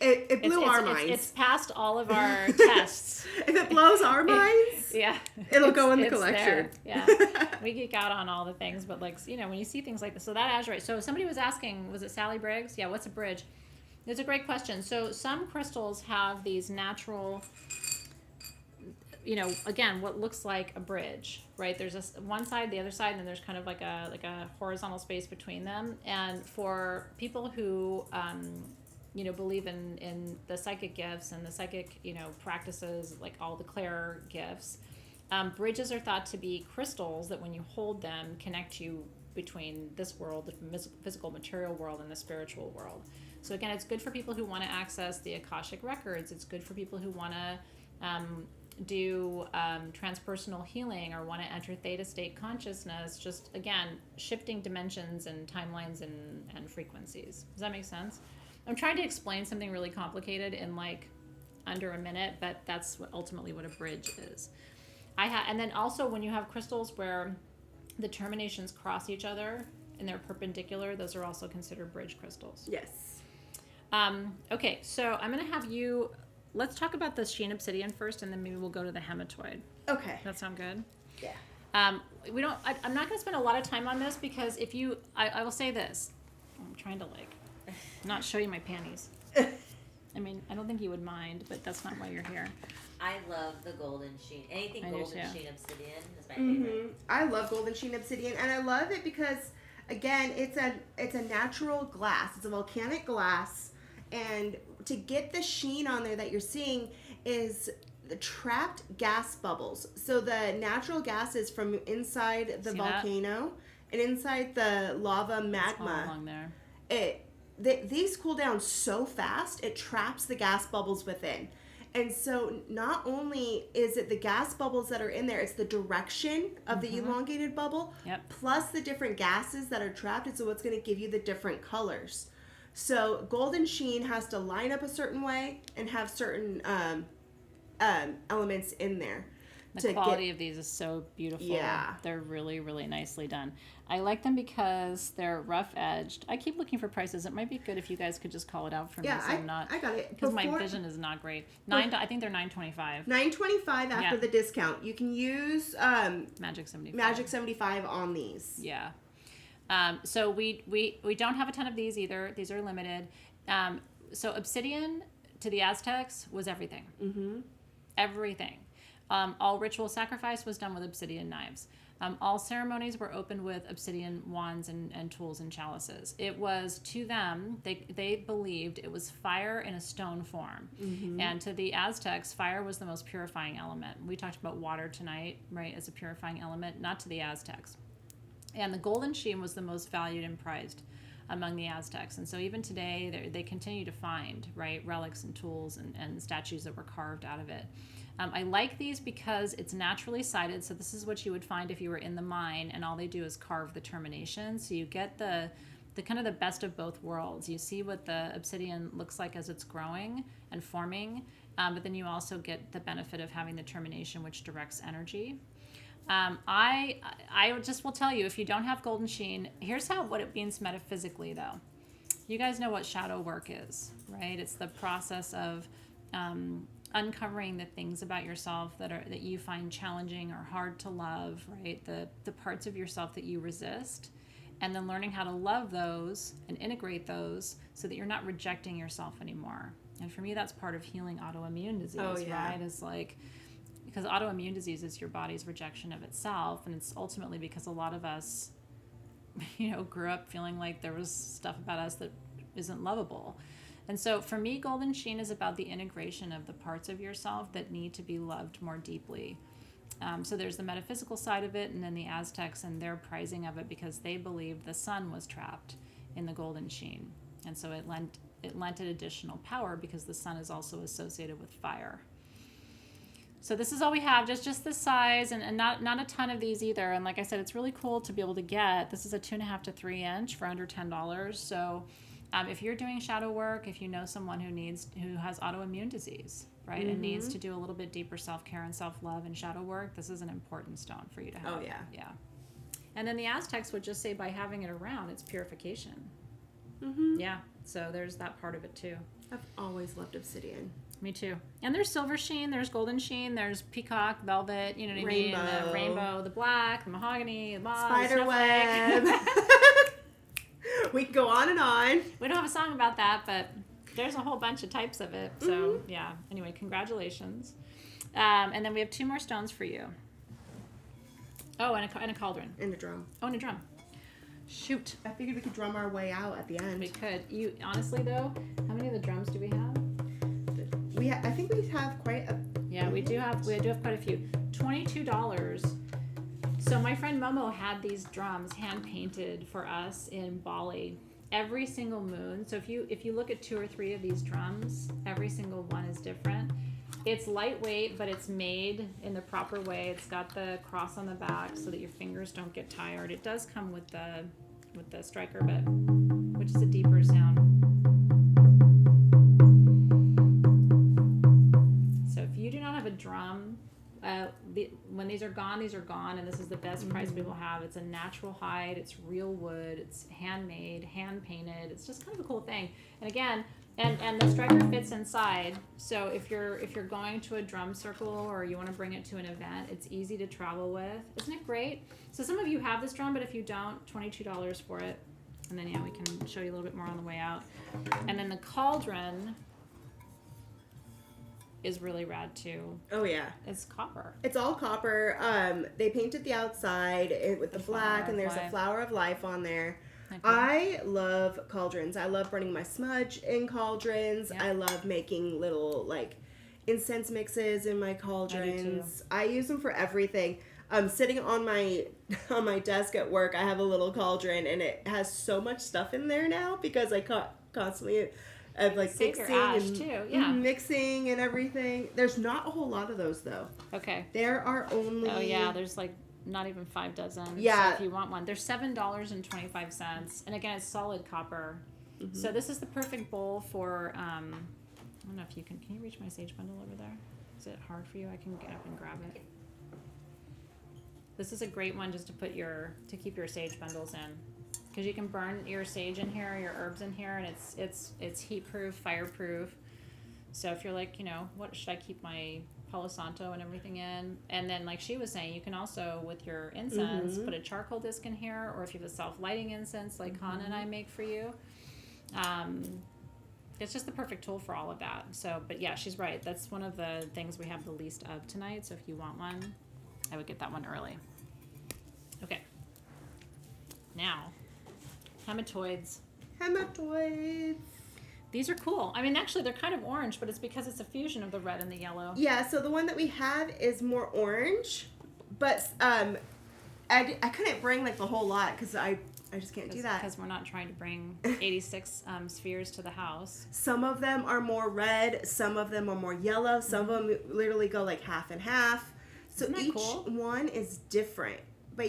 It blew our minds. It's passed all of our tests. If it blows our minds, it'll go in the collection. There. Yeah, we geek out on all the things, but like, when you see things like this, so that azurite. So somebody was asking, was it Sally Briggs? Yeah, what's a bridge? It's a great question. So some crystals have these natural, again, what looks like a bridge, right? There's one side, the other side, and then there's kind of like a horizontal space between them. And for people who believe in the psychic gifts and the psychic, practices, like all the clair gifts, bridges are thought to be crystals that when you hold them connect you between this world, the physical material world, and the spiritual world. So again, it's good for people who want to access the Akashic records. It's good for people who want to do transpersonal healing or want to enter theta state consciousness, just again shifting dimensions and timelines and frequencies. Does that make sense? I'm trying to explain something really complicated in like under a minute, but that's ultimately what a bridge is. And then also when you have crystals where the terminations cross each other and they're perpendicular, those are also considered bridge crystals. Yes. Okay, so I'm going to have you, let's talk about the sheen obsidian first, and then maybe we'll go to the hematoid. Okay. That sound good? Yeah. I'm not going to spend a lot of time on this because I will say this. I'm trying to not show you my panties. I mean, I don't think you would mind, but that's not why you're here. I love the golden sheen. Anything golden sheen obsidian is my favorite. I love golden sheen obsidian, and I love it because, again, it's a natural glass. It's a volcanic glass, and to get the sheen on there that you're seeing is the trapped gas bubbles. So the natural gases from inside the volcano and inside the lava magma. It's all along there. These cool down so fast, it traps the gas bubbles within. And so not only is it the gas bubbles that are in there, it's the direction of the elongated bubble, plus the different gases that are trapped. And so it's going to give you the different colors. So golden sheen has to line up a certain way and have certain elements in there. The quality of these is so beautiful. Yeah. They're really, really nicely done. I like them because they're rough edged. I keep looking for prices. It might be good if you guys could just call it out for me. So I got it. Because my vision is not great. I think they're $9.25. $9.25 after the discount. You can use Magic 75. Magic 75 on these. Yeah. So we don't have a ton of these either. These are limited. So obsidian to the Aztecs was everything. Everything. All ritual sacrifice was done with obsidian knives. All ceremonies were opened with obsidian wands and tools and chalices. It was, to them, they believed it was fire in a stone form. And to the Aztecs, fire was the most purifying element. We talked about water tonight, right, as a purifying element, not to the Aztecs. And the golden sheen was the most valued and prized among the Aztecs. And so even today, they continue to find, right, relics and tools and statues that were carved out of it. I like these because it's naturally sided. So this is what you would find if you were in the mine and all they do is carve the termination. So you get the kind of the best of both worlds. You see what the obsidian looks like as it's growing and forming, but then you also get the benefit of having the termination, which directs energy. I just will tell you, if you don't have golden sheen, here's what it means metaphysically, though. You guys know what shadow work is, right? It's the process of uncovering the things about yourself that you find challenging or hard to love, right? The parts of yourself that you resist, and then learning how to love those and integrate those so that you're not rejecting yourself anymore. And for me, that's part of healing autoimmune disease, right? It's like, because autoimmune disease is your body's rejection of itself, and it's ultimately because a lot of us, grew up feeling like there was stuff about us that isn't lovable. And so for me, golden sheen is about the integration of the parts of yourself that need to be loved more deeply. So there's the metaphysical side of it, and then the Aztecs and their prizing of it because they believed the sun was trapped in the golden sheen. And so it lent it additional power because the sun is also associated with fire. So this is all we have, just this size, and not a ton of these either. And like I said, it's really cool to be able to get. This is a 2.5 to 3 inch for under $10. So if you're doing shadow work, if you know someone who has autoimmune disease, right, and needs to do a little bit deeper self-care and self-love and shadow work, this is an important stone for you to have. Oh, yeah. Yeah. And then the Aztecs would just say by having it around, it's purification. Yeah. So there's that part of it too. I've always loved obsidian. Me too. And there's silver sheen, there's golden sheen, there's peacock, velvet, you know what I mean? The rainbow, the black, the mahogany, the moss, spider web. We can go on and on. We don't have a song about that, but there's a whole bunch of types of it. So, yeah. Anyway, congratulations. And then we have 2 more stones for you. Oh, and a cauldron. And a drum. Oh, and a drum. Shoot. I figured we could drum our way out at the end. We could. Honestly, though, how many of the drums do we have? I think we have quite a... Yeah, we do have quite a few. $22. So my friend Momo had these drums hand painted for us in Bali every single moon. So if you look at 2 or 3 of these drums, every single one is different. It's lightweight, but it's made in the proper way. It's got the cross on the back so that your fingers don't get tired. It does come with the striker bit, which is a deeper sound. So if you do not have a drum, when these are gone, and this is the best price we will have. It's a natural hide, it's real wood, it's handmade, hand painted. It's just kind of a cool thing. And again, and the striker fits inside. So if you're going to a drum circle or you want to bring it to an event, it's easy to travel with. Isn't it great? So some of you have this drum, but if you don't, $22 for it. And then we can show you a little bit more on the way out. And then the cauldron is really rad too. Oh yeah. It's copper. It's all copper. They painted the outside with the black, and there's a flower of life on there. Okay. I love cauldrons. I love burning my smudge in cauldrons. Yeah. I love making little incense mixes in my cauldrons. I use them for everything. Sitting on my desk at work, I have a little cauldron, and it has so much stuff in there now because I constantly of save mixing your ash and too. Yeah. Mixing and everything. There's not a whole lot of those though. Okay. There are only. Oh yeah, there's not even 5 dozen. Yeah. So if you want one, there's $7.25, and again, it's solid copper. So this is the perfect bowl for. I don't know if you can. Can you reach my sage bundle over there? Is it hard for you? I can get up and grab it. This is a great one just to keep your sage bundles in. Because you can burn your sage in here, your herbs in here, and it's heat proof, fireproof. So if you're like, what should I keep my Palo Santo and everything in? And then like she was saying, you can also with your incense put a charcoal disc in here, or if you have a self-lighting incense like Hannah and I make for you. It's just the perfect tool for all of that. So, but yeah, she's right. That's one of the things we have the least of tonight. So if you want one, I would get that one early. Okay. Now. Hematoids. These are cool. I mean, actually, they're kind of orange, but it's because it's a fusion of the red and the yellow. Yeah, so the one that we have is more orange, but I couldn't bring the whole lot because I just can't do that. Because we're not trying to bring 86 spheres to the house. Some of them are more red, some of them are more yellow, some of them literally go half and half. So each one is different. But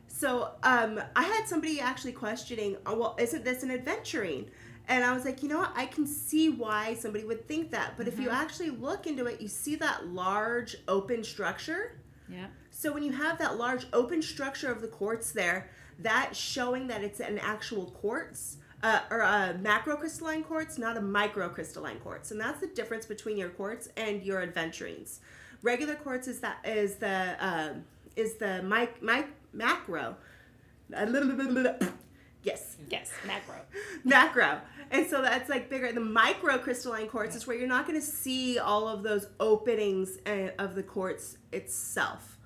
So I had somebody actually questioning, well, isn't this an aventurine? And I was like, what? I can see why somebody would think that. But if you actually look into it, you see that large open structure. Yeah. So when you have that large open structure of the quartz there, that's showing that it's an actual quartz, or a macrocrystalline quartz, not a microcrystalline quartz. And that's the difference between your quartz and your aventurines. Regular quartz is the macro. Yes, macro. And so that's bigger. The microcrystalline quartz is where you're not going to see all of those openings of the quartz itself.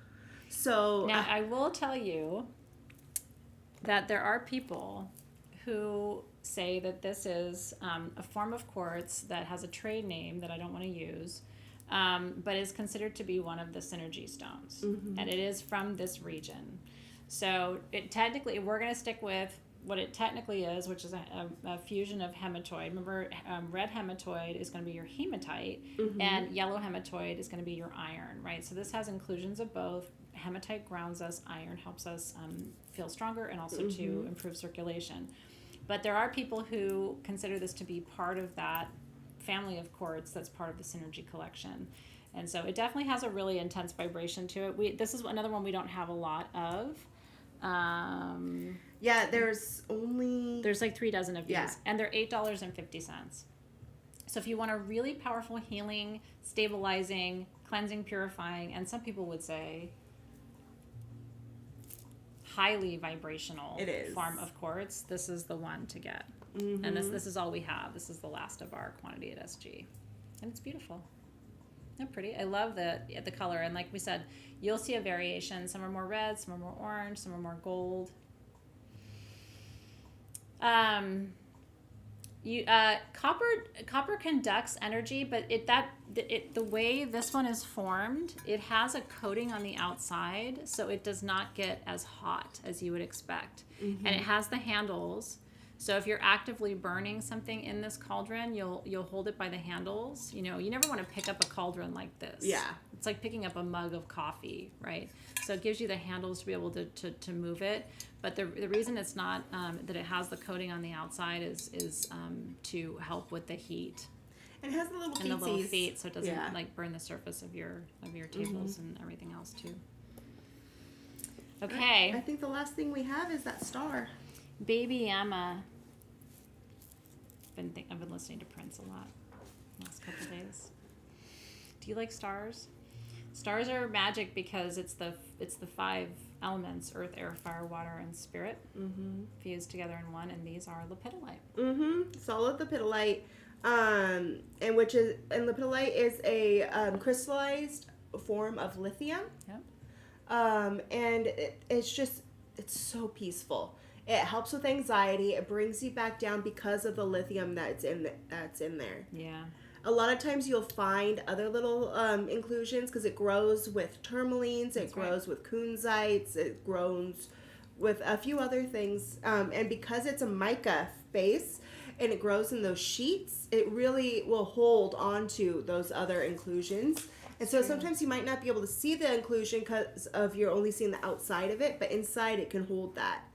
So now I will tell you that there are people who say that this is a form of quartz that has a trade name that I don't want to use, but is considered to be one of the synergy stones, and it is from this region. So technically, we're going to stick with what it technically is, which is a fusion of hematoid. Remember, red hematoid is going to be your hematite, and yellow hematoid is going to be your iron, right? So this has inclusions of both. Hematite grounds us, iron helps us feel stronger, and also to improve circulation. But there are people who consider this to be part of that family of quartz that's part of the Synergy collection. And so it definitely has a really intense vibration to it. This is another one we don't have a lot of. There's like 3 dozen of these, and they're $8.50. So if you want a really powerful healing, stabilizing, cleansing, purifying, and some people would say highly vibrational form of quartz, this is the one to get. And this is all we have. This is the last of our quantity at SG, and it's beautiful. They're pretty. I love the color, and like we said, you'll see a variation. Some are more red, some are more orange, some are more gold. Copper conducts energy, but the way this one is formed, it has a coating on the outside, so it does not get as hot as you would expect. And it has the handles. So if you're actively burning something in this cauldron, you'll hold it by the handles. You know, you never want to pick up a cauldron like this. Yeah. It's like picking up a mug of coffee, right? So it gives you the handles to be able to move it. But the reason it's not, that it has the coating on the outside is to help with the heat. And it has the little and the little feet, so it doesn't like burn the surface of your tables and everything else too. Okay. I think the last thing we have is that star. Baby Emma. I've been listening to Prince a lot the last couple of days. Do you like stars? Stars are magic because it's the 5 elements: earth, air, fire, water, and spirit fused together in one, and these are lepidolite. Solid lepidolite, and lepidolite is a crystallized form of lithium. Yep. And it's so peaceful. It helps with anxiety. It brings you back down because of the lithium that's in there. Yeah. A lot of times you'll find other little inclusions because it grows with tourmalines, it grows with kunzites, it grows with a few other things. And because it's a mica base and it grows in those sheets, it really will hold on to those other inclusions. And so sometimes you might not be able to see the inclusion because of you're only seeing the outside of it, but inside it can hold that.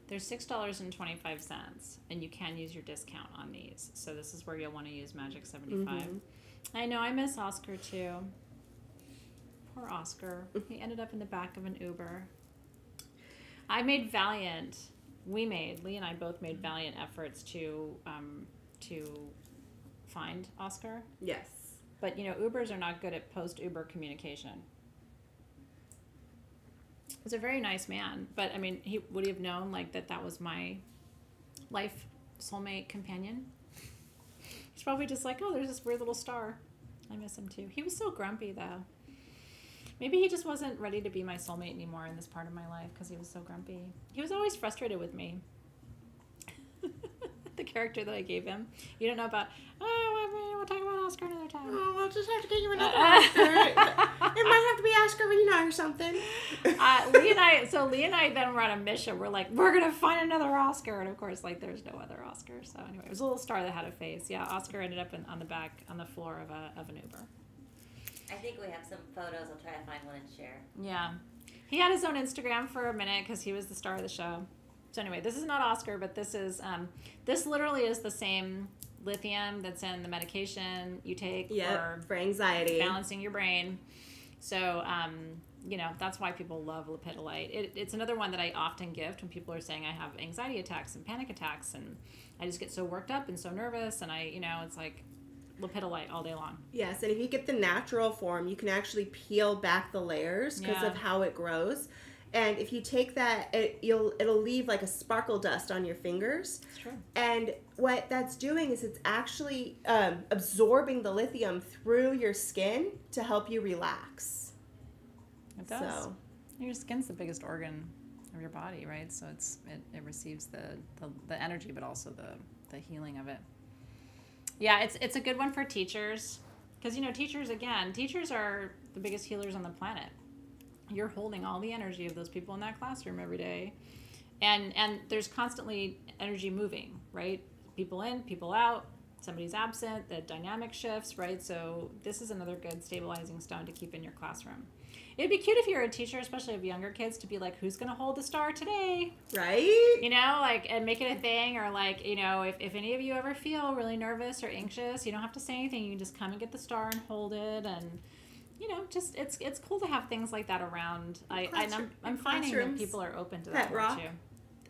They're $6.25, and you can use your discount on these. So this is where you'll want to use Magic 75. I know, I miss Oscar too. Poor Oscar. He ended up in the back of an Uber. Lee and I both made valiant efforts to find Oscar. Yes. But, Ubers are not good at post-Uber communication. He's a very nice man, but would he have known that was my life soulmate companion? He's probably just like, oh, there's this weird little star. I miss him too. He was so grumpy though. Maybe he just wasn't ready to be my soulmate anymore in this part of my life because he was so grumpy. He was always frustrated with me. The character that I gave him. You don't know about, we'll talk about Oscar another time. Oh, we'll just have to get you another Oscar. It might have to be Oscarina or something. Lee and I then were on a mission. We're like, we're going to find another Oscar. And of course, there's no other Oscar. So anyway, it was a little star that had a face. Yeah, Oscar ended up on the floor of an Uber. I think we have some photos. I'll try to find one and share. Yeah. He had his own Instagram for a minute because he was the star of the show. So anyway, this is not Oscar, but this is this literally is the same lithium that's in the medication you take for anxiety, balancing your brain. So that's why people love lepidolite. It's another one that I often gift when people are saying I have anxiety attacks and panic attacks, and I just get so worked up and so nervous, and it's like lepidolite all day long. Yes, and if you get the natural form, you can actually peel back the layers because of how it grows. And if you take that, it'll leave like a sparkle dust on your fingers. That's true. And what that's doing is it's actually absorbing the lithium through your skin to help you relax. It does. So, your skin's the biggest organ of your body, right? So it receives the energy, but also the healing of it. Yeah, it's a good one for teachers because teachers are the biggest healers on the planet. You're holding all the energy of those people in that classroom every day, And there's constantly energy moving, right? People in, people out, somebody's absent, the dynamic shifts, right? So this is another good stabilizing stone to keep in your classroom. It'd be cute if you're a teacher, especially of younger kids, to be like, who's going to hold the star today? Right? You know, like, and make it a thing. Or like, you know, if any of you ever feel really nervous or anxious, you don't have to say anything. You can just come and get the star and hold it. And, you know, just, it's cool to have things like that around. I'm finding that people are open to that pet rock. too.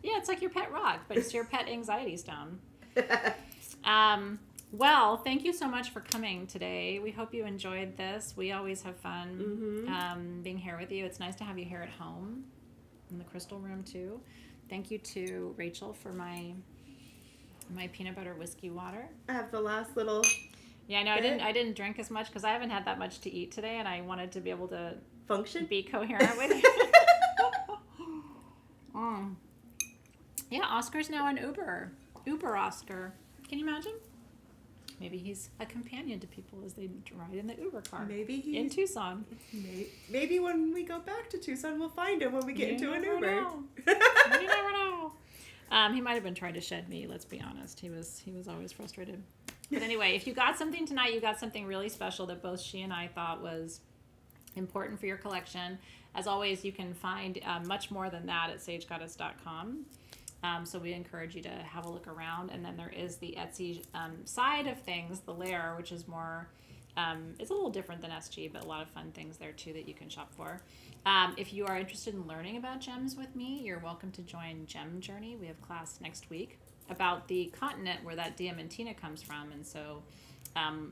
Yeah, it's like your pet rock, but it's your pet anxiety stone. Well, thank you so much for coming today. We hope you enjoyed this. We always have fun being here with you. It's nice to have you here at home in the crystal room too. Thank you to Rachel for my peanut butter whiskey water. I have the last little. Yeah, I know. I didn't drink as much because I haven't had that much to eat today, and I wanted to be able to function, be coherent with you. Yeah, Oscar's now an Uber Oscar. Can you imagine? Maybe he's a companion to people as they ride in the Uber car. Maybe he's in Tucson. Maybe when we go back to Tucson, we'll find him when we get into an Uber. You never know. He might have been trying to shed me. Let's be honest. He was always frustrated. But anyway, if you got something tonight, you got something really special that both she and I thought was important for your collection. As always, you can find much more than that at sagegoddess.com. So we encourage you to have a look around. And then there is the Etsy side of things, the layer, which is more, it's a little different than SG, but a lot of fun things there too that you can shop for. If you are interested in learning about gems with me, you're welcome to join Gem Journey. We have class next week about the continent where that Diamantina comes from. And so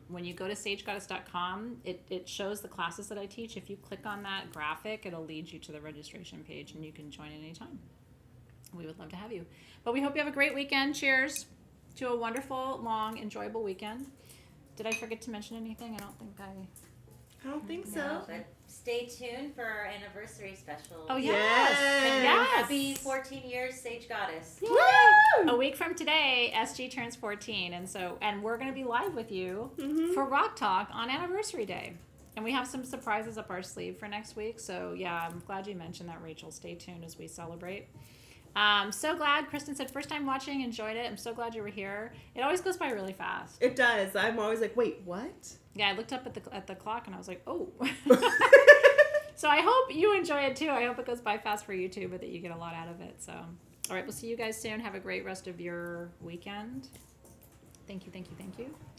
when you go to sagegoddess.com, it shows the classes that I teach. If you click on that graphic, it'll lead you to the registration page and you can join anytime. We would love to have you. But we hope you have a great weekend. Cheers to a wonderful, long, enjoyable weekend. Did I forget to mention anything? I don't think so. No, but stay tuned for our anniversary special. Oh, yes. Yes. Yes. Happy 14 years, Sage Goddess. A week from today, SG turns 14. And we're going to be live with you for Rock Talk on anniversary day. And we have some surprises up our sleeve for next week. So, yeah, I'm glad you mentioned that, Rachel. Stay tuned as we celebrate. So glad. Kristen said, first time watching, enjoyed it. I'm so glad you were here. It always goes by really fast. It does. I'm always like, wait, what? Yeah, I looked up at the clock and I was like, oh. So I hope you enjoy it too. I hope it goes by fast for you too, but that you get a lot out of it. So, all right, we'll see you guys soon. Have a great rest of your weekend. Thank you.